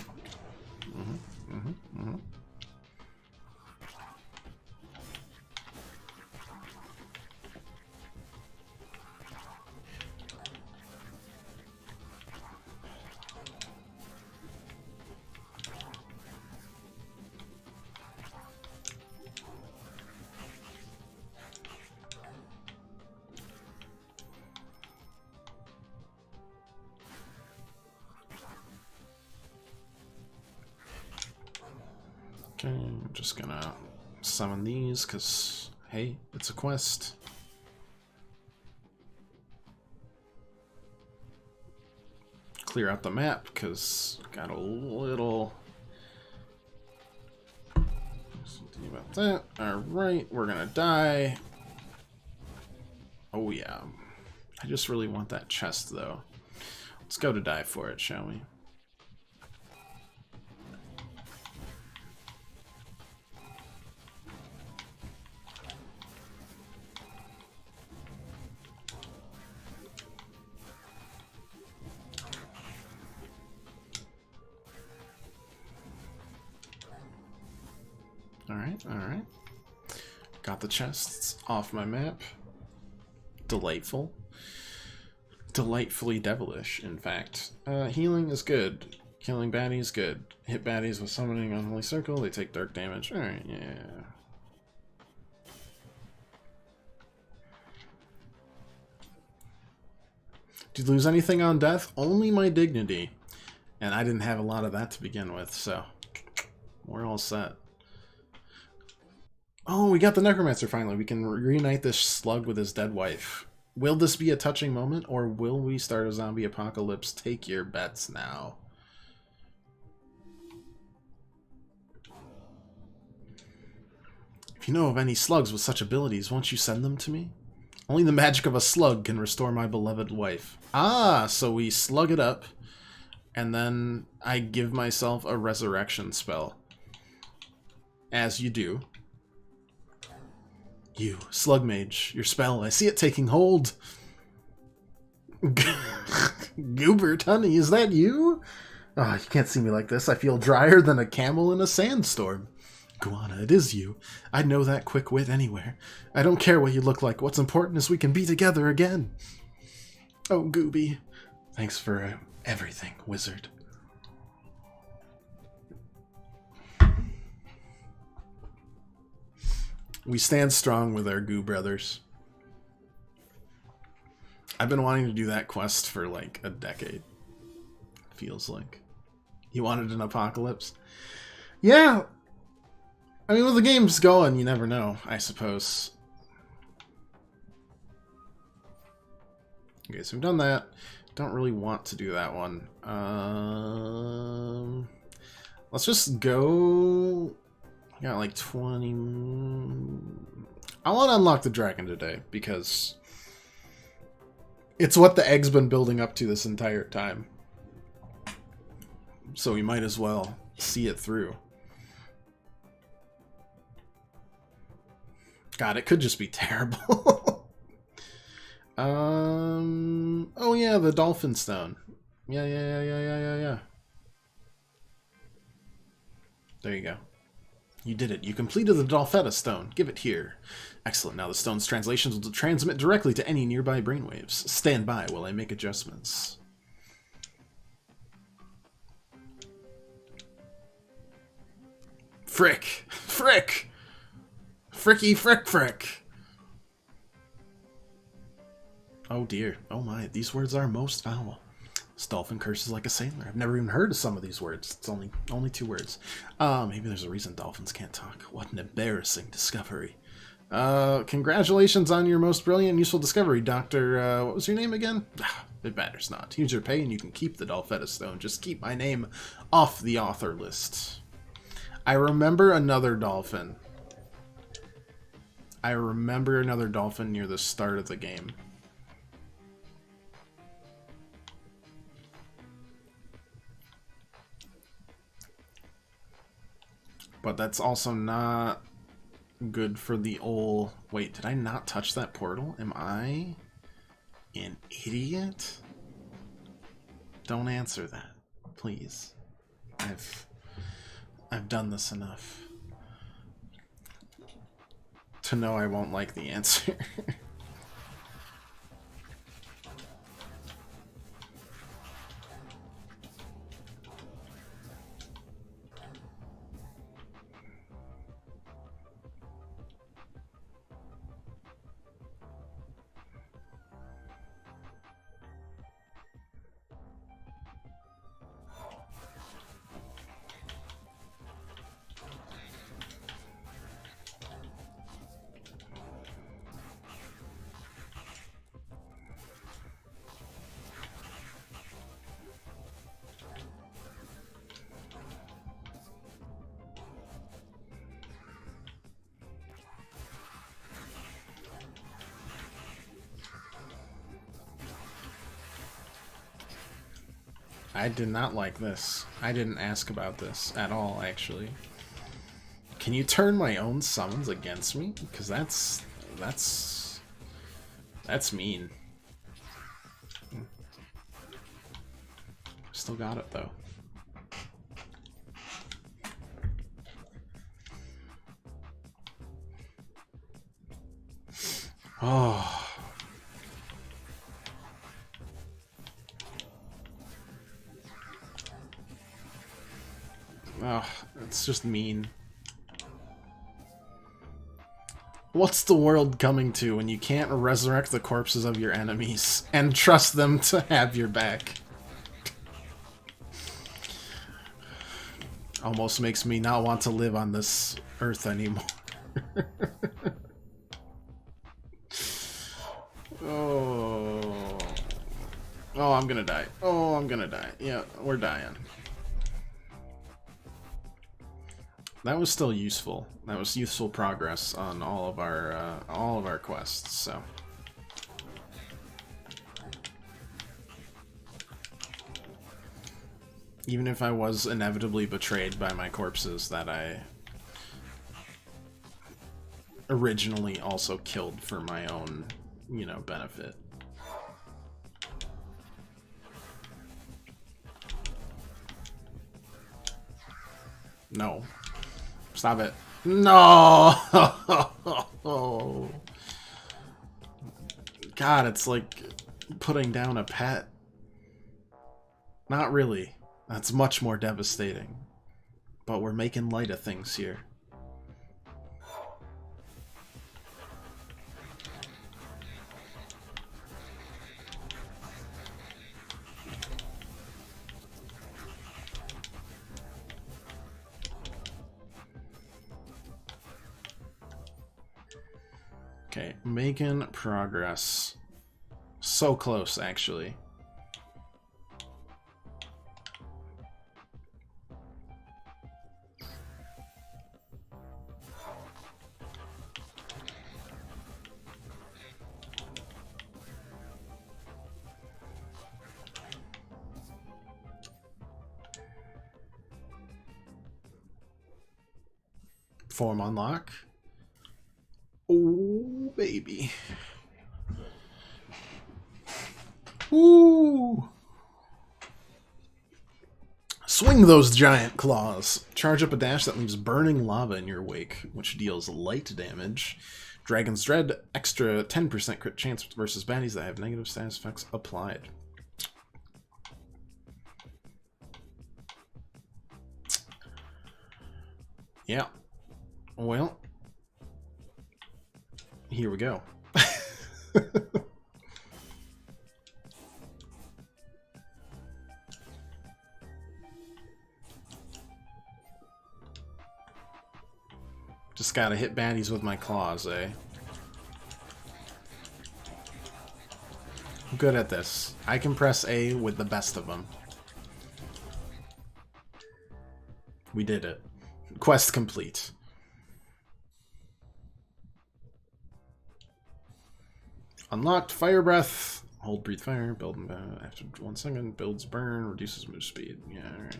Okay, I'm just gonna summon these because, hey, it's a quest. Clear out the map because got a little... Something about that. Alright, we're gonna die. Oh yeah. I just really want that chest though. Let's go to die for it, shall we? Alright, alright. Got the chests off my map. Delightful. Delightfully devilish, in fact. Healing is good. Killing baddies, good. Hit baddies with summoning Unholy Circle, they take dark damage. Alright, yeah. Did you lose anything on death? Only my dignity. And I didn't have a lot of that to begin with, so... We're all set. Oh, we got the Necromancer finally. We can reunite this slug with his dead wife. Will this be a touching moment, or will we start a zombie apocalypse? Take your bets now. If you know of any slugs with such abilities, won't you send them to me? Only the magic of a slug can restore my beloved wife. Ah, so we slug it up, and then I give myself a resurrection spell. As you do. You, Slug Mage, your spell, I see it taking hold. Goobert, honey, is that you? Oh, you can't see me like this. I feel drier than a camel in a sandstorm. Guana, it is you. I'd know that quick wit anywhere. I don't care what you look like. What's important is we can be together again. Oh, Gooby. Thanks for everything, wizard. We stand strong with our Goo brothers. I've been wanting to do that quest for like a decade. Feels like. You wanted an apocalypse? Yeah! I mean, with the game's going, you never know, I suppose. Okay, so we've done that. Don't really want to do that one. Let's just go... Got like 20... I want to unlock the dragon today, because it's what the egg's been building up to this entire time. So we might as well see it through. God, it could just be terrible. Oh yeah, the dolphin stone. Yeah. There you go. You did it. You completed the Dolphetta stone. Give it here. Excellent. Now the stone's translations will transmit directly to any nearby brainwaves. Stand by while I make adjustments. Frick! Frick! Fricky frick frick! Oh dear. Oh my. These words are most foul. This dolphin curses like a sailor. I've never even heard of some of these words. It's only 2 words. Maybe there's a reason dolphins can't talk. What an embarrassing discovery. Congratulations on your most brilliant and useful discovery, Dr. What was your name again? It matters not. Here's your pay and you can keep the Dolphetta Stone. Just keep my name off the author list. I remember another dolphin. Near the start of the game. But that's also not good for the old... Wait, did I not touch that portal? Am I an idiot? Don't answer that, please. I've done this enough to know I won't like the answer. I did not like this. I didn't ask about this at all, actually. Can you turn my own summons against me? Because that's mean. Still got it, though. Oh. Oh, it's just mean. What's the world coming to when you can't resurrect the corpses of your enemies and trust them to have your back? Almost makes me not want to live on this earth anymore. Oh. Oh, I'm gonna die. Oh, I'm gonna die. Yeah, we're dying. That was still useful. That was useful progress on all of our quests. So, even if I was inevitably betrayed by my corpses that I originally also killed for my own, you know, benefit. No. Stop it. No! God, it's like putting down a pet. Not really. That's much more devastating. But we're making light of things here. Okay, making progress. So close, actually. Form unlock. Oh, baby. Ooh. Swing those giant claws. Charge up a dash that leaves burning lava in your wake, which deals light damage. Dragon's Dread, extra 10% crit chance versus baddies that have negative status effects applied. Yeah. Well, here we go. Just gotta hit baddies with my claws, eh? I'm good at this. I can press A with the best of them. We did it. Quest complete. Unlocked Fire Breath. Hold breathe fire. Build after 1 second. Builds burn. Reduces move speed. Yeah, alright.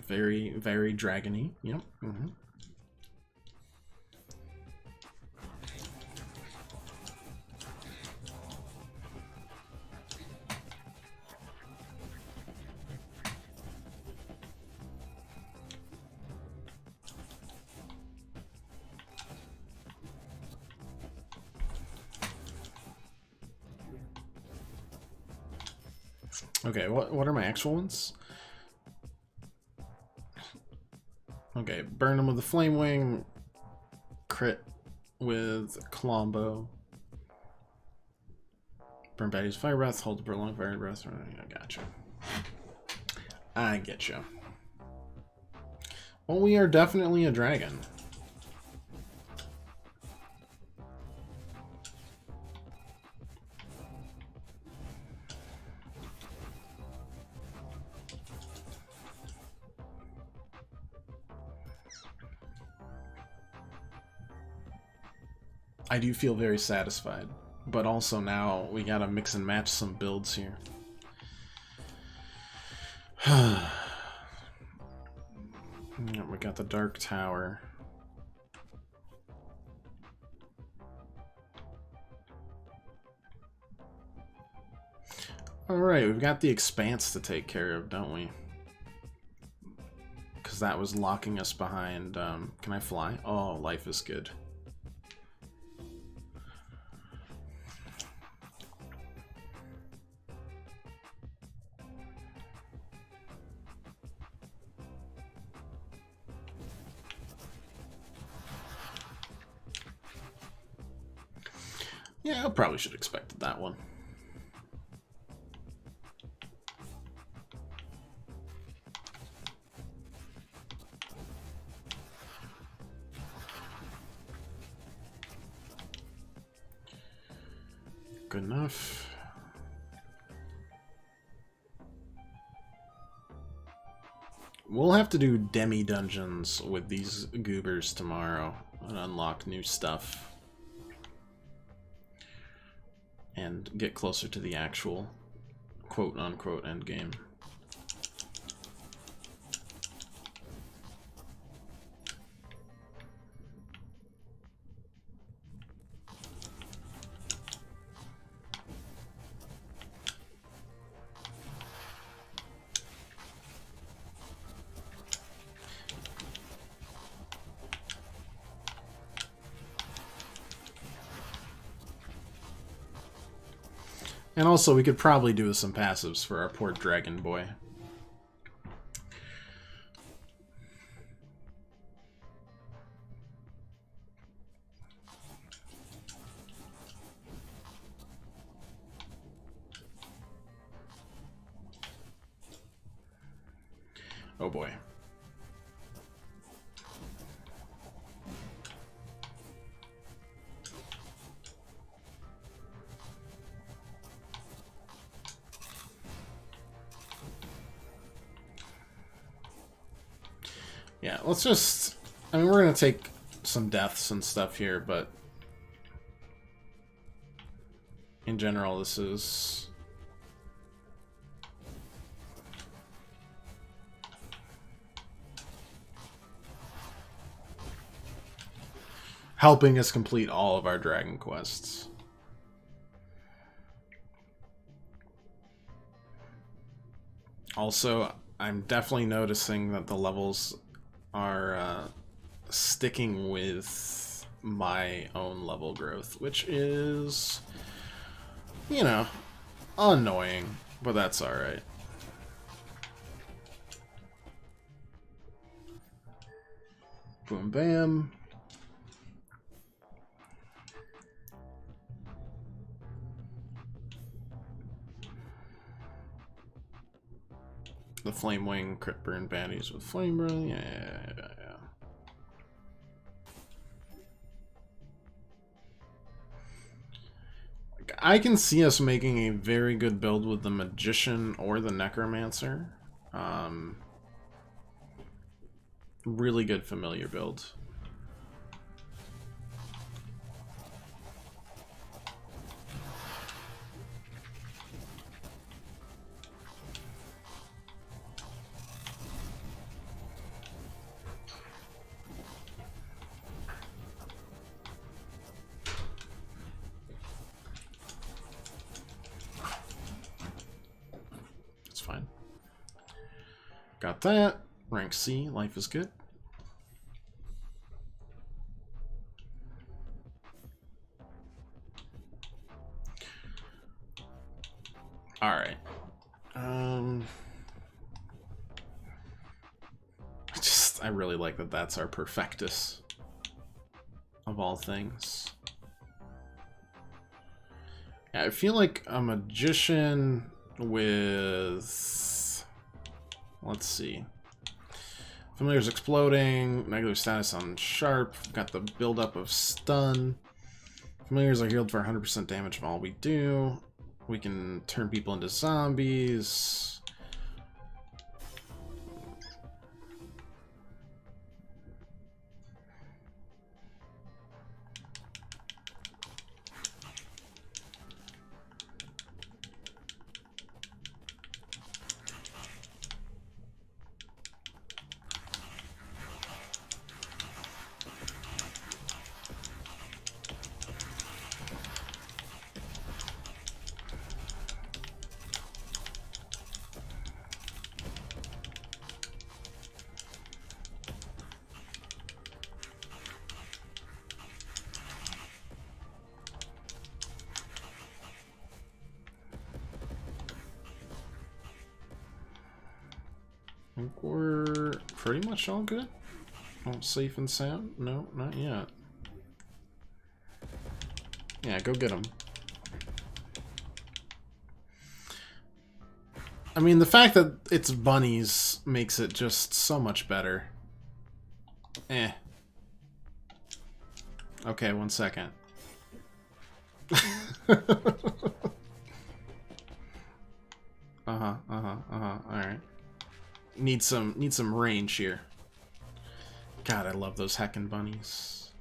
Very, very dragony. Yep. Mm-hmm. Okay, what are my actual ones? Okay, burn them with the flame wing, crit with Colombo, burn baddies fire breath, hold the prolonged fire breath. I gotcha. I get you. Well, we are definitely a dragon. I do feel very satisfied, but also now we gotta mix and match some builds here. We got the Dark Tower. Alright, we've got the Expanse to take care of, don't we? Because that was locking us behind. Can I fly? Oh, life is good. Yeah, I probably should have expected that one. Good enough. We'll have to do demi-dungeons with these goobers tomorrow and unlock new stuff. And get closer to the actual quote-unquote endgame. And also, we could probably do some passives for our poor dragon boy. Oh boy. Yeah, let's just... I mean, we're going to take some deaths and stuff here, but... in general, this is... helping us complete all of our dragon quests. Also, I'm definitely noticing that the levels are sticking with my own level growth, which is, you know, annoying, but that's alright. Boom, bam. The Flame Wing crit burn baddies with Flame Run. Yeah. I can see us making a very good build with the Magician or the Necromancer. Really good familiar build. Fine. Got that. Rank C, life is good. Alright. I really like that that's our Perfectus. Of all things. Yeah, I feel like a Magician with, let's see, Familiar's exploding, negative status on Sharp, got the buildup of stun. Familiars are healed for 100% damage from all we do. We can turn people into zombies. I think we're pretty much all good. All safe and sound? No, not yet. Yeah, go get them. I mean, the fact that it's bunnies makes it just so much better. Eh. Okay, 1 second. Alright. Need some range here. God, I love those heckin' bunnies.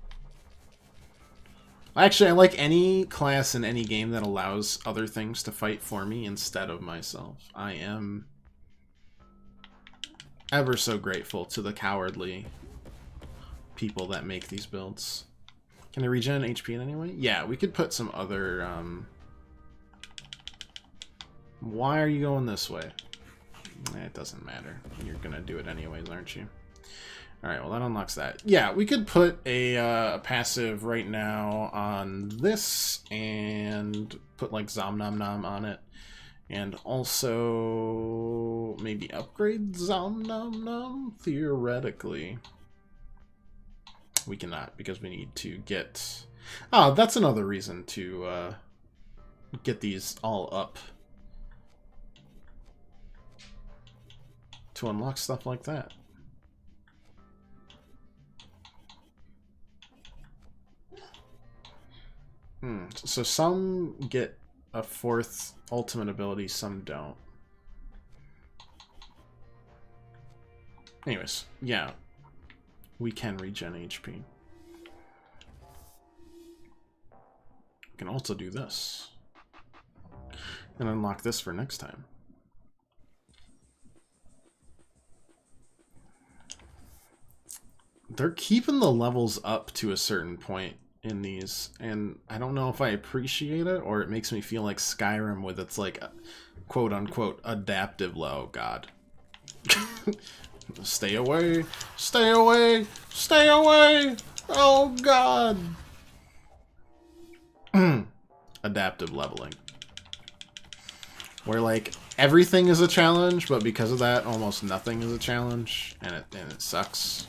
Actually, I like any class in any game that allows other things to fight for me instead of myself. I am ever so grateful to the cowardly people that make these builds. Can I regen HP in any way? Yeah, we could put some other... Why are you going this way? It doesn't matter. You're gonna do it anyways, aren't you? Alright, well that unlocks that. Yeah, we could put a passive right now on this and put like Zom Nom Nom on it. And also maybe upgrade Zom Nom Nom, theoretically. We cannot because we need to get... Oh, that's another reason to get these all up. To unlock stuff like that. So some get a 4th ultimate ability, some don't. Anyways, yeah. We can regen HP. We can also do this. And unlock this for next time. They're keeping the levels up to a certain point in these, and I don't know if I appreciate it or it makes me feel like Skyrim with its like quote-unquote adaptive low. God. Stay away! Stay away! Stay away! Oh God! Adaptive leveling. Where like everything is a challenge, but because of that almost nothing is a challenge, and it sucks.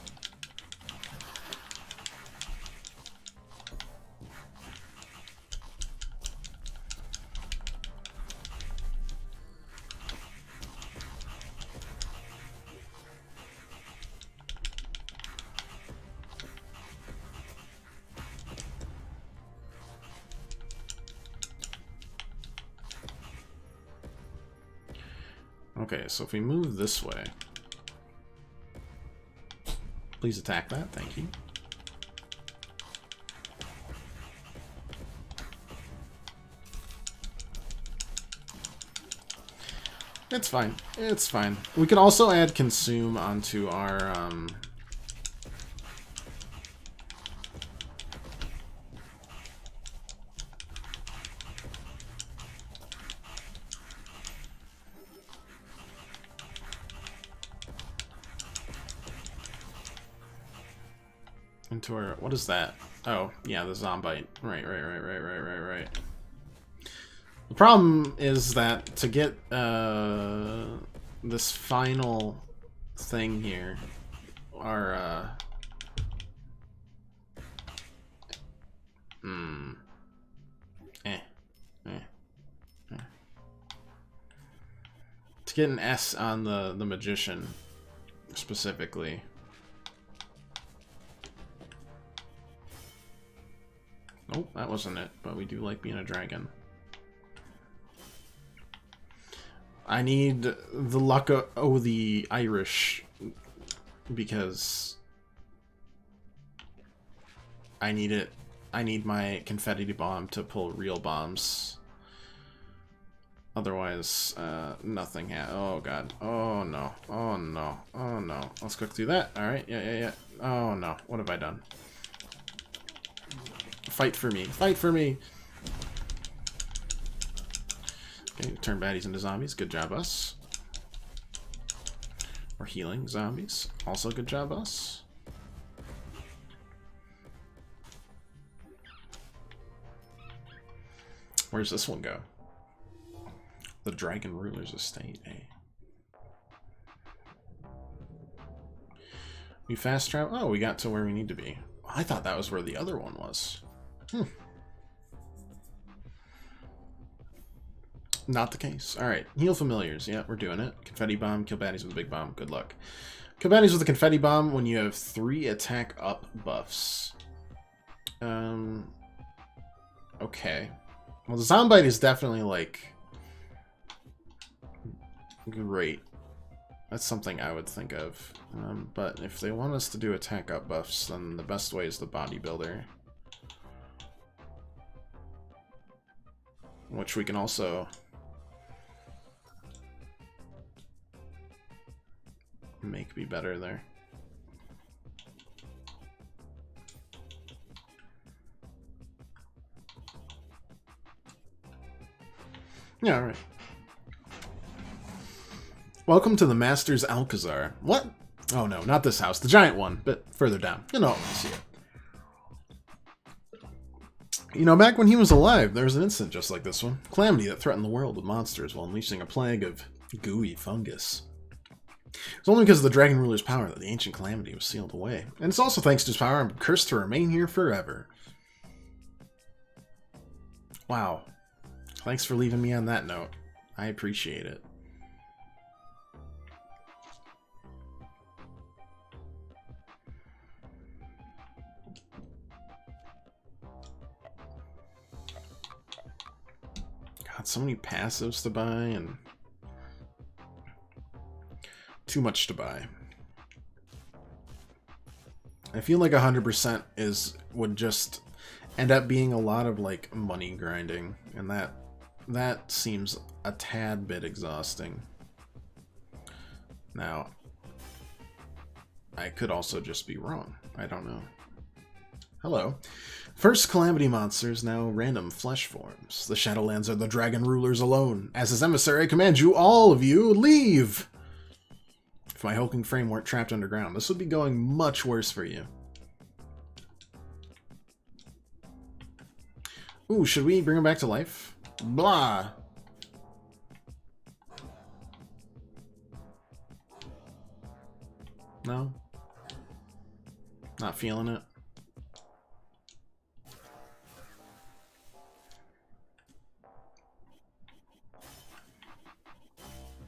Okay, so if we move this way... Please attack that, thank you. It's fine. It's fine. We can also add consume onto our into our, what is that? Oh, yeah, the Zombite. Right. The problem is that to get this final thing here, our to get an S on the magician specifically. Nope, that wasn't it, but we do like being a dragon. I need the luck of the Irish because I need it. I need my confetti bomb to pull real bombs. Otherwise, nothing. Oh god. Oh no. Oh no. Oh no. Let's cook through that. All right. Yeah. Oh no. What have I done? Fight for me. Fight for me. Okay, turn baddies into zombies. Good job, us. We're healing zombies. Also good job, us. Where's this one go? The Dragon Ruler's Estate, eh? We fast travel? Oh, we got to where we need to be. I thought that was where the other one was. Not the case. Alright, heal familiars. Yeah, we're doing it. Confetti bomb, kill baddies with a big bomb. Good luck. Kill baddies with a confetti bomb when you have 3 attack up buffs. Okay. Well, the Zombite is definitely, like, great. That's something I would think of. But if they want us to do attack up buffs, then the best way is the bodybuilder. Which we can also make be better there. Yeah, alright. Welcome to the Master's Alcazar. What? Oh no, not this house. The giant one, but further down. You know, you see it. You know, back when he was alive, there was an incident just like this one. Calamity that threatened the world with monsters while unleashing a plague of gooey fungus. It's only because of the Dragon Ruler's power that the ancient Calamity was sealed away. And it's also thanks to his power I'm cursed to remain here forever. Wow. Thanks for leaving me on that note. I appreciate it. God, so many passives to buy and too much to buy. I feel like 100% would just end up being a lot of like money grinding, and that seems a tad bit exhausting. Now, I could also just be wrong. I don't know. Hello. First Calamity monsters, now random flesh forms. The Shadowlands are the Dragon Rulers alone. As his emissary, I command you, all of you, leave! If my hulking frame weren't trapped underground, this would be going much worse for you. Ooh, should we bring him back to life? Blah! No? Not feeling it?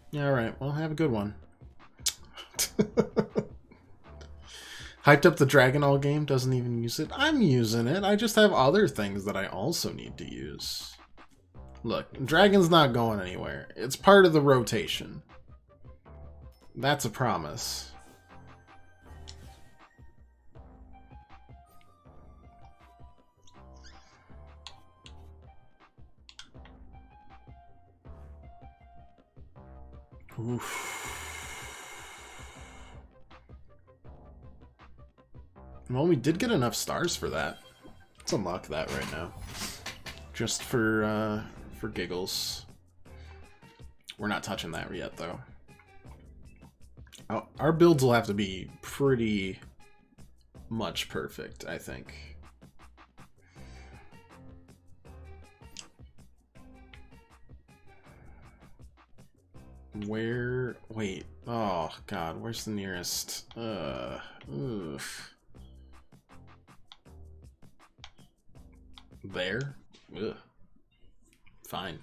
Yeah, alright. Well, have a good one. Hyped up the Dragon all game, doesn't even use it. I'm using it. I just have other things that I also need to use. Look, Dragon's not going anywhere. It's part of the rotation. That's a promise. Oof. Well, we did get enough stars for that. Let's unlock that right now. Just for giggles. We're not touching that yet, though. Our builds will have to be pretty much perfect, I think. Where... Wait. Oh, God. Where's the nearest? Oof. There? Ugh. Fine.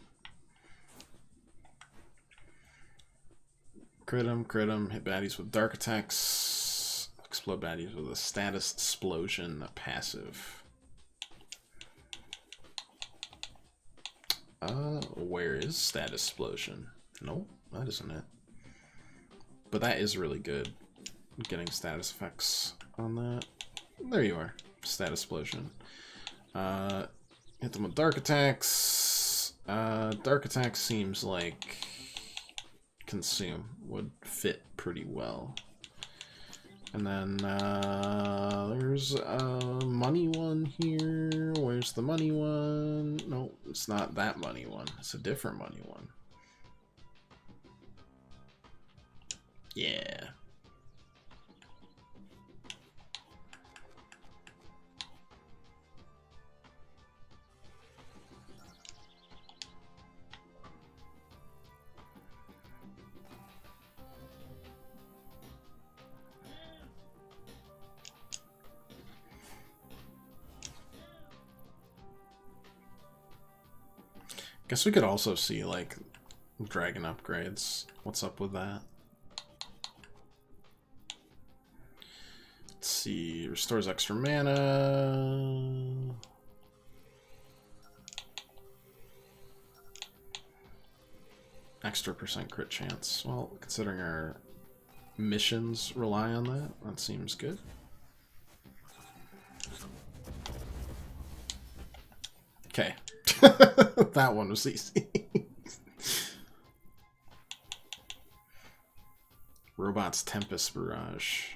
Crit 'em, hit baddies with dark attacks, explode baddies with a status explosion passive. Where is status explosion? Nope, that isn't it. But that is really good. Getting status effects on that. There you are. Status explosion. Hit them with dark attacks. Dark attacks seems like consume would fit pretty well. And then there's a money one here. Where's the money one? No, it's not that money one. It's a different money one. Yeah. Guess we could also see, like, dragon upgrades. What's up with that? Let's see. Restores extra mana. Extra % crit chance. Well, considering our missions rely on that, that seems good. Okay. That one was easy. Robots Tempest Barrage.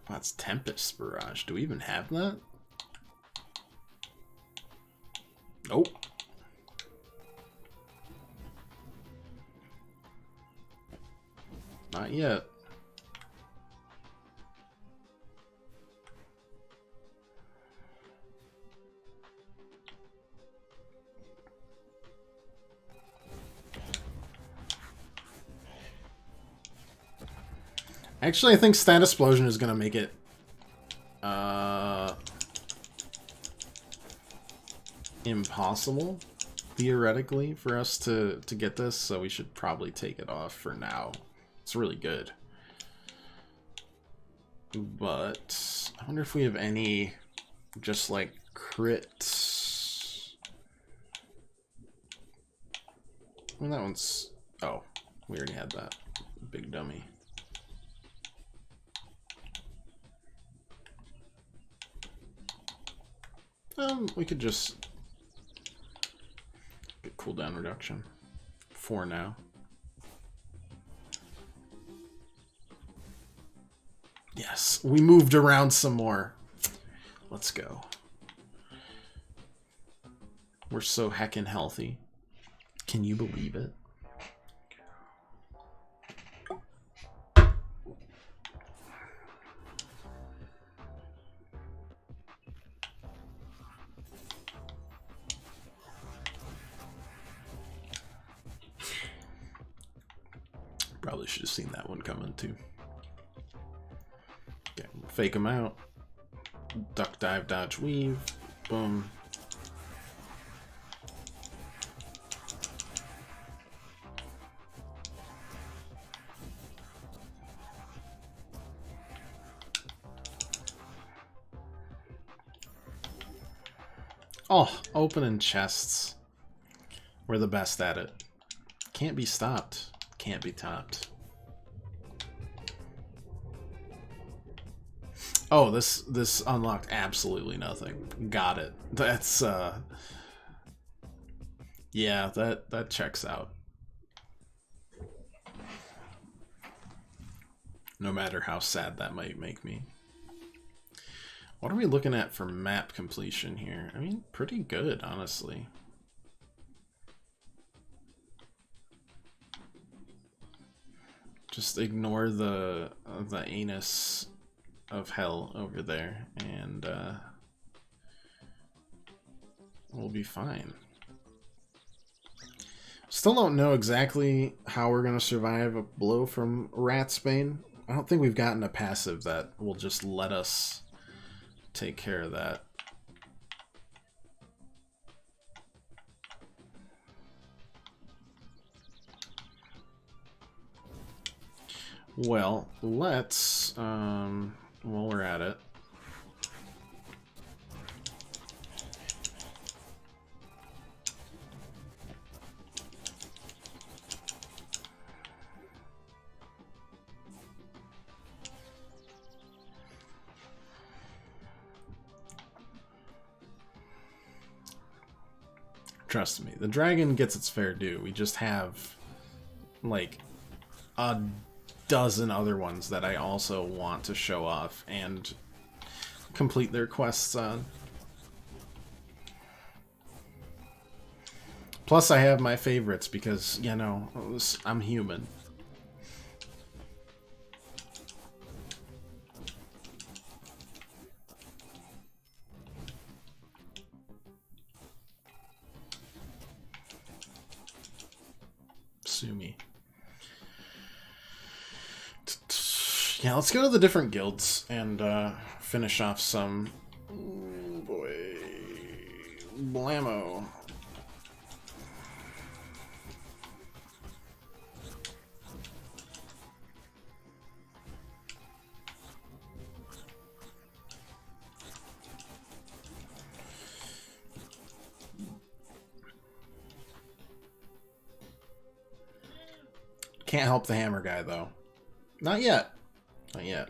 Robots Tempest Barrage. Do we even have that? Nope. Not yet. Actually, I think Status Explosion is going to make it impossible, theoretically, for us to get this, so we should probably take it off for now. It's really good. But I wonder if we have any just like crit. Well, that one's... Oh, we already had that. Big dummy. We could just get cooldown reduction for now. Yes, we moved around some more. Let's go. We're so heckin' healthy. Can you believe it? Probably should have seen that one coming too. Okay, fake him out. Duck, dive, dodge, weave. Boom. Oh, opening chests. We're the best at it. Can't be stopped. Can't be topped. Oh, this unlocked absolutely nothing. Got it. That's yeah, that checks out. No matter how sad that might make me. What are we looking at for map completion here? I mean, pretty good, honestly. Just ignore the anus of hell over there, and we'll be fine. Still don't know exactly how we're going to survive a blow from Ratsbane. I don't think we've gotten a passive that will just let us take care of that. Well, let's, while we're at it, trust me, the dragon gets its fair due. We just have, like, a dozen other ones that I also want to show off and complete their quests on. Plus, I have my favorites because, you know, I'm human. Sue me. Yeah, let's go to the different guilds and finish off some... Oh boy... Blammo. Can't help the hammer guy, though. Not yet. Not yet.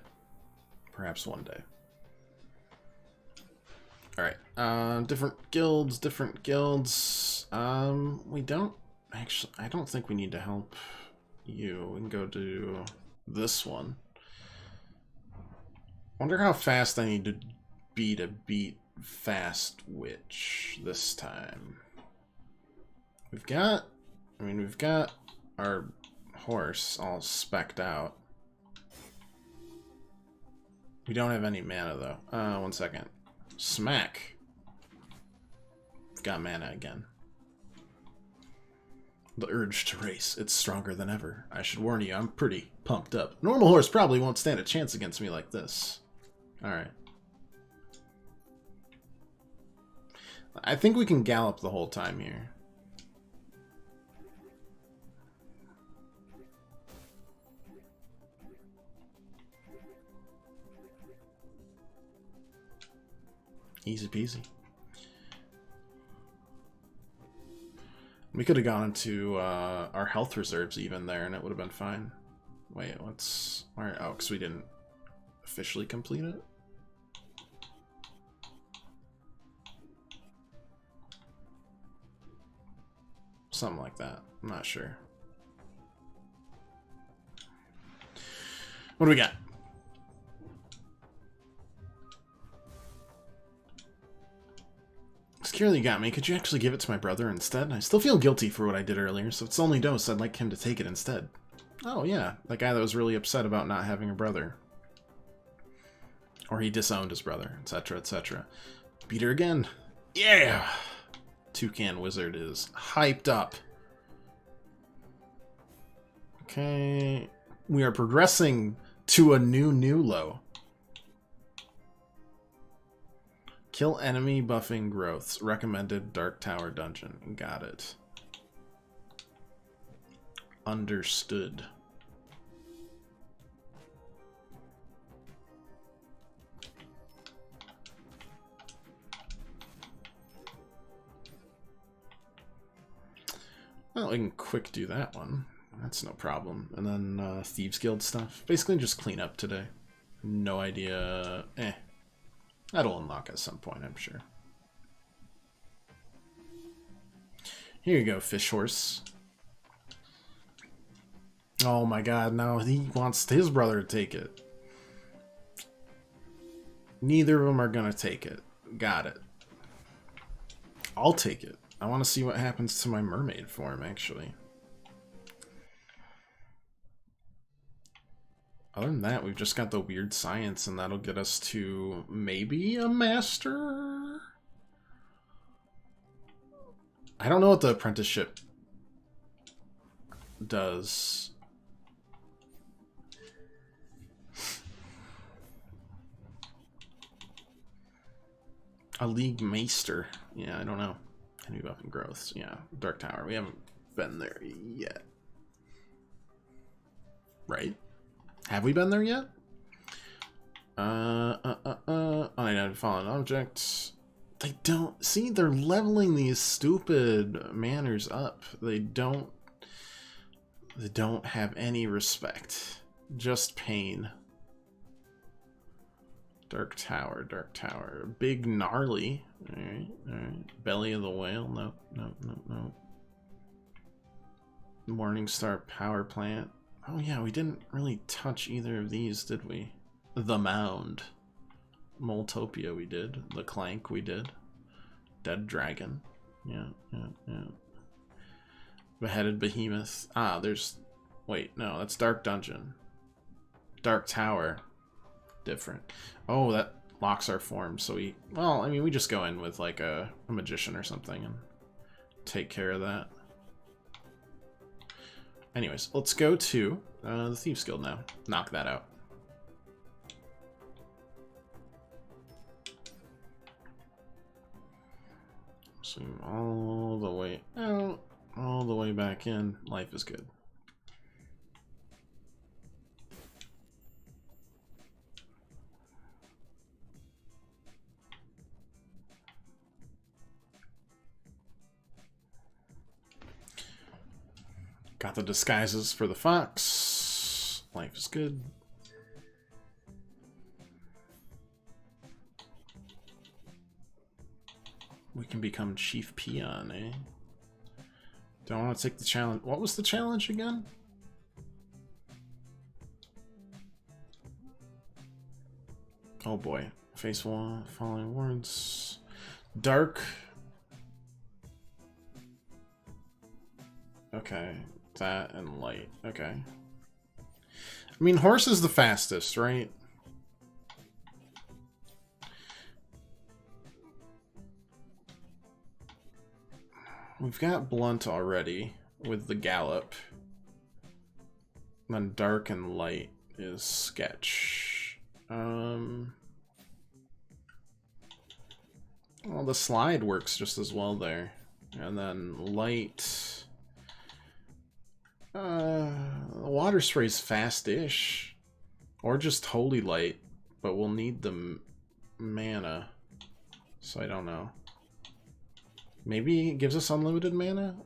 Perhaps one day. Alright. Different guilds, we don't... Actually, I don't think we need to help you. We can go to this one. Wonder how fast I need to beat Fast Witch this time. We've got our horse all specced out. We don't have any mana, though. One second. Smack. We've got mana again. The urge to race. It's stronger than ever. I should warn you, I'm pretty pumped up. Normal horse probably won't stand a chance against me like this. Alright. I think we can gallop the whole time here. Easy peasy. We could have gone into our health reserves even there, and it would have been fine. Wait, what's... Alright, oh, because we didn't officially complete it? Something like that. I'm not sure. What do we got? Securely got me. Could you actually give it to my brother instead? I still feel guilty for what I did earlier, so if it's only dose, I'd like him to take it instead. Oh, yeah. That guy that was really upset about not having a brother. Or he disowned his brother, etc., etc. Beat her again. Yeah! Toucan Wizard is hyped up. Okay. We are progressing to a new low. Kill enemy buffing growths. Recommended Dark Tower dungeon. Got it. Understood. Well, we can quick do that one. That's no problem. And then Thieves Guild stuff. Basically just clean up today. No idea. That'll unlock at some point, I'm sure. Here you go, fish horse. Oh my god, now he wants his brother to take it. Neither of them are gonna take it. Got it. I'll take it. I want to see what happens to my mermaid form, actually. Other than that, we've just got the weird science, and that'll get us to maybe a master? I don't know what the apprenticeship does. A League Maester. Yeah, I don't know. Any weapon growths. Yeah, Dark Tower. We haven't been there yet. Right? Have we been there yet? Unidentified fallen objects. They don't... See, they're leveling these stupid manners up. They don't have any respect. Just pain. Dark Tower, Dark Tower. Big Gnarly. Alright, alright. Belly of the Whale. No, no, no, no. Morningstar Power Plant. Oh yeah, we didn't really touch either of these, did we? The Mound. Moltopia we did. The Clank we did. Dead Dragon. Yeah, yeah, yeah. Beheaded Behemoth. Ah, there's... Wait, no, that's Dark Dungeon. Dark Tower. Different. Oh, that locks our form, so we... Well, I mean, we just go in with, like, a magician or something and take care of that. Anyways, let's go to the Thieves Guild now. Knock that out. So all the way out, all the way back in. Life is good. Got the disguises for the fox. Life is good. We can become Chief Peon, eh? Don't want to take the challenge. What was the challenge again? Oh boy. Face wall, following words. Dark. Okay. That and light. Okay. I mean, horse is the fastest, right? We've got blunt already with the gallop. And then dark and light is sketch. Well, the slide works just as well there. And then light... water spray's fast-ish. Or just holy light. But we'll need the mana. So I don't know. Maybe it gives us unlimited mana?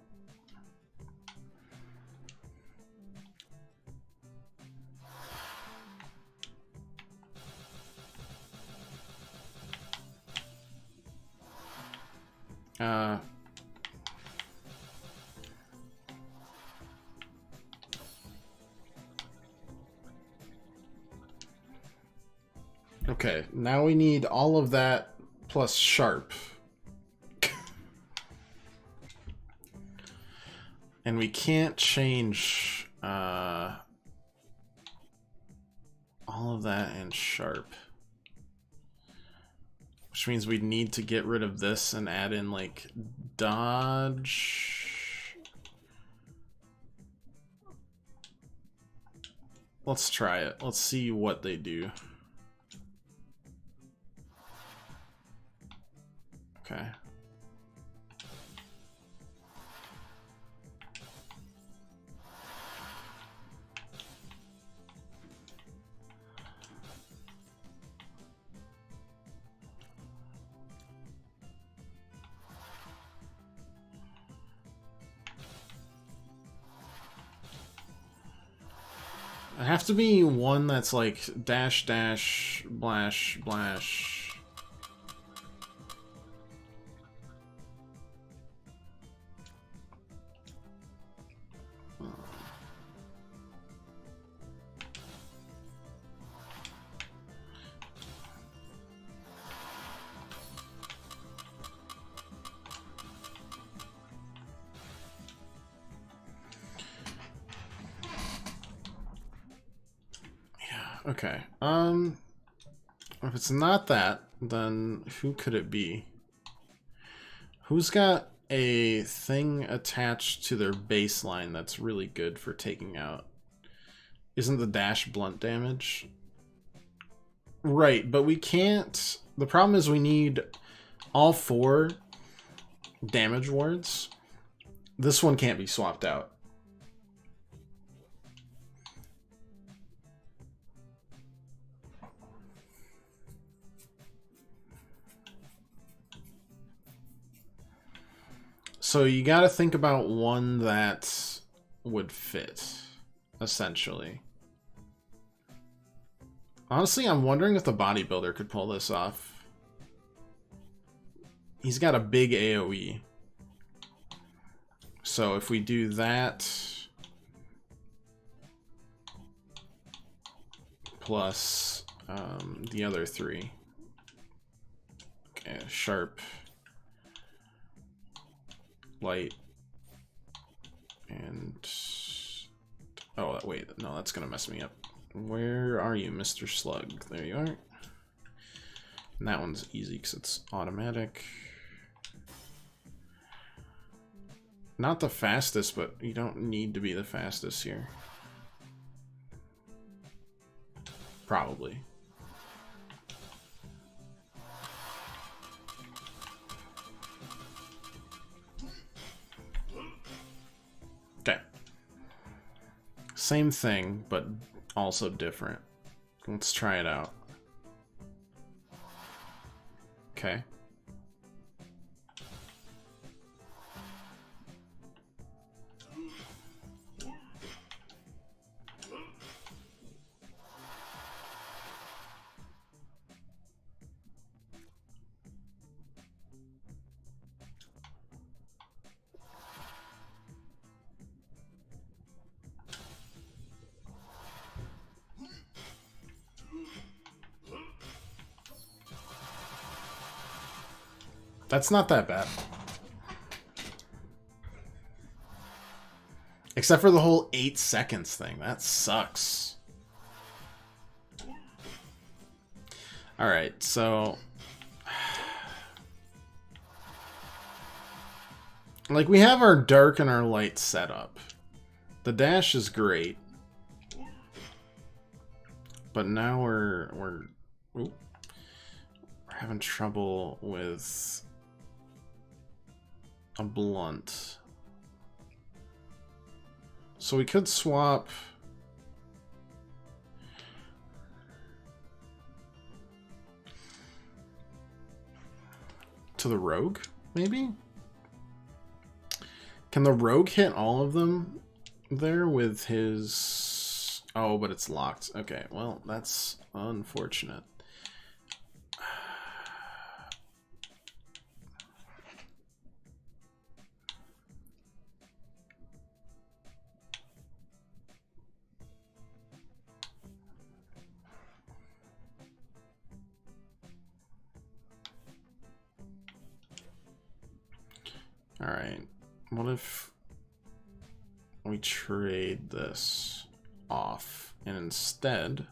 Okay, now we need all of that plus sharp. And we can't change all of that and sharp. Which means we'd need to get rid of this and add in, like, dodge. Let's try it. Let's see what they do. Okay. I have to be one that's like dash dash blash blash. Okay. If it's not that, then who could it be? Who's got a thing attached to their baseline that's really good for taking out? Isn't the dash blunt damage? Right, but we can't... The problem is we need all 4 damage wards. This one can't be swapped out. So you got to think about one that would fit, essentially. Honestly, I'm wondering if the bodybuilder could pull this off. He's got a big AoE. So if we do that, plus the other 3. Okay, sharp, light, and... Oh, wait, no, that's gonna mess me up. Where are you, Mr. Slug? There you are. And that one's easy because it's automatic. Not the fastest, but you don't need to be the fastest here. Probably. Okay. Same thing, but also different. Let's try it out. Okay. That's not that bad. Except for the whole 8 seconds thing. That sucks. Alright, so... Like, we have our dark and our light set up. The dash is great. But now we're having trouble with a blunt. So we could swap to the rogue, maybe? Can the rogue hit all of them there with his... Oh, but it's locked. Okay, well, that's unfortunate. Alright, what if we trade this off and instead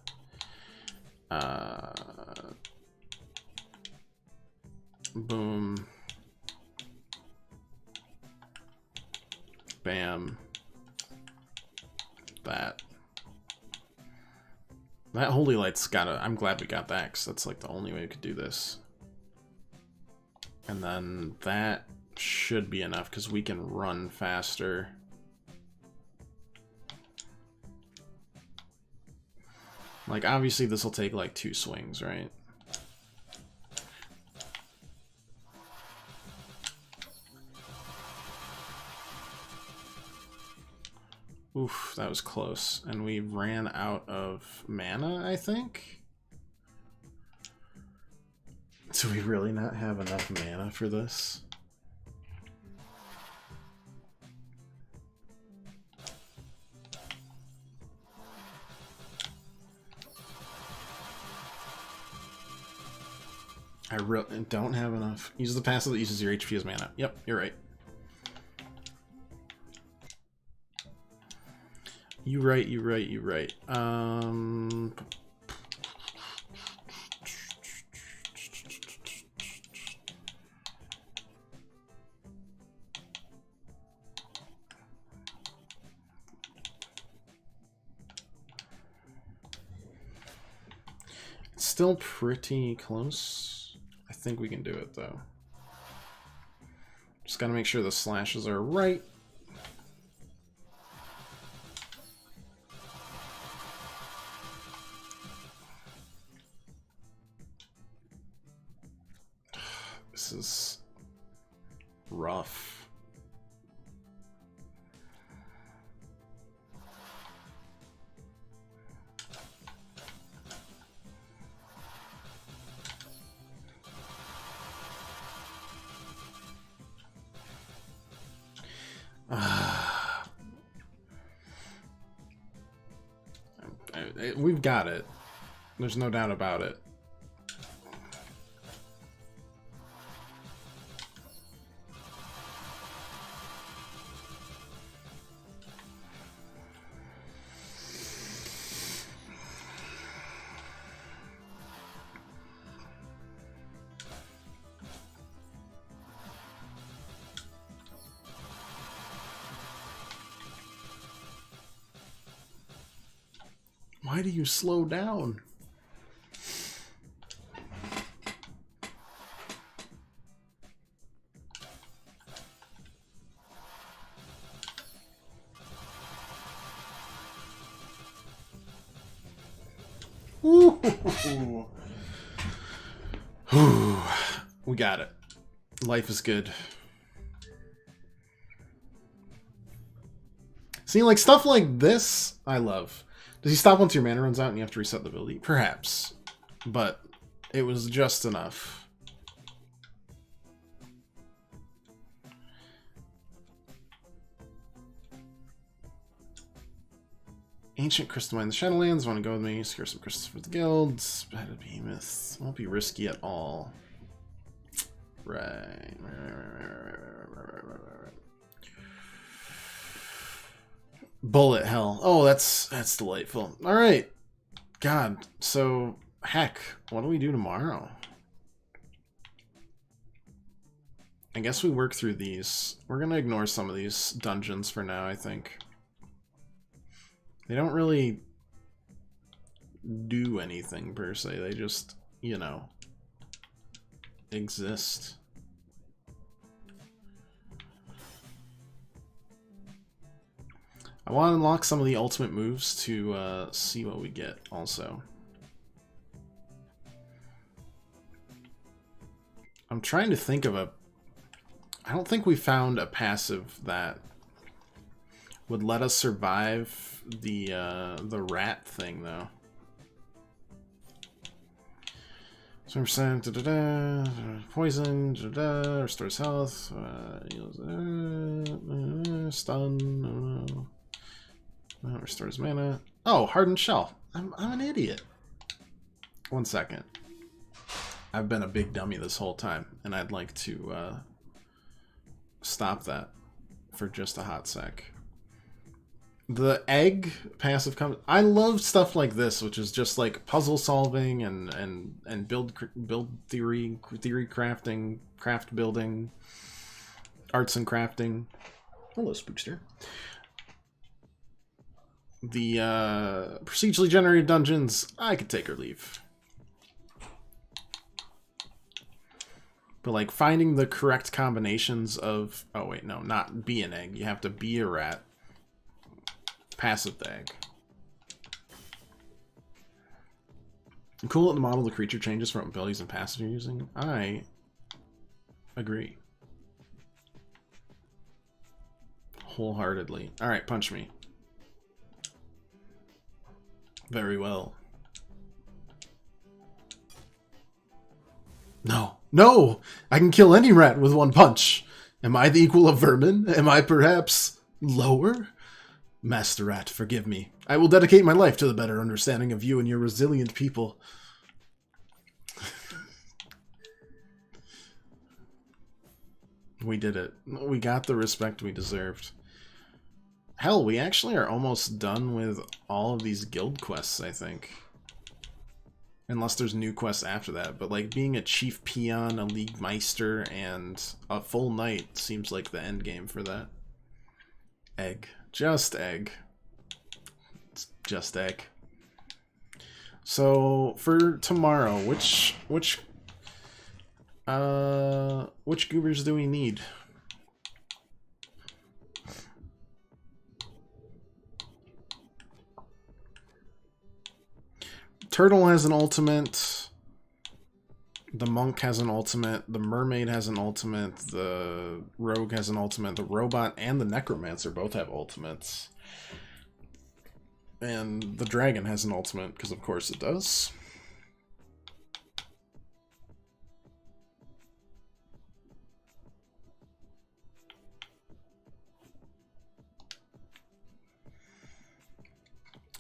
boom, bam, that holy light's gotta... I'm glad we got that because that's like the only way we could do this. And then that should be enough because we can run faster. Like, obviously this will take like 2 swings, right? Oof, that was close. And we ran out of mana, I think? Do we really not have enough mana for this? I really don't have enough. Use the passive that uses your HP as mana. Yep, you're right. You right, you right, you right. It's still pretty close. I think we can do it though. Just gotta make sure the slashes are right. This is rough. We've got it. There's no doubt about it. Why do you slow down? Ooh. We got it. Life is good. See, like stuff like this, I love. Does he stop once your mana runs out and you have to reset the ability? Perhaps. But it was just enough. Ancient Crystal Mine, the Shadowlands. Want to go with me? Secure some crystals for the guilds. Beheaded Behemoth. Won't be risky at all. Right. Bullet hell. Oh, that's delightful. All right. God. So, heck, what do we do tomorrow? I guess we work through these. We're going to ignore some of these dungeons for now, I think. They don't really do anything, per se. They just, you know, exist. I want to unlock some of the ultimate moves to see what we get, also. I'm trying to think of a... I don't think we found a passive that would let us survive the rat thing, though. 20%, poison, restores health, stun, restores mana. Oh, hardened shell. I'm an idiot. 1 second. I've been a big dummy this whole time, and I'd like to stop that for just a hot sec. The egg passive comes. I love stuff like this, which is just like puzzle solving and build theory crafting, craft building, arts and crafting. Hello, Spookster. The procedurally generated dungeons, I could take or leave. But like finding the correct combinations of... Oh wait, no, not be an egg. You have to be a rat. Passive the egg. Cool at the model the creature changes from abilities and passive you're using. I agree. Wholeheartedly. Alright, punch me. Very well. No. No! I can kill any rat with one punch. Am I the equal of vermin? Am I perhaps lower? Master Rat, forgive me. I will dedicate my life to the better understanding of you and your resilient people. We did it. We got the respect we deserved. Hell, we actually are almost done with all of these guild quests, I think. Unless there's new quests after that. But like being a chief peon, a league meister, and a full knight seems like the end game for that. Egg. Just egg. It's just egg. So for tomorrow, which goobers do we need? Turtle has an ultimate. The monk has an ultimate. The mermaid has an ultimate. The rogue has an ultimate. The robot and the necromancer both have ultimates. And the dragon has an ultimate, because of course it does.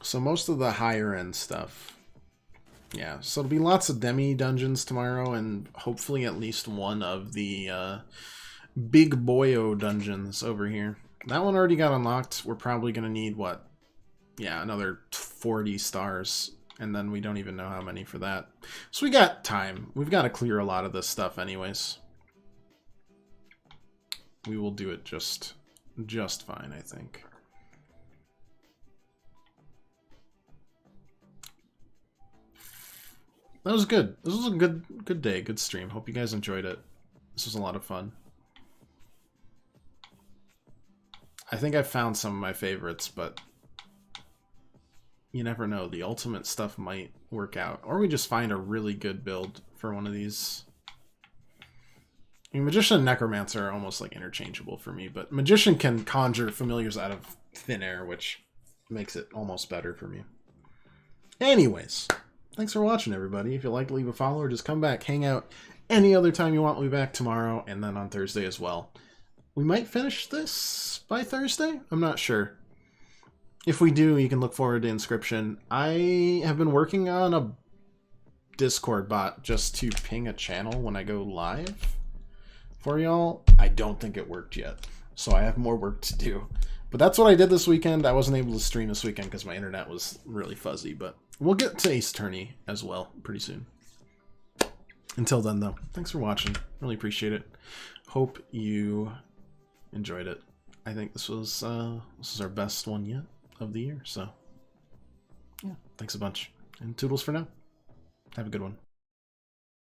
So most of the higher end stuff. Yeah, so it'll be lots of demi dungeons tomorrow, and hopefully at least one of the big boyo dungeons over here. That one already got unlocked. We're probably going to need, what? Yeah, another 40 stars, and then we don't even know how many for that. So we got time. We've got to clear a lot of this stuff anyways. We will do it just fine, I think. That was good. This was a good day, good stream. Hope you guys enjoyed it. This was a lot of fun. I think I found some of my favorites, but you never know. The ultimate stuff might work out. Or we just find a really good build for one of these. I mean, Magician and Necromancer are almost like interchangeable for me, but Magician can conjure familiars out of thin air, which makes it almost better for me. Anyways. Thanks for watching, everybody. If you like, leave a follow or just come back, hang out any other time you want. We'll be back tomorrow and then on Thursday as well. We might finish this by Thursday? I'm not sure. If we do, you can look forward to Inscription. I have been working on a Discord bot just to ping a channel when I go live for y'all. I don't think it worked yet, so I have more work to do. But that's what I did this weekend. I wasn't able to stream this weekend because my internet was really fuzzy, but we'll get to Ace Attorney as well pretty soon. Until then, though, thanks for watching. Really appreciate it. Hope you enjoyed it. I think this was our best one yet of the year. So, yeah, thanks a bunch. And toodles for now. Have a good one.